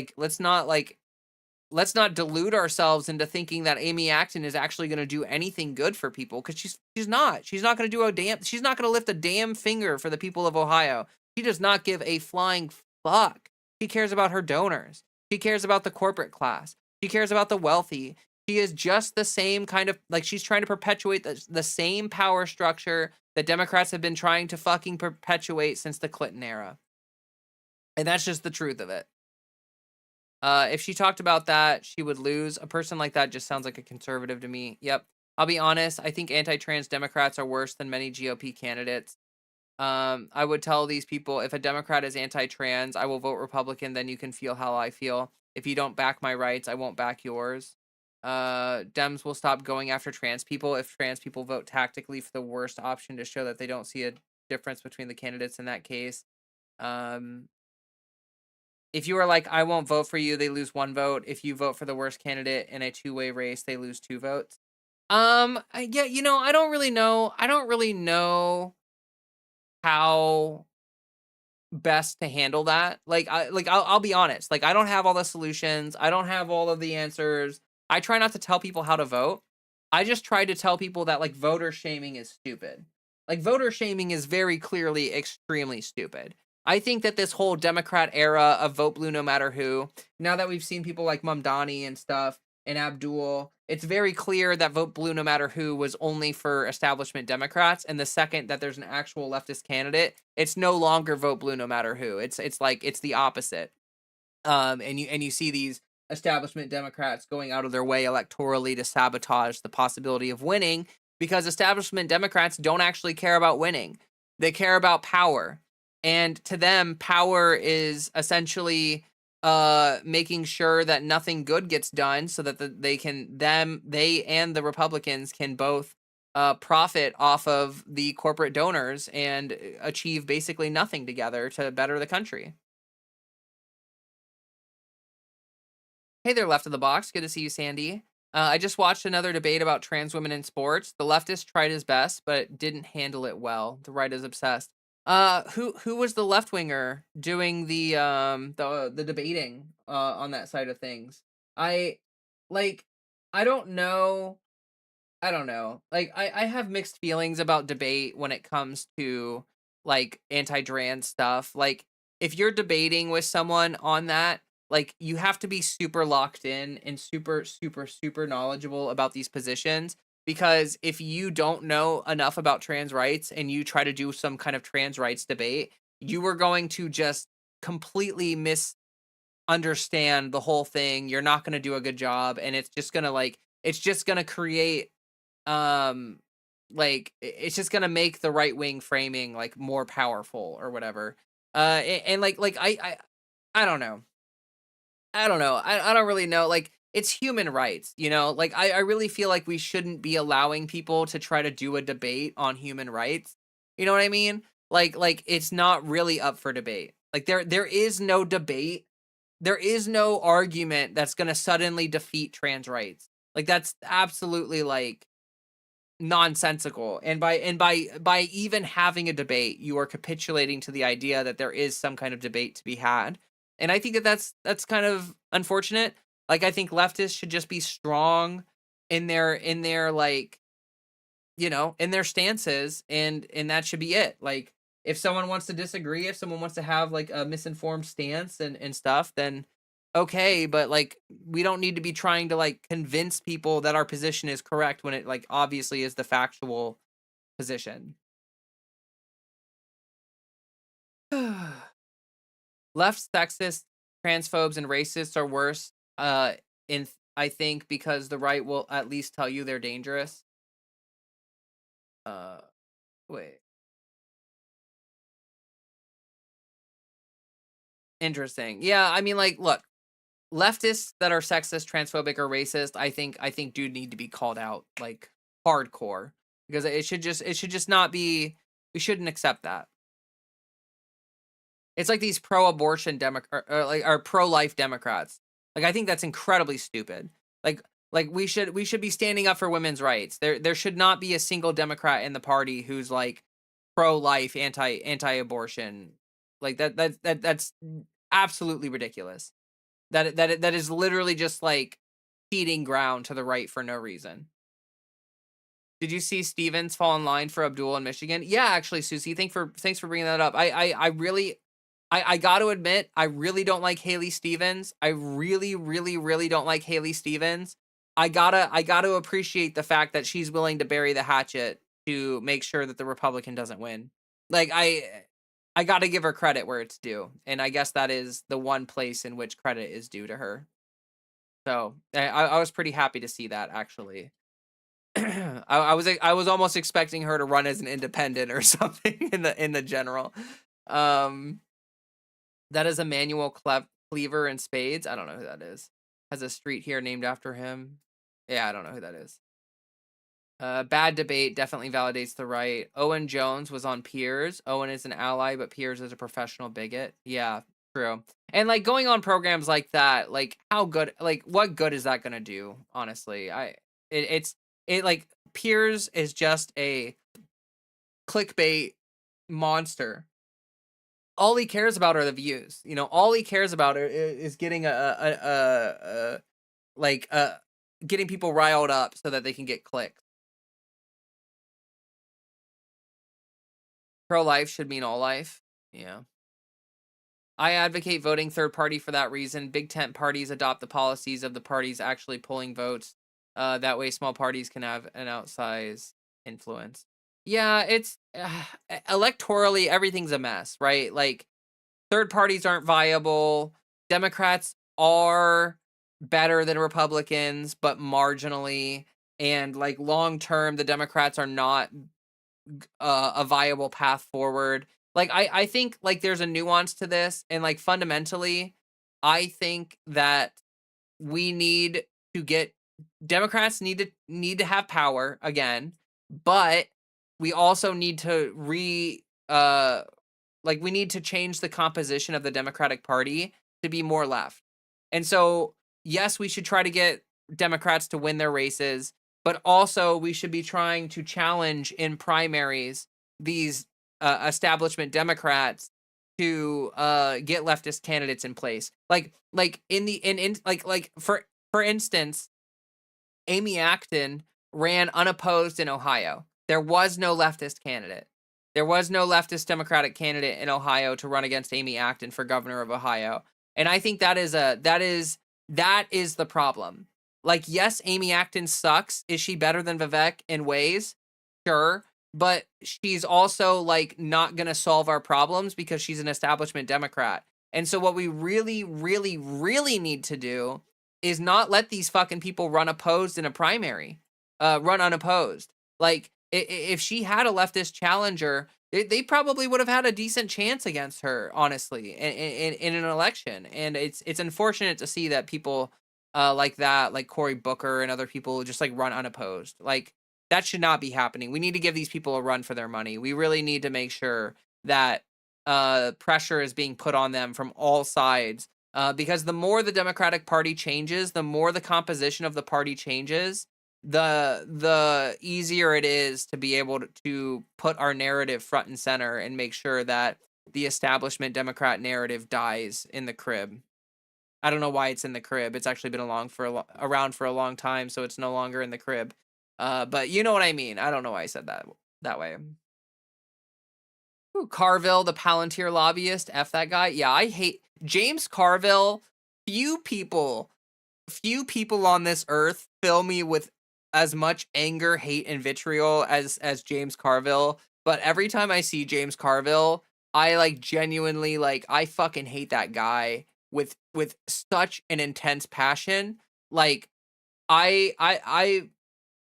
delude ourselves into thinking that Amy Acton is actually going to do anything good for people, because she's not. She's not going to do she's not going to lift a damn finger for the people of Ohio. She does not give a flying fuck. She cares about her donors. She cares about the corporate class. She cares about the wealthy. She is just the same kind of like she's trying to perpetuate the same power structure that Democrats have been trying to fucking perpetuate since the Clinton era. And that's just the truth of it. If she talked about that, she would lose. A person like that just sounds like a conservative to me. Yep. I'll be honest. I think anti-trans Democrats are worse than many GOP candidates. I would tell these people, if a Democrat is anti-trans, I will vote Republican. Then you can feel how I feel. If you don't back my rights, I won't back yours. Dems will stop going after trans people if trans people vote tactically for the worst option to show that they don't see a difference between the candidates in that case. If you are like, I won't vote for you, they lose 1 vote. If you vote for the worst candidate in a 2-way race, they lose 2 votes. Yeah, I don't really know. I don't really know how best to handle that. I'll be honest. Like, I don't have all the solutions. I don't have all of the answers. I try not to tell people how to vote. I just try to tell people that like voter shaming is stupid. Like voter shaming is very clearly extremely stupid. I think that this whole Democrat era of vote blue no matter who, now that we've seen people like Mamdani and stuff and Abdul, it's very clear that vote blue no matter who was only for establishment Democrats. And the second that there's an actual leftist candidate, it's no longer vote blue no matter who. It's the opposite. And you see these establishment Democrats going out of their way electorally to sabotage the possibility of winning, because establishment Democrats don't actually care about winning. They care about power. And to them, power is essentially making sure that nothing good gets done, so that they and the Republicans can both profit off of the corporate donors and achieve basically nothing together to better the country. Hey there, left of the box. Good to see you, Sandy. I just watched another debate about trans women in sports. The leftist tried his best, but didn't handle it well. The right is obsessed. Who was the left winger doing the debating on that side of things? I like I don't know. I don't know. Like I have mixed feelings about debate when it comes to like anti-trans stuff. Like if you're debating with someone on that, like you have to be super locked in and super knowledgeable about these positions, because if you don't know enough about trans rights and you try to do some kind of trans rights debate, you are going to just completely misunderstand the whole thing. You're not going to do a good job, and it's just going to create um it's just gonna make the right wing framing like more powerful or whatever. And I don't know. I don't really know. Like it's human rights, you know. Like I really feel like we shouldn't be allowing people to try to do a debate on human rights. You know what I mean? Like it's not really up for debate. Like there is no debate. There is no argument that's gonna suddenly defeat trans rights. Like that's absolutely like nonsensical. And by even having a debate, you are capitulating to the idea that there is some kind of debate to be had. And I think that that's kind of unfortunate. Like I think leftists should just be strong in their like, you know, in their stances, and that should be it. Like if someone wants to disagree, if someone wants to have like a misinformed stance and stuff, then okay, but like we don't need to be trying to like convince people that our position is correct when it like obviously is the factual position. Left sexist, transphobes and racists are worse in I think because the right will at least tell you they're dangerous. Uh wait. Interesting. Yeah, I mean like look, leftists that are sexist, transphobic, or racist, I think do need to be called out like hardcore, because it should just not be. We shouldn't accept that. It's like these pro-abortion or like or pro-life Democrats. Like I think that's incredibly stupid. Like we should be standing up for women's rights. There should not be a single Democrat in the party who's like pro-life, anti-abortion. Like that's absolutely ridiculous. That is literally just like ceding ground to the right for no reason. Did you see Stevens fall in line for Abdul in Michigan? Yeah, actually, Susie, thanks for bringing that up. I really, I got to admit, I really don't like Haley Stevens. I really don't like Haley Stevens. I gotta appreciate the fact that she's willing to bury the hatchet to make sure that the Republican doesn't win. Like I got to give her credit where it's due, and I guess that is the one place in which credit is due to her. So I was pretty happy to see that actually. I was almost expecting her to run as an independent or something in the general. Um, that is Emmanuel Cleaver in Spades. I don't know who that is. Has a street here named after him. Yeah, I don't know who that is. Bad debate definitely validates the right. Owen Jones was on Piers. Owen is an ally, but Piers is a professional bigot. Yeah, true. And like going on programs like that, like how good, like what good is that gonna do? Honestly, it like Piers is just a clickbait monster. All he cares about are the views. You know, all he cares about is getting a like getting people riled up so that they can get clicks. Pro-life should mean all life. Yeah. I advocate voting third party for that reason. Big tent parties adopt the policies of the parties actually pulling votes. That way, small parties can have an outsized influence. Yeah, it's electorally everything's a mess, right? Like third parties aren't viable. Democrats are better than Republicans, but marginally. And like long term, the Democrats are not a viable path forward. Like I think like there's a nuance to this, and like fundamentally, I think that we need to get Democrats need to have power again. but we also need to we need to change the composition of the Democratic Party to be more left. And so, yes, we should try to get Democrats to win their races, but also we should be trying to challenge in primaries these establishment Democrats to get leftist candidates in place. Like in like for instance, Amy Acton ran unopposed in Ohio. There was no leftist candidate. There was no leftist Democratic candidate in Ohio to run against Amy Acton for governor of Ohio. And I think that is the problem. Like, yes, Amy Acton sucks. Is she better than Vivek in ways? Sure. But she's also like not gonna solve our problems because she's an establishment Democrat. And so what we really, really, really need to do is not let these fucking people run opposed in a primary, run unopposed. Like, if she had a leftist challenger, they probably would have had a decent chance against her, honestly, in an election. And it's unfortunate to see that people like that, like Cory Booker and other people, just like run unopposed. Like, that should not be happening. We need to give these people a run for their money. We really need to make sure that pressure is being put on them from all sides, because the more the Democratic Party changes, the more the composition of the party changes, the easier it is to be able to put our narrative front and center and make sure that the establishment Democrat narrative dies in the crib. I don't know why it's in the crib. It's actually been around for a long time, so it's no longer in the crib. But you know what I mean. I don't know why I said that way. Ooh, Carville, the Palantir lobbyist. F that guy. Yeah, I hate James Carville. Few people on this earth fill me with as much anger, hate, and vitriol as James Carville. But every time I see James Carville, I like genuinely like I fucking hate that guy with such an intense passion. Like I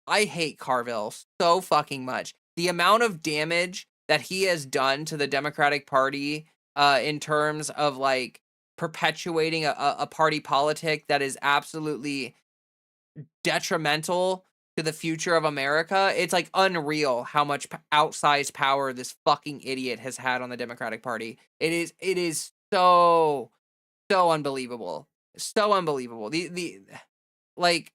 hate Carville so fucking much. The amount of damage that he has done to the Democratic Party, in terms of like perpetuating a party politic that is absolutely detrimental to the future of America. It's like unreal how much outsized power this fucking idiot has had on the Democratic Party. It is so unbelievable. So unbelievable. The like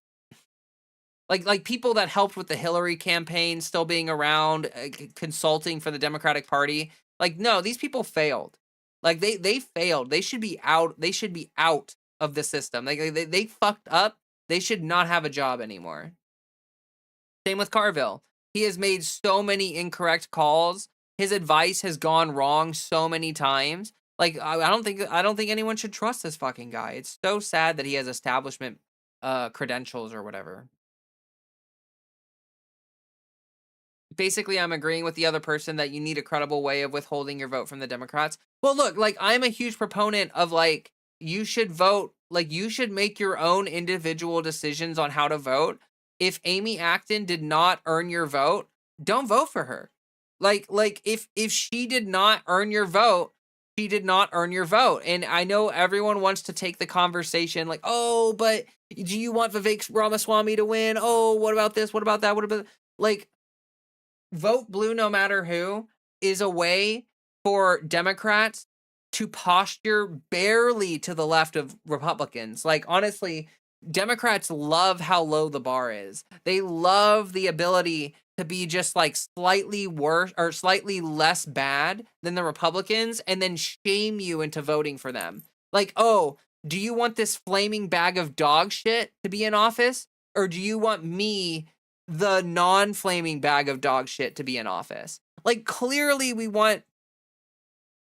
like people that helped with the Hillary campaign still being around, consulting for the Democratic Party. Like, no, these people failed. Like, they failed. They should be out. They should be out of the system. Like, they fucked up. They should not have a job anymore. Same with Carville. He has made so many incorrect calls. His advice has gone wrong so many times. Like, I don't think anyone should trust this fucking guy. It's so sad that he has establishment credentials or whatever. Basically, I'm agreeing with the other person that you need a credible way of withholding your vote from the Democrats. Well, look, like, I'm a huge proponent of like you should vote, like you should make your own individual decisions on how to vote. If Amy Acton did not earn your vote, don't vote for her. Like if she did not earn your vote, she did not earn your vote. And I know everyone wants to take the conversation like, "Oh, but do you want Vivek Ramaswamy to win? Oh, what about this? What about that? What about," like, vote blue no matter who is a way for Democrats to posture barely to the left of Republicans. Like, honestly, Democrats love how low the bar is. They love the ability to be just like slightly worse or slightly less bad than the Republicans and then shame you into voting for them. Like, oh, do you want this flaming bag of dog shit to be in office? Or do you want me, the non-flaming bag of dog shit, to be in office? Like, clearly we want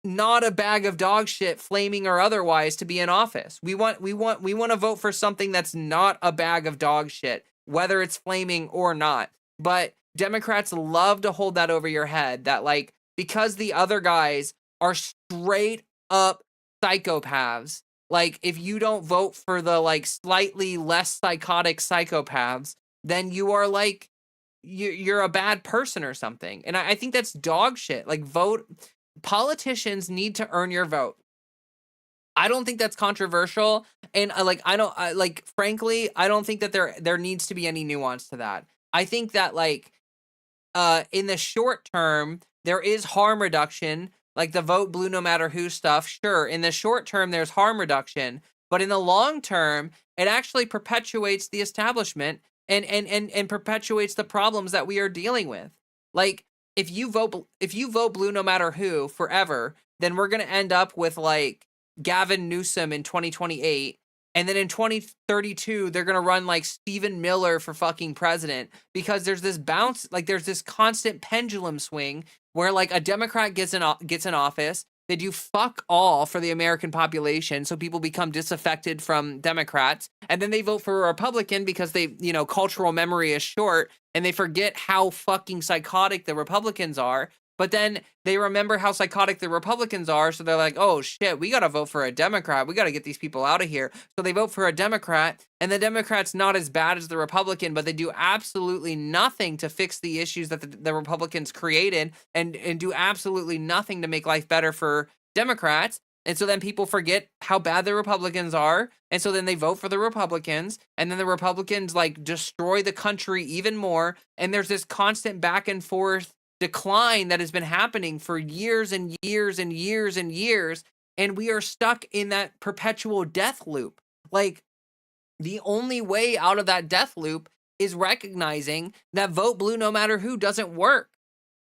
not a bag of dog shit, flaming or otherwise, to be in office. We want to vote for something that's not a bag of dog shit, whether it's flaming or not. But Democrats love to hold that over your head, that like, because the other guys are straight up psychopaths, like, if you don't vote for the like slightly less psychotic psychopaths, then you are like, you're a bad person or something. And I think that's dog shit. Like, vote. Politicians need to earn your vote. I don't think that's controversial, and frankly, I don't think that there needs to be any nuance to that. I think that like in the short term, there is harm reduction, like the vote blue no matter who stuff. Sure, in the short term, there's harm reduction, but in the long term, it actually perpetuates the establishment and perpetuates the problems that we are dealing with. Like, if you vote blue no matter who forever, then we're gonna end up with like Gavin Newsom in 2028. And then in 2032, they're going to run like Stephen Miller for fucking president, because there's this bounce, like there's this constant pendulum swing where like a Democrat gets in office, they do fuck all for the American population, so people become disaffected from Democrats, and then they vote for a Republican because they, cultural memory is short and they forget how fucking psychotic the Republicans are. But then they remember how psychotic the Republicans are, so they're like, oh shit, we gotta vote for a Democrat. We gotta get these people out of here. So they vote for a Democrat, and the Democrat's not as bad as the Republican, but they do absolutely nothing to fix the issues that the Republicans created, and do absolutely nothing to make life better for Democrats. And so then people forget how bad the Republicans are, and so then they vote for the Republicans, and then the Republicans like destroy the country even more, and there's this constant back and forth decline that has been happening for years and years and years and years, and we are stuck in that perpetual death loop. Like, the only way out of that death loop is recognizing that vote blue no matter who doesn't work.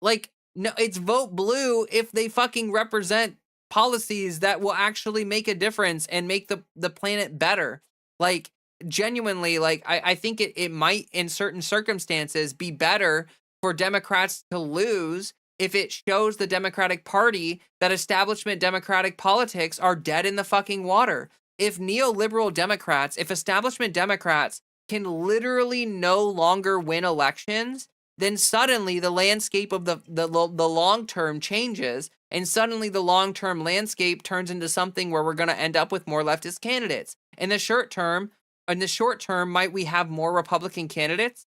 Like, no, it's vote blue if they fucking represent policies that will actually make a difference and make the planet better. Like, genuinely, like I think it might in certain circumstances be better for Democrats to lose if it shows the Democratic Party that establishment Democratic politics are dead in the fucking water. If neoliberal Democrats, if establishment Democrats can literally no longer win elections, then suddenly the landscape of the long term changes, and suddenly the long term landscape turns into something where we're going to end up with more leftist candidates. In the short term, might we have more Republican candidates?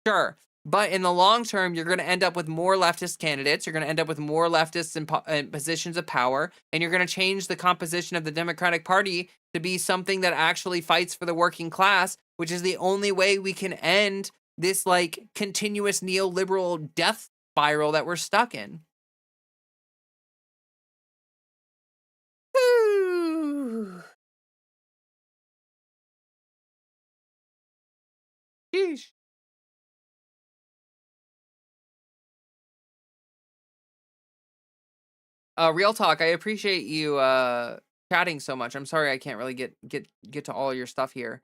Sure. But in the long term, you're going to end up with more leftist candidates. You're going to end up with more leftists in positions of power. And you're going to change the composition of the Democratic Party to be something that actually fights for the working class, which is the only way we can end this like continuous neoliberal death spiral that we're stuck in. Sheesh. Real talk, I appreciate you chatting so much. I'm sorry I can't really get to all your stuff here.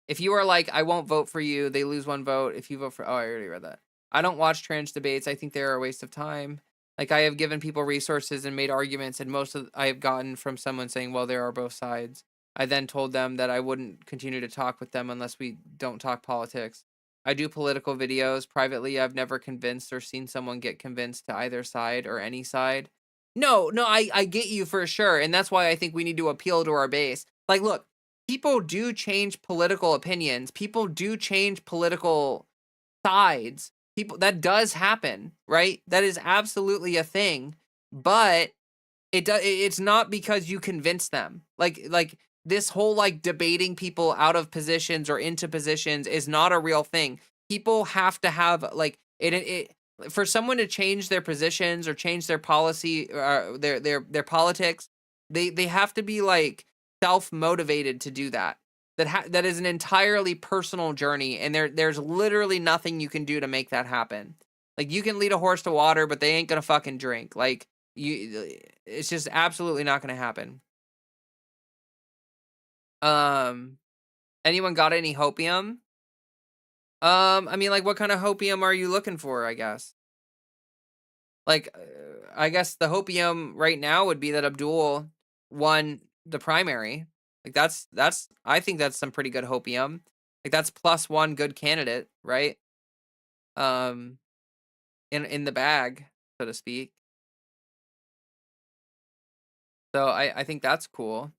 If you are like, I won't vote for you, they lose one vote. If you vote for, oh, I already read that. I don't watch trans debates. I think they're a waste of time. Like, I have given people resources and made arguments, and most of I have gotten from someone saying, well, there are both sides. I then told them that I wouldn't continue to talk with them unless we don't talk politics. I do political videos privately. I've never convinced or seen someone get convinced to either side or any side. No, I get you for sure. And that's why I think we need to appeal to our base. Like, look, people do change political opinions. People do change political sides. People, that does happen, right? That is absolutely a thing. But it's not because you convince them. Like this whole like debating people out of positions or into positions is not a real thing. People have to have like it for someone to change their positions or change their policy, their politics. They have to be like self-motivated to do that. That is an entirely personal journey, and there's literally nothing you can do to make that happen. Like, you can lead a horse to water, but they ain't gonna fucking drink. Like, it's just absolutely not gonna happen. Anyone got any hopium? I mean, like, what kind of hopium are you looking for, I guess? Like, I guess the hopium right now would be that Abdul won the primary. Like, that's I think that's some pretty good hopium. Like, that's plus one good candidate, right? Um, in the bag, so to speak. So I think that's cool.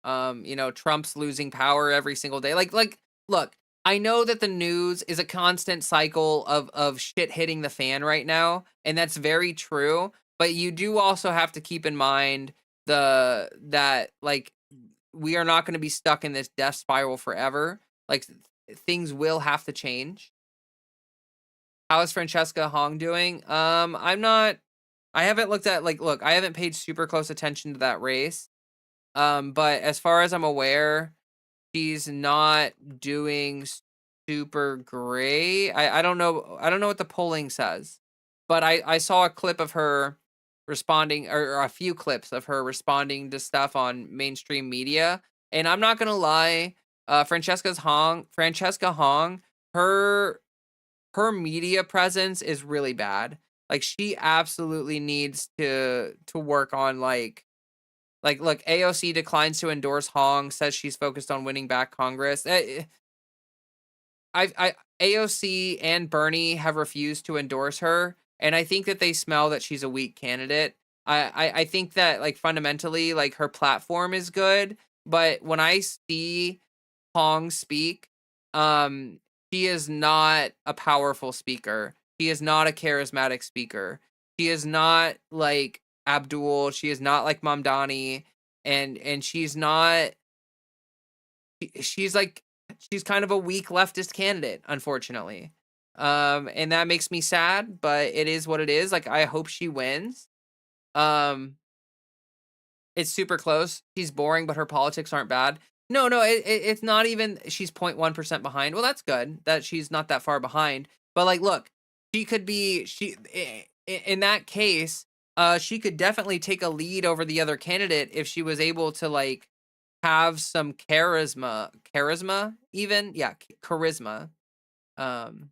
Trump's losing power every single day. Like, look, I know that the news is a constant cycle of shit hitting the fan right now, and that's very true. But you do also have to keep in mind that like we are not going to be stuck in this death spiral forever. Like, things will have to change. How is Francesca Hong doing? I haven't looked at like look, I haven't paid super close attention to that race. But as far as I'm aware, she's not doing super great. I don't know what the polling says. But I saw a clip of her responding or a few clips of her responding to stuff on mainstream media. And I'm not gonna lie, Francesca Hong, her her media presence is really bad. Like she absolutely needs to work on look, AOC declines to endorse Hong, says she's focused on winning back Congress. I AOC and Bernie have refused to endorse her, and I think that they smell that she's a weak candidate. I think that like fundamentally, like her platform is good, but when I see Hong speak, um, she is not a powerful speaker. She is not a charismatic speaker. She is not like Abdul. She is not like Mamdani, and she's not. She's like she's kind of a weak leftist candidate, unfortunately. And that makes me sad, but it is what it is. Like I hope she wins. Um, it's super close. She's boring, but her politics aren't bad. No, it's not even. She's 0.1% behind. Well, that's good that she's not that far behind. But like, look, she could be in that case. She could definitely take a lead over the other candidate if she was able to like have some charisma even, yeah, charisma. Um,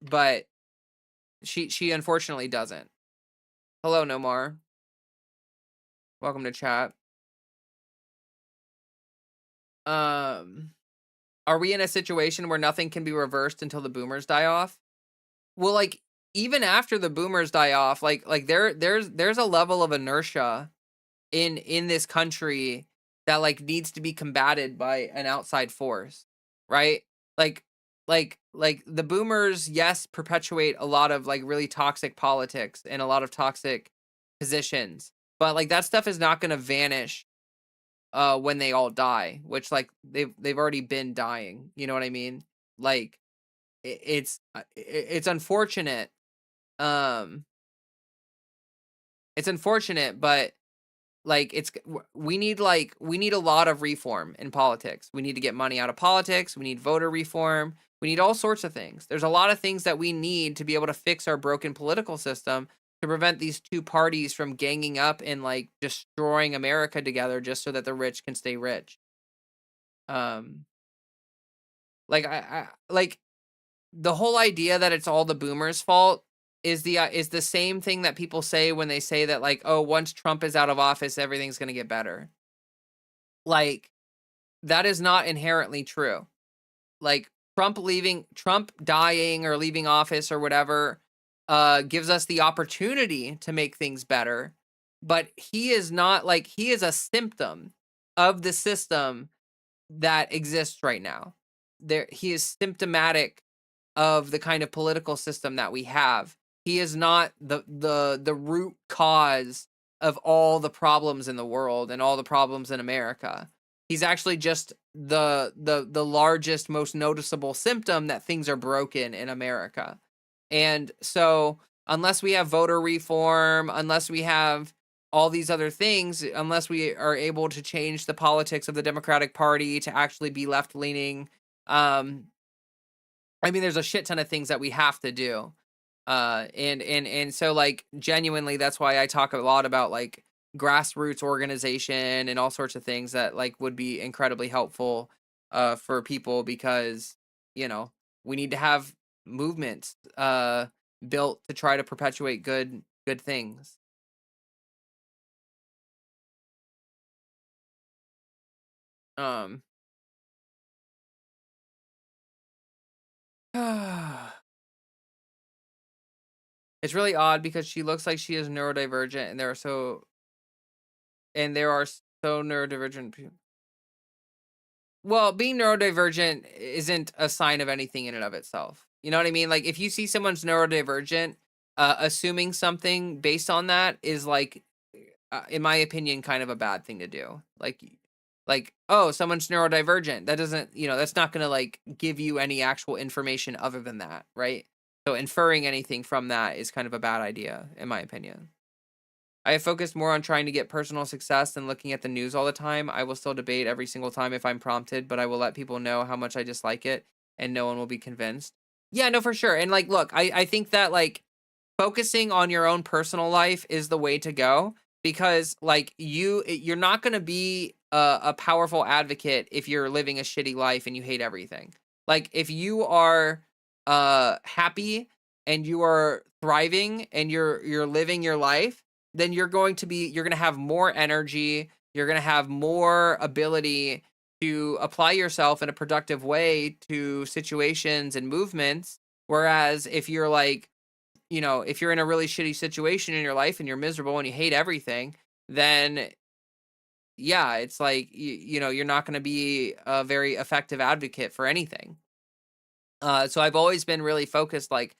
but she unfortunately doesn't. Hello, Nomar. Welcome to chat. Um, are we in a situation where nothing can be reversed until the boomers die off? Well, like even after the boomers die off, like there's a level of inertia in this country that like needs to be combated by an outside force, right? Like like the boomers, yes, perpetuate a lot of like really toxic politics and a lot of toxic positions, but like that stuff is not going to vanish when they all die, which like they've already been dying, you know what I mean? Like it's unfortunate. Um it's unfortunate, but like we need a lot of reform in politics. We need to get money out of politics. We need voter reform. We need all sorts of things. There's a lot of things that we need to be able to fix our broken political system to prevent these two parties from ganging up and like destroying America together just so that the rich can stay rich. Um like I like the whole idea that it's all the boomers' fault is the same thing that people say when they say that like, oh, once Trump is out of office, everything's going to get better. Like that is not inherently true. Like Trump dying or leaving office or whatever gives us the opportunity to make things better, but he is not like he is a symptom of the system that exists right now. There he is symptomatic of the kind of political system that we have. He is not the root cause of all the problems in the world and all the problems in America. He's actually just the largest, most noticeable symptom that things are broken in America. And so unless we have voter reform, unless we have all these other things, unless we are able to change the politics of the Democratic Party to actually be left leaning, I mean, there's a shit ton of things that we have to do. And so like genuinely, that's why I talk a lot about like grassroots organization and all sorts of things that like would be incredibly helpful for people because, you know, we need to have movements built to try to perpetuate good things. Um It's really odd because she looks like she is neurodivergent and there are so neurodivergent people. Well, being neurodivergent isn't a sign of anything in and of itself. You know what I mean? Like if you see someone's neurodivergent, assuming something based on that is like, in my opinion, kind of a bad thing to do. Like Like, oh, someone's neurodivergent. That doesn't, that's not gonna like give you any actual information other than that, right? So inferring anything from that is kind of a bad idea, in my opinion. I have focused more on trying to get personal success than looking at the news all the time. I will still debate every single time if I'm prompted, but I will let people know how much I dislike it, and no one will be convinced. Yeah, no, for sure. And like, look, I think that like focusing on your own personal life is the way to go, because like you're not going to be a powerful advocate if you're living a shitty life and you hate everything. Like if you are happy and you are thriving and you're living your life, then you're going to have more energy, you're going to have more ability to apply yourself in a productive way to situations and movements. Whereas if you're like, if you're in a really shitty situation in your life and you're miserable and you hate everything, then yeah, it's like you're not going to be a very effective advocate for anything. So I've always been really focused. Like,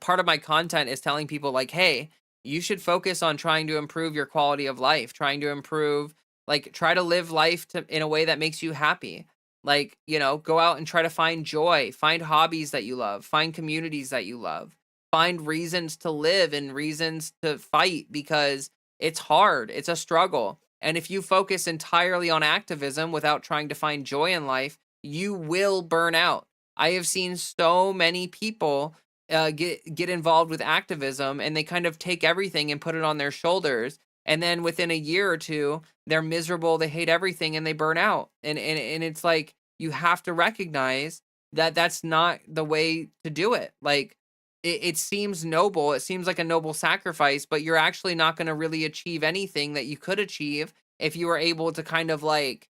part of my content is telling people, like, hey, you should focus on trying to improve your quality of life, trying to improve, like, try to live life in a way that makes you happy. Like, go out and try to find joy, find hobbies that you love, find communities that you love, find reasons to live and reasons to fight, because it's hard, it's a struggle. And if you focus entirely on activism without trying to find joy in life, you will burn out. I have seen so many people get involved with activism, and they kind of take everything and put it on their shoulders, and then within a year or two, they're miserable, they hate everything, and they burn out. And it's like, you have to recognize that that's not the way to do it. Like, it seems noble, it seems like a noble sacrifice, but you're actually not going to really achieve anything that you could achieve if you were able to kind of like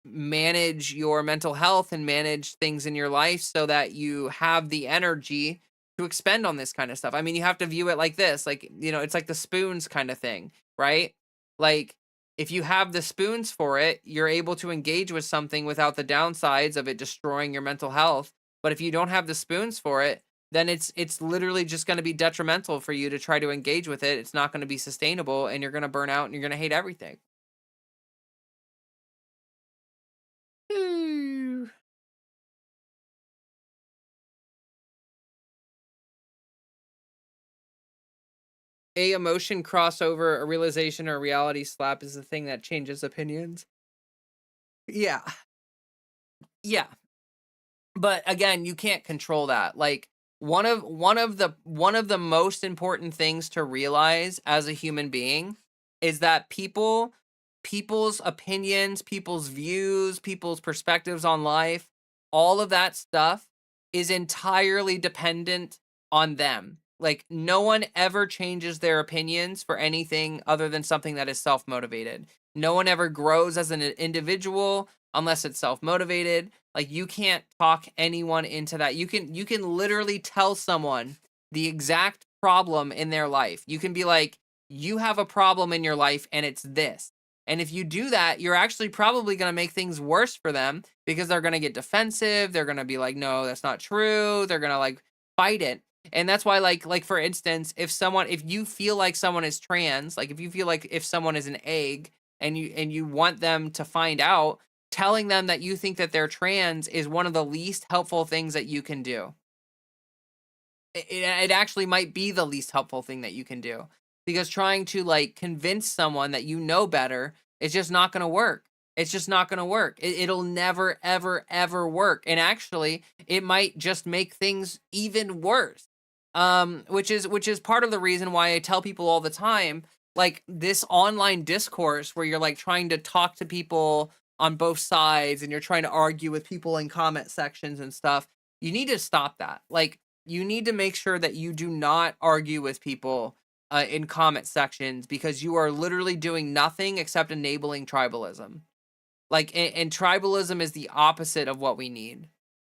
manage your mental health and manage things in your life so that you have the energy to expend on this kind of stuff. I mean, you have to view it like this, like, it's like the spoons kind of thing, right? Like, if you have the spoons for it, you're able to engage with something without the downsides of it destroying your mental health. But if you don't have the spoons for it, then it's literally just going to be detrimental for you to try to engage with it. It's not going to be sustainable, and you're going to burn out and you're going to hate everything. A emotion crossover, a realization, or a reality slap is the thing that changes opinions. Yeah. Yeah. But again, you can't control that. Like, one of the most important things to realize as a human being is that people's opinions, people's views, people's perspectives on life, all of that stuff is entirely dependent on them. Like, no one ever changes their opinions for anything other than something that is self-motivated. No one ever grows as an individual unless it's self-motivated. Like, you can't talk anyone into that. You can literally tell someone the exact problem in their life. You can be like, you have a problem in your life and it's this. And if you do that, you're actually probably going to make things worse for them, because they're going to get defensive. They're going to be like, no, that's not true. They're going to like fight it. And that's why, like for instance, if you feel like someone is trans, like if you feel like if someone is an egg, and you want them to find out, telling them that you think that they're trans is one of the least helpful things that you can do. It actually might be the least helpful thing that you can do, because trying to like convince someone that you know better is just not going to work. It's just not going to work. It'll never, ever, ever work. And actually, it might just make things even worse. Which is part of the reason why I tell people all the time, like, this online discourse where you're like trying to talk to people on both sides and you're trying to argue with people in comment sections and stuff. You need to stop that. Like, you need to make sure that you do not argue with people in comment sections, because you are literally doing nothing except enabling tribalism. Like, and tribalism is the opposite of what we need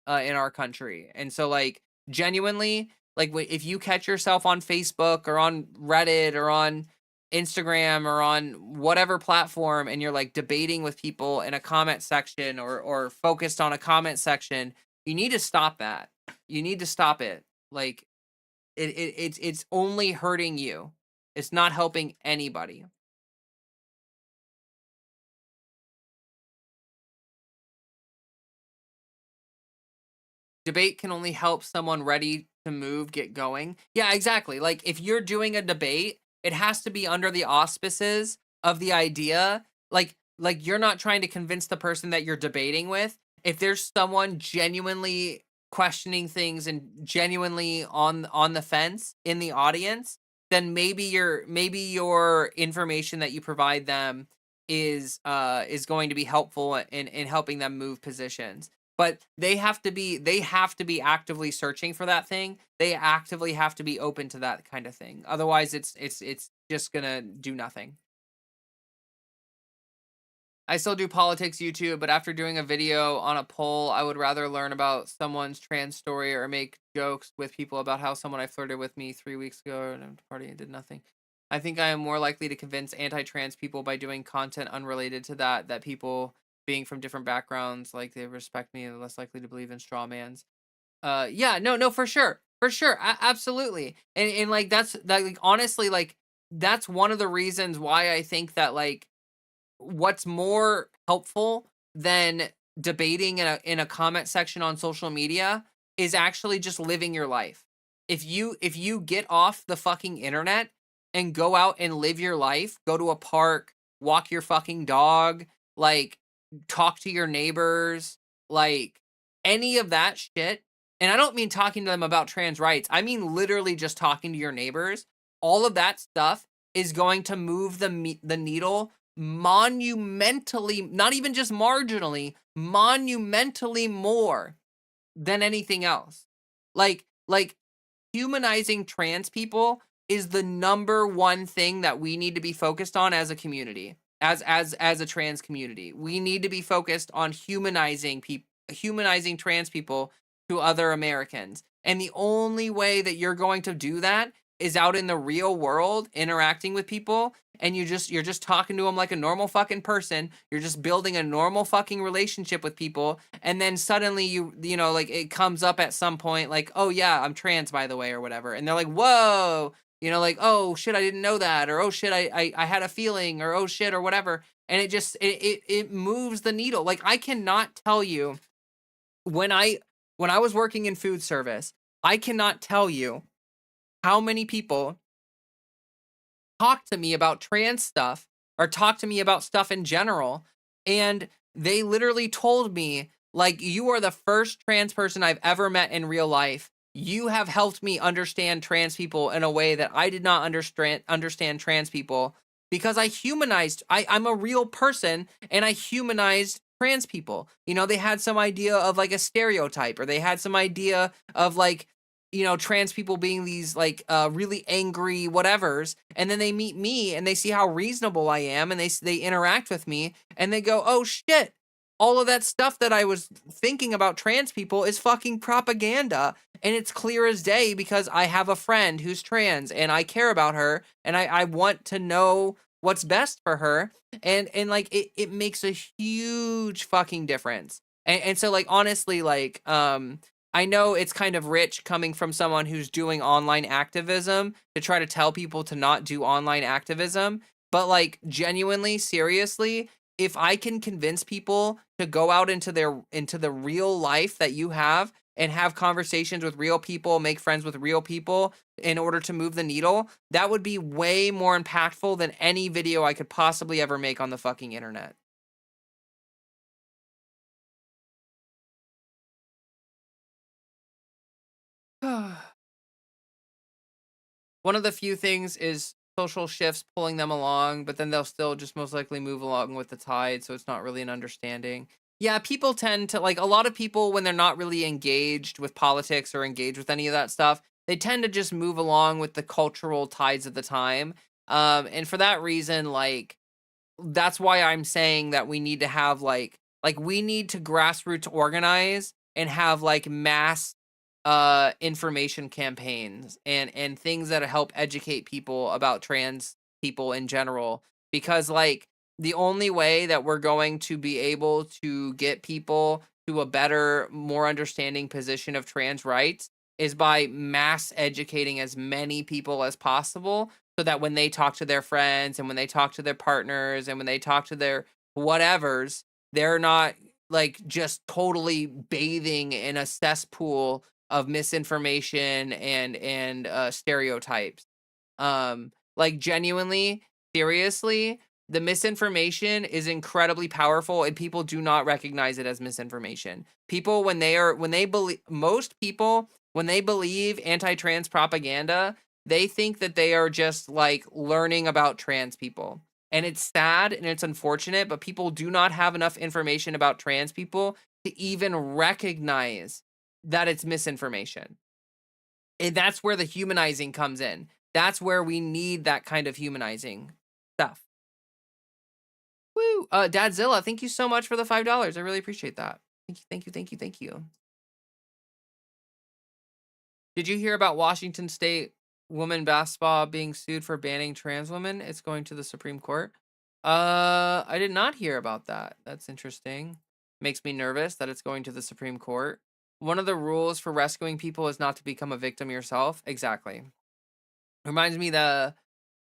in our country. And so, like, genuinely, like, if you catch yourself on Facebook or on Reddit or on Instagram or on whatever platform, and you're like debating with people in a comment section, or focused on a comment section, you need to stop that. You need to stop it. Like, it's only hurting you. It's not helping anybody. debate can only help someone ready to move get going. Yeah, exactly. Like if you're doing a debate, it has to be under the auspices of the idea. Like you're not trying to convince the person that you're debating with. If there's someone genuinely questioning things and genuinely on the fence in the audience, then maybe your information that you provide them is going to be helpful in helping them move positions. But they have to be actively searching for that thing. They actively have to be open to that kind of thing. Otherwise it's just gonna do nothing. I still do politics YouTube, but after doing a video on a poll, I would rather learn about someone's trans story or make jokes with people about how someone I flirted with me 3 weeks ago and a party and did nothing. I think I am more likely to convince anti-trans people by doing content unrelated to that people being from different backgrounds, like they respect me and less likely to believe in straw mans. Yeah, no, for sure. For sure. Absolutely. And like that's that like honestly like that's one of the reasons why I think that like what's more helpful than debating in a comment section on social media is actually just living your life. If you get off the fucking internet and go out and live your life, go to a park, walk your fucking dog, like talk to your neighbors, like any of that shit. And I don't mean talking to them about trans rights. I mean literally just talking to your neighbors. All of that stuff is going to move the needle monumentally, not even just marginally, monumentally more than anything else. Like humanizing trans people is the number one thing that we need to be focused on as a community. As a trans community. We need to be focused on humanizing trans people to other Americans. And the only way that you're going to do that is out in the real world interacting with people, and you're just talking to them like a normal fucking person. You're just building a normal fucking relationship with people, and then suddenly you know like it comes up at some point like, "Oh yeah, I'm trans by the way," or whatever. And they're like, "Whoa." You know, like, "Oh shit, I didn't know that," or "Oh shit, I had a feeling," or "Oh shit," or whatever. And it moves the needle. Like I cannot tell you when I was working in food service, I cannot tell you how many people talk to me about trans stuff or talk to me about stuff in general, and they literally told me like, "You are the first trans person I've ever met in real life. You have helped me understand trans people in a way that I did not understand trans people, because I'm a real person and I humanized trans people." You know, they had some idea of like a stereotype, or they had some idea of like, trans people being these like really angry whatevers, and then they meet me and they see how reasonable I am, and they interact with me and they go, "Oh shit. All of that stuff that I was thinking about trans people is fucking propaganda." And it's clear as day because I have a friend who's trans and I care about her and I want to know what's best for her. And like it makes a huge fucking difference. And so like honestly, like I know it's kind of rich coming from someone who's doing online activism to try to tell people to not do online activism, but like genuinely, seriously, if I can convince people to go out into the real life that you have and have conversations with real people, make friends with real people in order to move the needle, that would be way more impactful than any video I could possibly ever make on the fucking internet. One of the few things is social shifts pulling them along, but then they'll still just most likely move along with the tide, so it's not really an understanding. Yeah, people tend to like a lot of people when they're not really engaged with politics or engaged with any of that stuff, they tend to just move along with the cultural tides of the time. And for that reason, like that's why I'm saying that we need to have like we need to grassroots organize and have like mass information campaigns and things that help educate people about trans people in general, because like the only way that we're going to be able to get people to a better, more understanding position of trans rights is by mass educating as many people as possible, so that when they talk to their friends and when they talk to their partners and when they talk to their whatevers, they're not like just totally bathing in a cesspool of misinformation and stereotypes. Like genuinely, seriously, the misinformation is incredibly powerful and people do not recognize it as misinformation. People when they believe most people when they believe anti-trans propaganda, they think that they are just like learning about trans people. And it's sad and it's unfortunate, but people do not have enough information about trans people to even recognize that it's misinformation. And that's where the humanizing comes in. That's where we need that kind of humanizing stuff. Woo! Dadzilla, thank you so much for the $5. I really appreciate that. Thank you, thank you, thank you, thank you. Did you hear about Washington State woman basketball being sued for banning trans women? It's going to the Supreme Court. I did not hear about that. That's interesting. Makes me nervous that it's going to the Supreme Court. One of the rules for rescuing people is not to become a victim yourself. Exactly. Reminds me of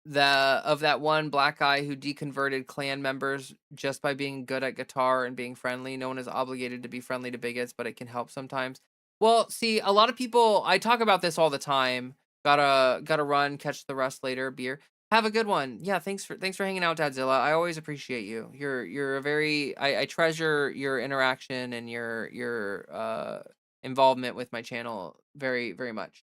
that one black guy who deconverted Klan members just by being good at guitar and being friendly. No one is obligated to be friendly to bigots, but it can help sometimes. Well, see, a lot of people, I talk about this all the time. Gotta run, catch the rest later, beer. Have a good one. Yeah, thanks for hanging out, Dadzilla. I always appreciate you. You're a very I treasure your interaction and your involvement with my channel very, very much.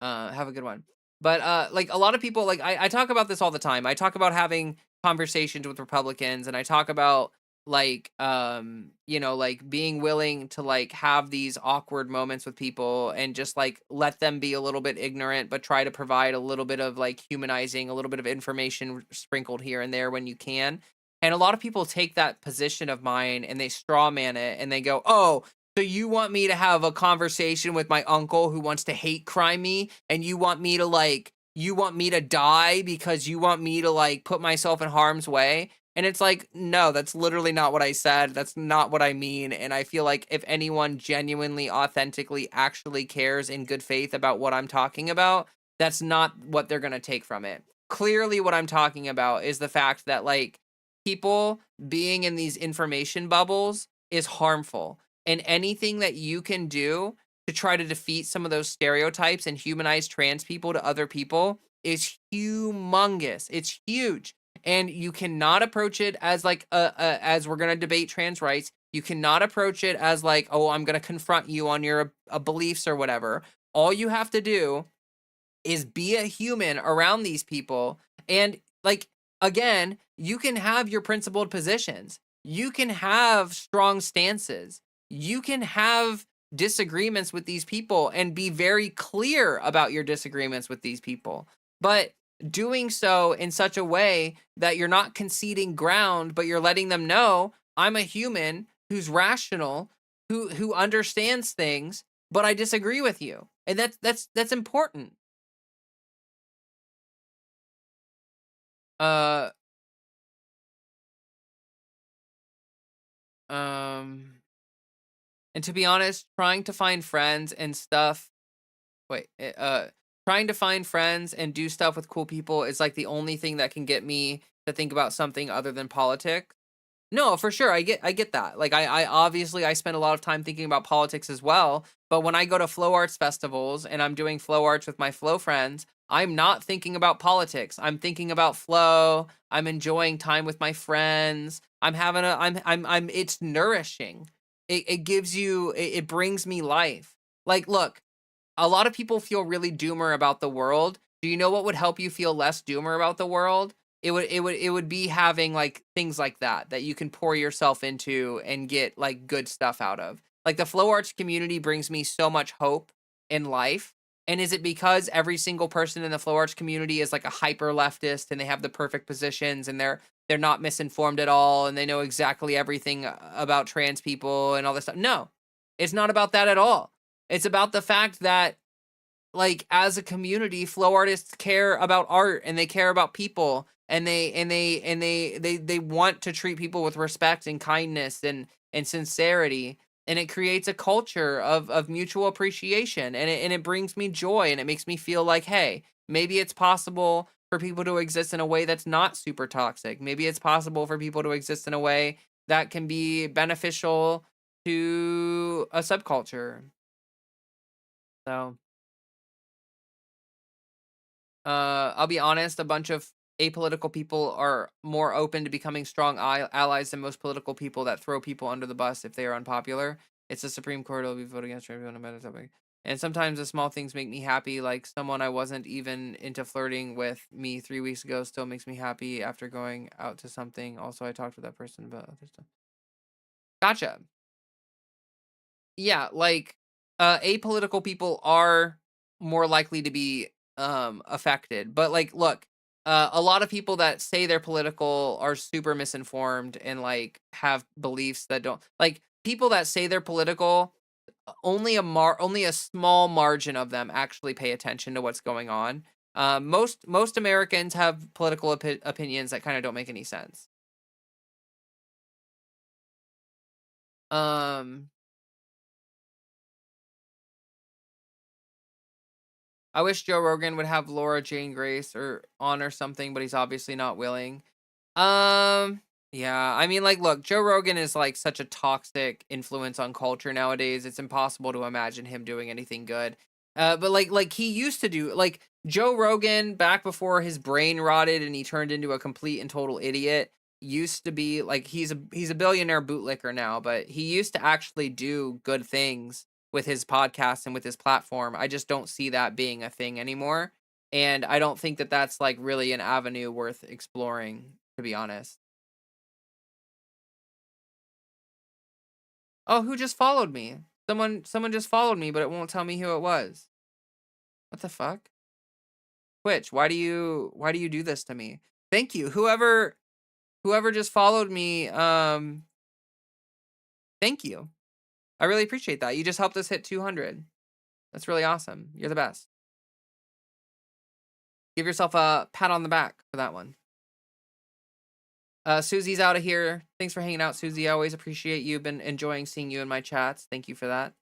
Have a good one. But like a lot of people, like I talk about this all the time. I talk about having conversations with Republicans, and I talk about like like being willing to like have these awkward moments with people and just like let them be a little bit ignorant, but try to provide a little bit of like humanizing, a little bit of information sprinkled here and there when you can. And a lot of people take that position of mine and they straw man it and they go, "Oh, so you want me to have a conversation with my uncle who wants to hate crime me, and you want me to die because you want me to like put myself in harm's way?" And it's like, no, that's literally not what I said. That's not what I mean. And I feel like if anyone genuinely, authentically, actually cares in good faith about what I'm talking about, that's not what they're going to take from it. Clearly, what I'm talking about is the fact that like people being in these information bubbles is harmful, and anything that you can do to try to defeat some of those stereotypes and humanize trans people to other people is humongous. It's huge. And you cannot approach it as like as we're going to debate trans rights. You cannot approach it as like, "Oh, I'm going to confront you on your beliefs or whatever." All you have to do is be a human around these people. And like, again, you can have your principled positions. You can have strong stances. You can have disagreements with these people and be very clear about your disagreements with these people. But doing so in such a way that you're not conceding ground, but you're letting them know, "I'm a human who's rational, who understands things, but I disagree with you." And that's important. Uh, um, and to be honest, trying to find friends and stuff, wait, trying to find friends and do stuff with cool people is like the only thing that can get me to think about something other than politics. No, for sure. I get that. Like I obviously I spend a lot of time thinking about politics as well, but when I go to flow arts festivals and I'm doing flow arts with my flow friends, I'm not thinking about politics. I'm thinking about flow. I'm enjoying time with my friends. I'm having a I'm it's nourishing. It gives you it brings me life. Like look, a lot of people feel really doomer about the world. Do you know what would help you feel less doomer about the world? It would be having like things like that you can pour yourself into and get like good stuff out of. Like the flow arts community brings me so much hope in life. And is it because every single person in the flow arts community is like a hyper leftist and they have the perfect positions and they're not misinformed at all and they know exactly everything about trans people and all this stuff? No. It's not about that at all. It's about the fact that like as a community, flow artists care about art and they care about people and they want to treat people with respect and kindness and sincerity, and it creates a culture of mutual appreciation, and it brings me joy and it makes me feel like, hey, maybe it's possible for people to exist in a way that's not super toxic. Maybe it's possible for people to exist in a way that can be beneficial to a subculture. So, I'll be honest, a bunch of apolitical people are more open to becoming strong allies than most political people that throw people under the bus if they are unpopular. It's the Supreme Court will be voting against everyone no matter the topic. And sometimes the small things make me happy, like someone I wasn't even into flirting with me 3 weeks ago still makes me happy after going out to something. Also, I talked to that person about other stuff. Gotcha. Yeah, like, apolitical people are more likely to be, affected, but, like, look, a lot of people that say they're political are super misinformed and, like, have beliefs that don't like, people that say they're political, only a small margin of them actually pay attention to what's going on. Most Americans have political opinions that kinda don't make any sense. Um I wish Joe Rogan would have Laura Jane Grace or something, but he's obviously not willing. Um, yeah, I mean, like, look, Joe Rogan is like such a toxic influence on culture nowadays. It's impossible to imagine him doing anything good. But like he used to do, like Joe Rogan back before his brain rotted and he turned into a complete and total idiot. Used to be like he's a billionaire bootlicker now, but he used to actually do good things with his podcast and with his platform. I just don't see that being a thing anymore. And I don't think that that's like really an avenue worth exploring, to be honest. Oh, who just followed me? Someone just followed me, but it won't tell me who it was. What the fuck? Twitch, why do you do this to me? Thank you. Whoever just followed me, thank you. I really appreciate that. You just helped us hit 200. That's really awesome. You're the best. Give yourself a pat on the back for that one. Susie's out of here. Thanks for hanging out, Susie. I always appreciate you. Been enjoying seeing you in my chats. Thank you for that.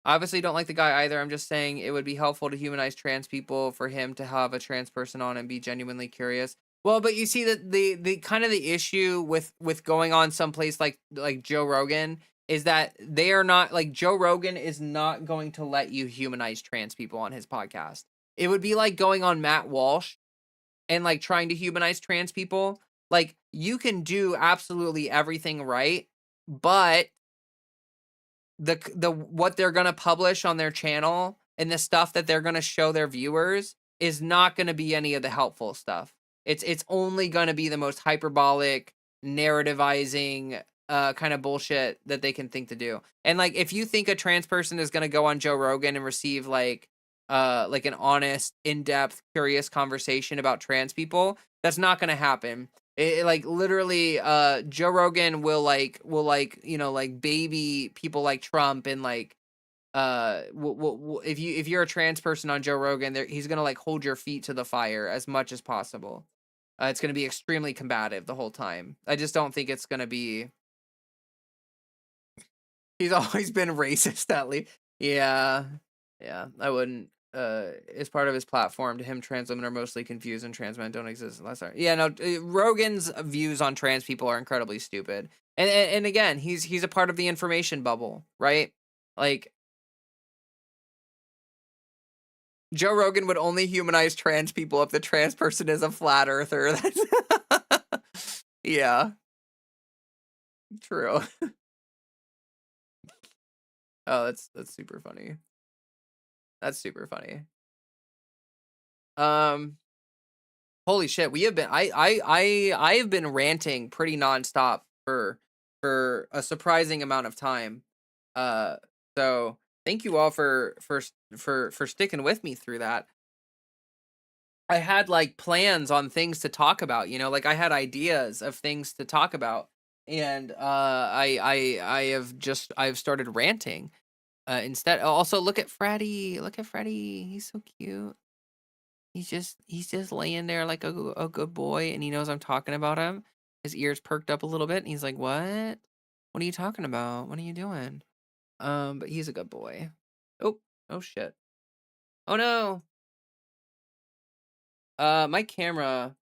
I obviously don't like the guy either. I'm just saying it would be helpful to humanize trans people for him to have a trans person on and be genuinely curious. Well, but you see that the kind of the issue with going on someplace like Joe Rogan is that they are not like Joe Rogan is not going to let you humanize trans people on his podcast. It would be like going on Matt Walsh and like trying to humanize trans people. Like you can do absolutely everything right, but the what they're gonna publish on their channel and the stuff that they're gonna show their viewers is not gonna be any of the helpful stuff. It's only gonna be the most hyperbolic, narrativizing, kind of bullshit that they can think to do. And like, if you think a trans person is gonna go on Joe Rogan and receive like an honest, in-depth, curious conversation about trans people, that's not gonna happen. Like literally, Joe Rogan will like baby people like Trump and like if you're a trans person on Joe Rogan, he's gonna like hold your feet to the fire as much as possible. It's gonna be extremely combative the whole time. I just don't think it's gonna be. He's always been racist, at least. Yeah, yeah. I wouldn't. As part of his platform, to him, trans women are mostly confused and trans men don't exist unless they're. Yeah, no. Rogan's views on trans people are incredibly stupid. And again, he's a part of the information bubble, right? Like Joe Rogan would only humanize trans people if the trans person is a flat earther. Yeah, true. Oh, that's super funny. That's super funny. Um, Holy shit, we have been I have been ranting pretty nonstop for a surprising amount of time. Uh, so thank you all for sticking with me through that. I had like plans on things to talk about, like I had ideas of things to talk about, and I've started ranting. Instead, also look at Freddy. Look at Freddy. He's so cute. He's just laying there like a good boy, and he knows I'm talking about him. His ears perked up a little bit, and he's like, "What? What are you talking about? What are you doing?" But he's a good boy. Oh, oh shit. Oh no. My camera.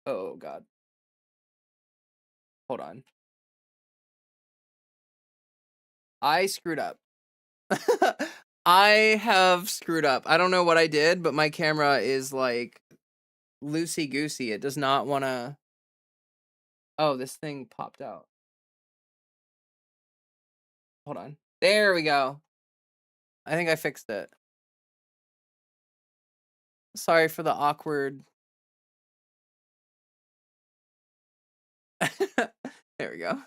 Oh god. Hold on. I screwed up. I have screwed up. I don't know what I did, but my camera is like loosey goosey. It does not want to. Oh, this thing popped out. Hold on. There we go. I think I fixed it. Sorry for the awkward. There we go.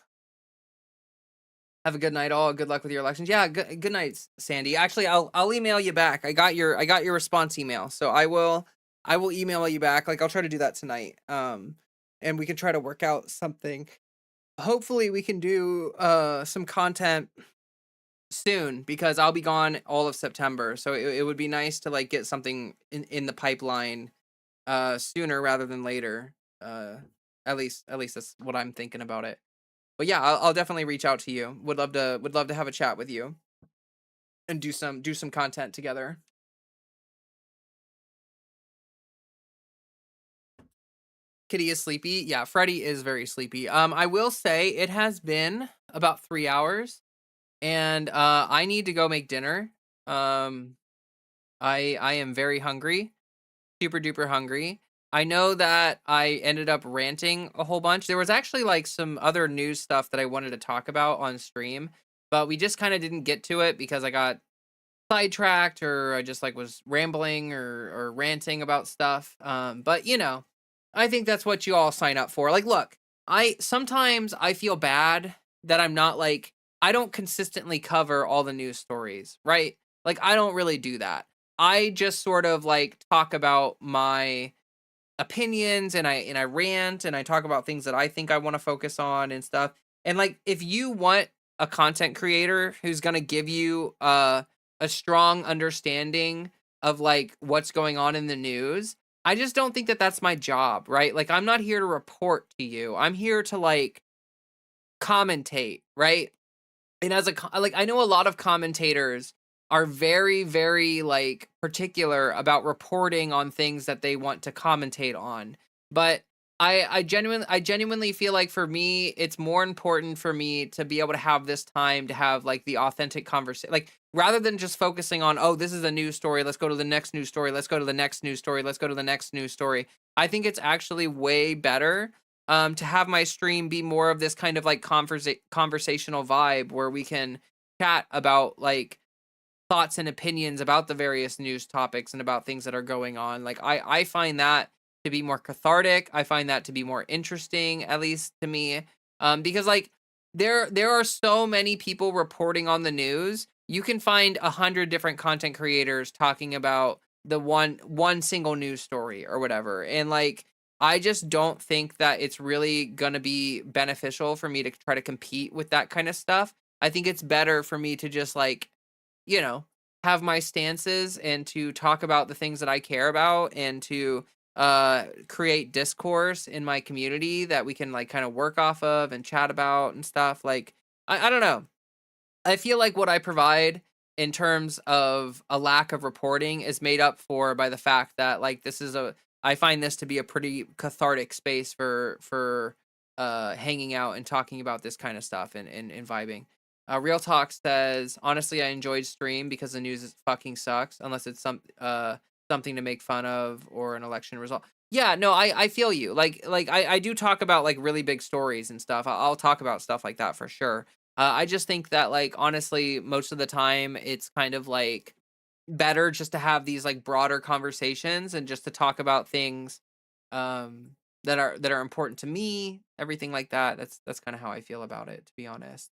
Have a good night, all. Good luck with your elections. Yeah, good night, Sandy. Actually, I'll email you back. I got your response email, so I will email you back. Like I'll try to do that tonight. And we can try to work out something. Hopefully, we can do some content soon because I'll be gone all of September. So it would be nice to like get something in the pipeline sooner rather than later. At least that's what I'm thinking about it. But yeah, I'll definitely reach out to you. Would love to have a chat with you and do some content together. Kitty is sleepy. Yeah, Freddy is very sleepy. I will say it has been about 3 hours, and I need to go make dinner. Um, I am very hungry, super duper hungry. I know that I ended up ranting a whole bunch. There was actually like some other news stuff that I wanted to talk about on stream, but we just kind of didn't get to it because I got sidetracked or I just like was rambling or ranting about stuff. But I think that's what you all sign up for. Like, look, I sometimes I feel bad that I'm not like I don't consistently cover all the news stories, right? Like I don't really do that. I just sort of like talk about my opinions and I rant and I talk about things that I think I want to focus on and stuff. And like if you want a content creator who's going to give you a strong understanding of like what's going on in the news, I just don't think that that's my job, right? Like I'm not here to report to you. I'm here to like commentate, right? And as like I know a lot of commentators are very very like particular about reporting on things that they want to commentate on, but I genuinely feel like for me it's more important for me to be able to have this time to have like the authentic conversation, like rather than just focusing on, oh, this is a news story, let's go to the next news story, let's go to the next news story, let's go to the next news story. I think it's actually way better to have my stream be more of this kind of like conversational vibe where we can chat about like thoughts and opinions about the various news topics and about things that are going on. Like I find that to be more cathartic. I find that to be more interesting, at least to me. Because like there are so many people reporting on the news. You can find 100 different content creators talking about the one single news story or whatever. And like I just don't think that it's really gonna be beneficial for me to try to compete with that kind of stuff. I think it's better for me to just like you know, have my stances and to talk about the things that I care about and to create discourse in my community that we can like kind of work off of and chat about and stuff. Like I don't know. I feel like what I provide in terms of a lack of reporting is made up for by the fact that like this is a I find this to be a pretty cathartic space for hanging out and talking about this kind of stuff and vibing. Real Talk says, honestly, I enjoyed stream because the news fucking sucks unless it's something to make fun of or an election result. Yeah, no, I feel you. Like I do talk about like really big stories and stuff. I'll talk about stuff like that for sure. I just think that like honestly, most of the time it's kind of like better just to have these like broader conversations and just to talk about things um that are important to me, everything like that. That's kind of how I feel about it, to be honest.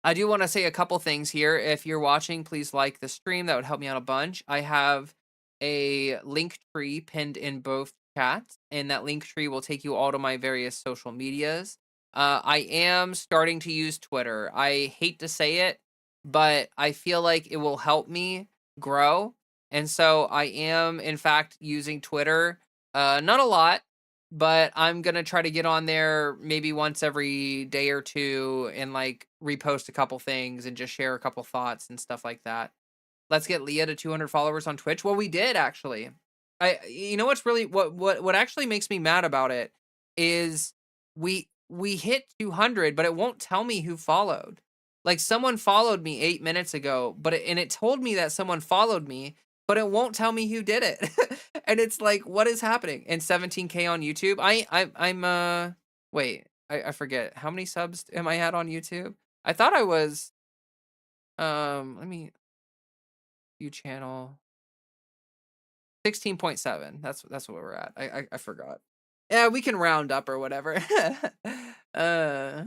I do want to say a couple things here. If you're watching, please like the stream. That would help me out a bunch. I have a link tree pinned in both chats, and that link tree will take you all to my various social medias. I am starting to use Twitter. I hate to say it, but I feel like it will help me grow. And so I am, in fact, using Twitter. Not a lot, but I'm gonna try to get on there maybe once every day or two and like repost a couple things and just share a couple thoughts and stuff like that. Let's get Leah to 200 followers on Twitch. Well, we did actually. You know what's really what actually makes me mad about it is we hit 200, but it won't tell me who followed. Like someone followed me 8 minutes ago, but it told me that someone followed me, but it won't tell me who did it. And it's like, what is happening? And 17K on YouTube. I'm wait, I forget. How many subs am I at on YouTube? I thought I was let me view channel 16.7. That's what we're at. I forgot. Yeah, we can round up or whatever. uh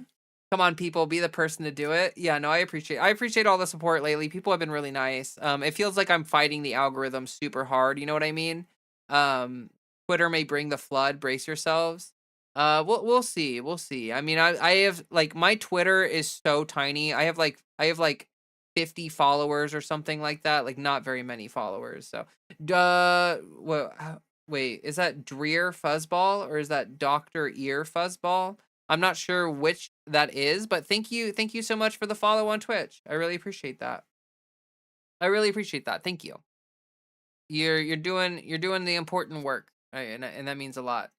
Come on, people, be the person to do it. Yeah, no, I appreciate all the support lately. People have been really nice. It feels like I'm fighting the algorithm super hard, you know what I mean? Um, Twitter may bring the flood, brace yourselves. We'll see. We'll see. I mean, I have like my Twitter is so tiny. I have like 50 followers or something like that. Like not very many followers. So, well, wait, is that Dreer Fuzzball or is that Dr. Ear Fuzzball? I'm not sure which that is, but thank you so much for the follow on Twitch. I really appreciate that. I really appreciate that. Thank you. You're doing the important work, right? And that means a lot.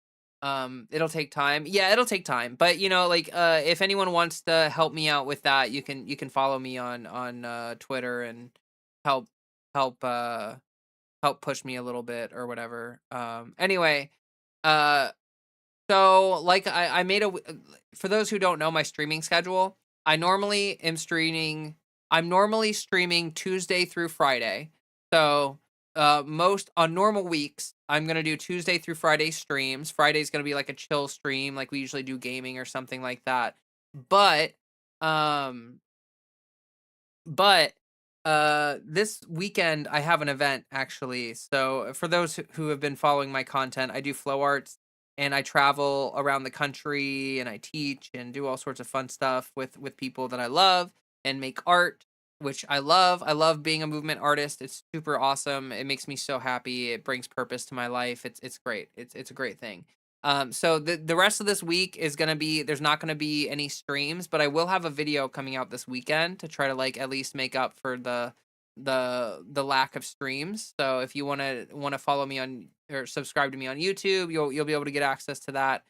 It'll take time. Yeah, it'll take time. But you know, like if anyone wants to help me out with that, you can follow me on Twitter and help help help push me a little bit or whatever. Anyway, uh so, like, I made for those who don't know my streaming schedule, I'm normally streaming Tuesday through Friday. So, most on normal weeks, I'm gonna do Tuesday through Friday streams. Friday's gonna be like a chill stream, like we usually do gaming or something like that. But, um, but, this weekend I have an event actually. So for those who have been following my content, I do flow arts and I travel around the country and I teach and do all sorts of fun stuff with people that I love and make art, which I love. I love being a movement artist. It's super awesome. It makes me so happy. It brings purpose to my life. It's great. It's a great thing. So the rest of this week is gonna be there's not gonna be any streams, but I will have a video coming out this weekend to try to like at least make up for the lack of streams. So if you wanna follow me on or subscribe to me on YouTube, you'll be able to get access to that.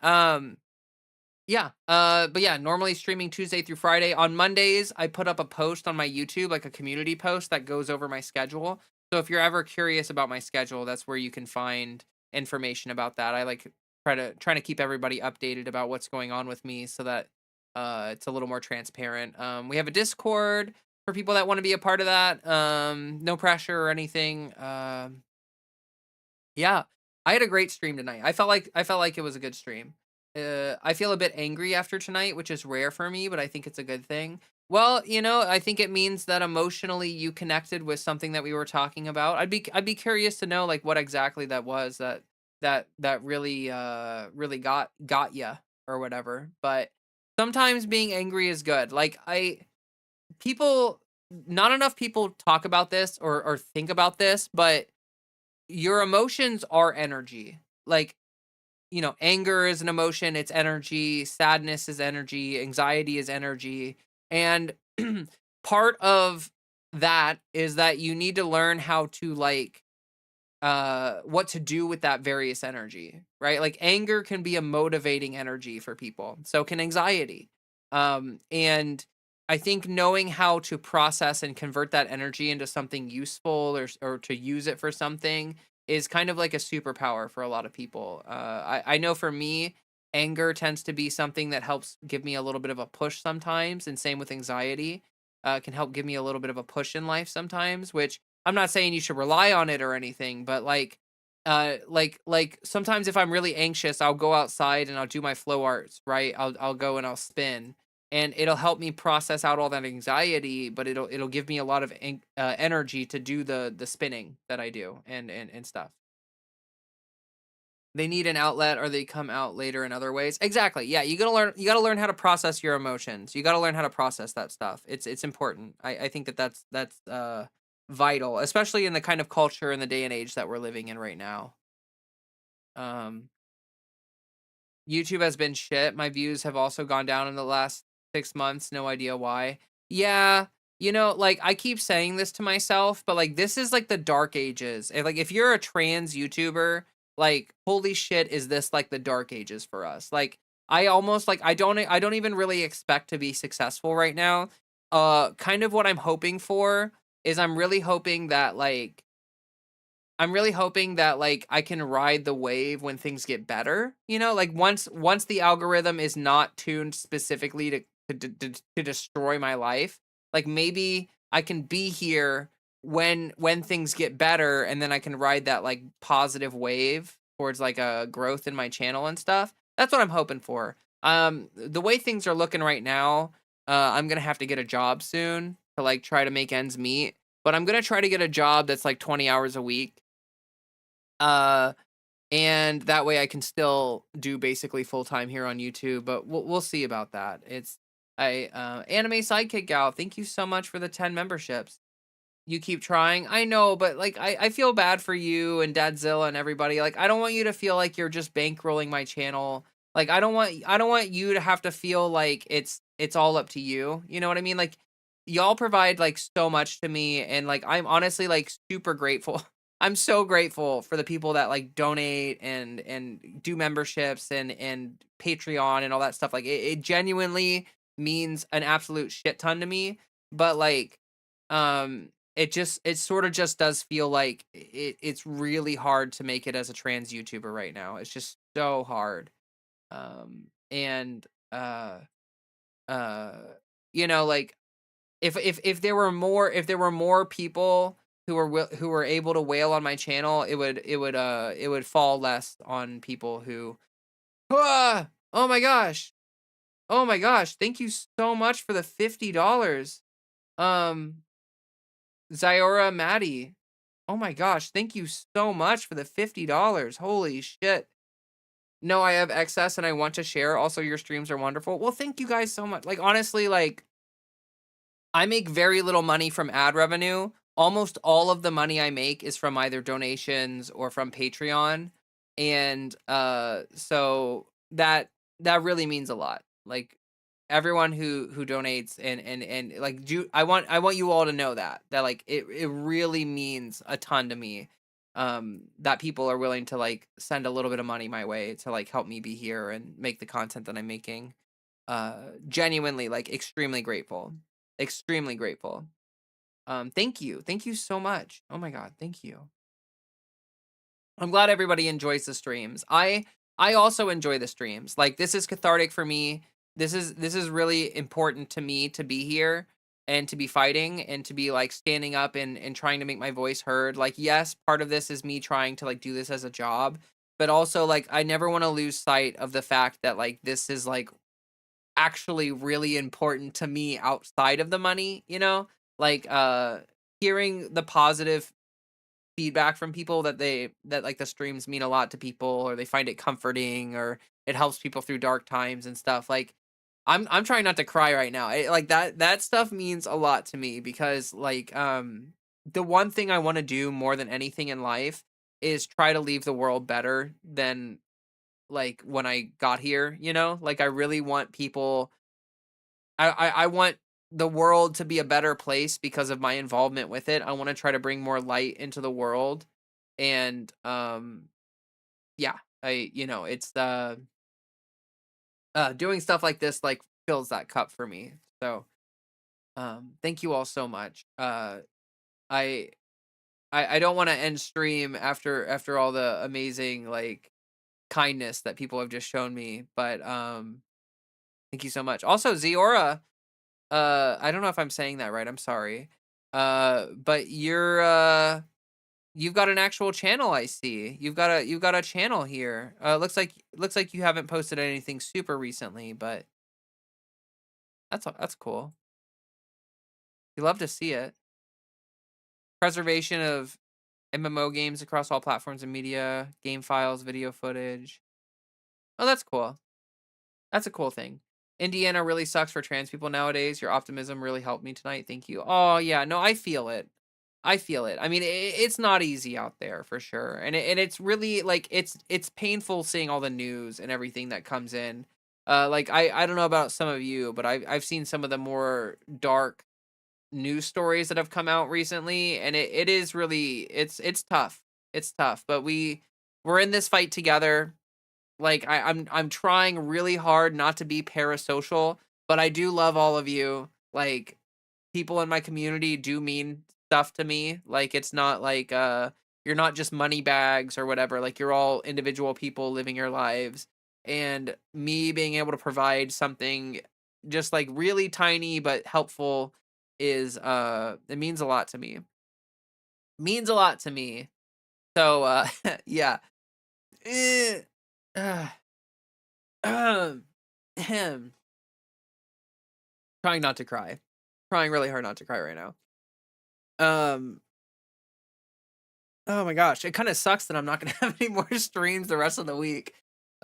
um yeah. But yeah, normally streaming Tuesday through Friday. On Mondays, I put up a post on my YouTube, like a community post that goes over my schedule. So if you're ever curious about my schedule, that's where you can find information about that. I like trying to keep everybody updated about what's going on with me so that it's a little more transparent. We have a Discord for people that want to be a part of that. No pressure or anything. Yeah, I had a great stream tonight. I felt like it was a good stream. I feel a bit angry after tonight, which is rare for me, but I think it's a good thing. Well, you know, I think it means that emotionally you connected with something that we were talking about. I'd be curious to know like what exactly that was that really really got you or whatever. But sometimes being angry is good. Like I people not enough people talk about this or think about this, but your emotions are energy. Like, you know, anger is an emotion, it's energy, sadness is energy, anxiety is energy. And part of that is that you need to learn how to like what to do with that various energy, right? Like anger can be a motivating energy for people. So can anxiety. And I think knowing how to process and convert that energy into something useful or to use it for something is kind of like a superpower for a lot of people. I know for me, anger tends to be something that helps give me a little bit of a push sometimes, and same with anxiety. Can help give me a little bit of a push in life sometimes, which I'm not saying you should rely on it or anything, but like sometimes if I'm really anxious, I'll go outside and I'll do my flow arts, right? I'll go and I'll spin, and it'll help me process out all that anxiety, but it'll give me a lot of energy to do the spinning that I do and stuff. They need an outlet or they come out later in other ways. Exactly. Yeah, you gotta learn how to process your emotions. You gotta learn how to process that stuff. It's important. I think that that's vital, especially in the kind of culture and the day and age that we're living in right now. Um YouTube has been shit. My views have also gone down in the last 6 months. No idea why. Yeah, you know, like I keep saying this to myself, but like this is like the dark ages. And like if you're a trans YouTuber, like holy shit, is this like the dark ages for us? Like I almost like I don't even really expect to be successful right now. Kind of what I'm hoping for is I'm really hoping that like I can ride the wave when things get better. You know, like once the algorithm is not tuned specifically to destroy my life, like maybe I can be here when things get better, and then I can ride that like positive wave towards like a growth in my channel and stuff. That's what I'm hoping for. The way things are looking right now, I'm gonna have to get a job soon to like try to make ends meet. But I'm gonna try to get a job that's like 20 hours a week, uh, and that way I can still do basically full time here on YouTube, but we'll see about that. It's I Anime Sidekick Gal, thank you so much for the 10 memberships. You keep trying. I know, but like I feel bad for you and Dadzilla and everybody. Like I don't want you to feel like you're just bankrolling my channel. Like I don't want you to have to feel like it's all up to you. You know what I mean? Like y'all provide like so much to me, and like I'm honestly like super grateful. I'm so grateful for the people that like donate and do memberships and Patreon and all that stuff. Like it genuinely means an absolute shit ton to me. But like it sort of just does feel like it's really hard to make it as a trans YouTuber right now. It's just so hard. And uh you know, like if there were more people who were able to wail on my channel, it would fall less on people who ah! Oh my gosh. Oh my gosh. Thank you so much for the $50. Um Zyora Maddie. Oh my gosh, thank you so much for the $50. Holy shit. No, I have excess and I want to share. Also, your streams are wonderful. Well, thank you guys so much. Like honestly, like I make very little money from ad revenue. Almost all of the money I make is from either donations or from Patreon. And so that really means a lot. Like everyone who donates and like do I want you all to know that like it really means a ton to me, that people are willing to like send a little bit of money my way to like help me be here and make the content that I'm making. Genuinely like extremely grateful. Extremely grateful. Thank you. Thank you so much. Oh my god, thank you. I'm glad everybody enjoys the streams. I also enjoy the streams. Like this is cathartic for me. This is really important to me to be here and to be fighting and to be like standing up and trying to make my voice heard. Like yes, part of this is me trying to like do this as a job, but also like I never want to lose sight of the fact that like this is like actually really important to me outside of the money, you know? Like hearing the positive feedback from people that like the streams mean a lot to people, or they find it comforting, or it helps people through dark times and stuff. Like I'm trying not to cry right now. Like that stuff means a lot to me because like the one thing I want to do more than anything in life is try to leave the world better than like when I got here, you know? Like I really want people I want the world to be a better place because of my involvement with it. I want to try to bring more light into the world. And yeah, I you know, it's doing stuff like this like fills that cup for me. So thank you all so much. I I don't want to end stream after all the amazing like kindness that people have just shown me, but thank you so much. Also Ziora, I don't know if I'm saying that right. I'm sorry. But you've got an actual channel, I see. You've got a channel here. Looks like you haven't posted anything super recently, but that's cool. You love to see it. Preservation of MMO games across all platforms and media, game files, video footage. Oh, that's cool. That's a cool thing. Indiana really sucks for trans people nowadays. Your optimism really helped me tonight. Thank you. Oh yeah, no, I feel it. I feel it. I mean, it's not easy out there for sure, and it's really like it's painful seeing all the news and everything that comes in. Like I don't know about some of you, but I've seen some of the more dark news stories that have come out recently, and it is really it's tough. It's tough, but we're in this fight together. Like I'm trying really hard not to be parasocial, but I do love all of you. Like people in my community do mean stuff to me. Like it's not like you're not just money bags or whatever. Like you're all individual people living your lives. And me being able to provide something just like really tiny but helpful is it means a lot to me. Means a lot to me. So yeah. Eh, uh, ahem. Trying not to cry. Trying really hard not to cry right now. Um Oh my gosh, it kinda sucks that I'm not gonna have any more streams the rest of the week.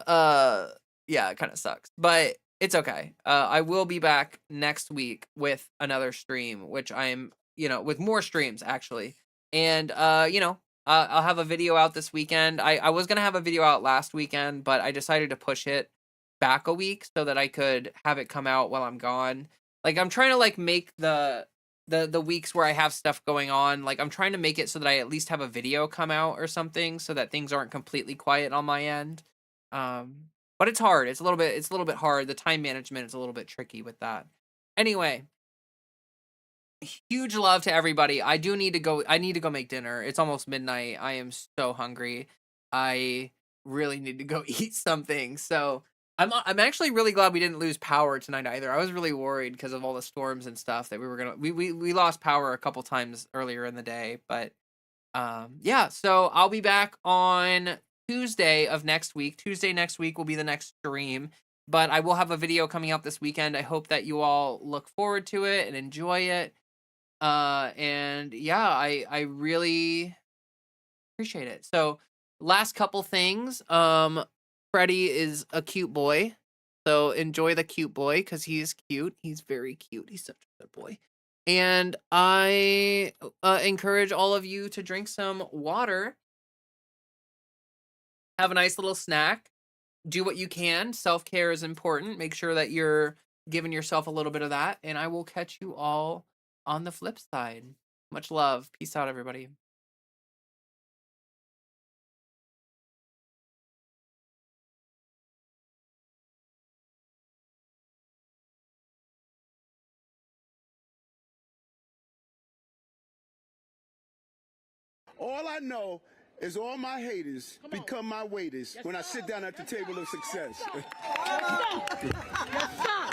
Uh, yeah, it kinda sucks, but it's okay. I will be back next week with another stream, which I'm with more streams actually. And, I'll have a video out this weekend. I was gonna have a video out last weekend, but I decided to push it back a week so that I could have it come out while I'm gone. Like, I'm trying to, like, make the weeks where I have stuff going on, like, I'm trying to make it so that I at least have a video come out or something so that things aren't completely quiet on my end. But it's hard. It's a little bit hard. The time management is a little bit tricky with that. Anyway, huge love to everybody. I need to go make dinner. It's almost midnight. I am so hungry. I really need to go eat something. So I'm actually really glad we didn't lose power tonight either. I was really worried because of all the storms and stuff that we lost power a couple times earlier in the day, but yeah, so I'll be back on Tuesday of next week. Tuesday next week will be the next stream, but I will have a video coming out this weekend. I hope that you all look forward to it and enjoy it. And yeah, I really appreciate it. So, last couple things. Freddie is a cute boy. So enjoy the cute boy because he's cute. He's very cute. He's such a good boy. And I encourage all of you to drink some water, have a nice little snack, do what you can. Self care is important. Make sure that you're giving yourself a little bit of that. And I will catch you all on the flip side. Much love. Peace out, everybody. All I know is all my haters become my waiters when I sit down at the table of success. Yes, sir. Yes, sir.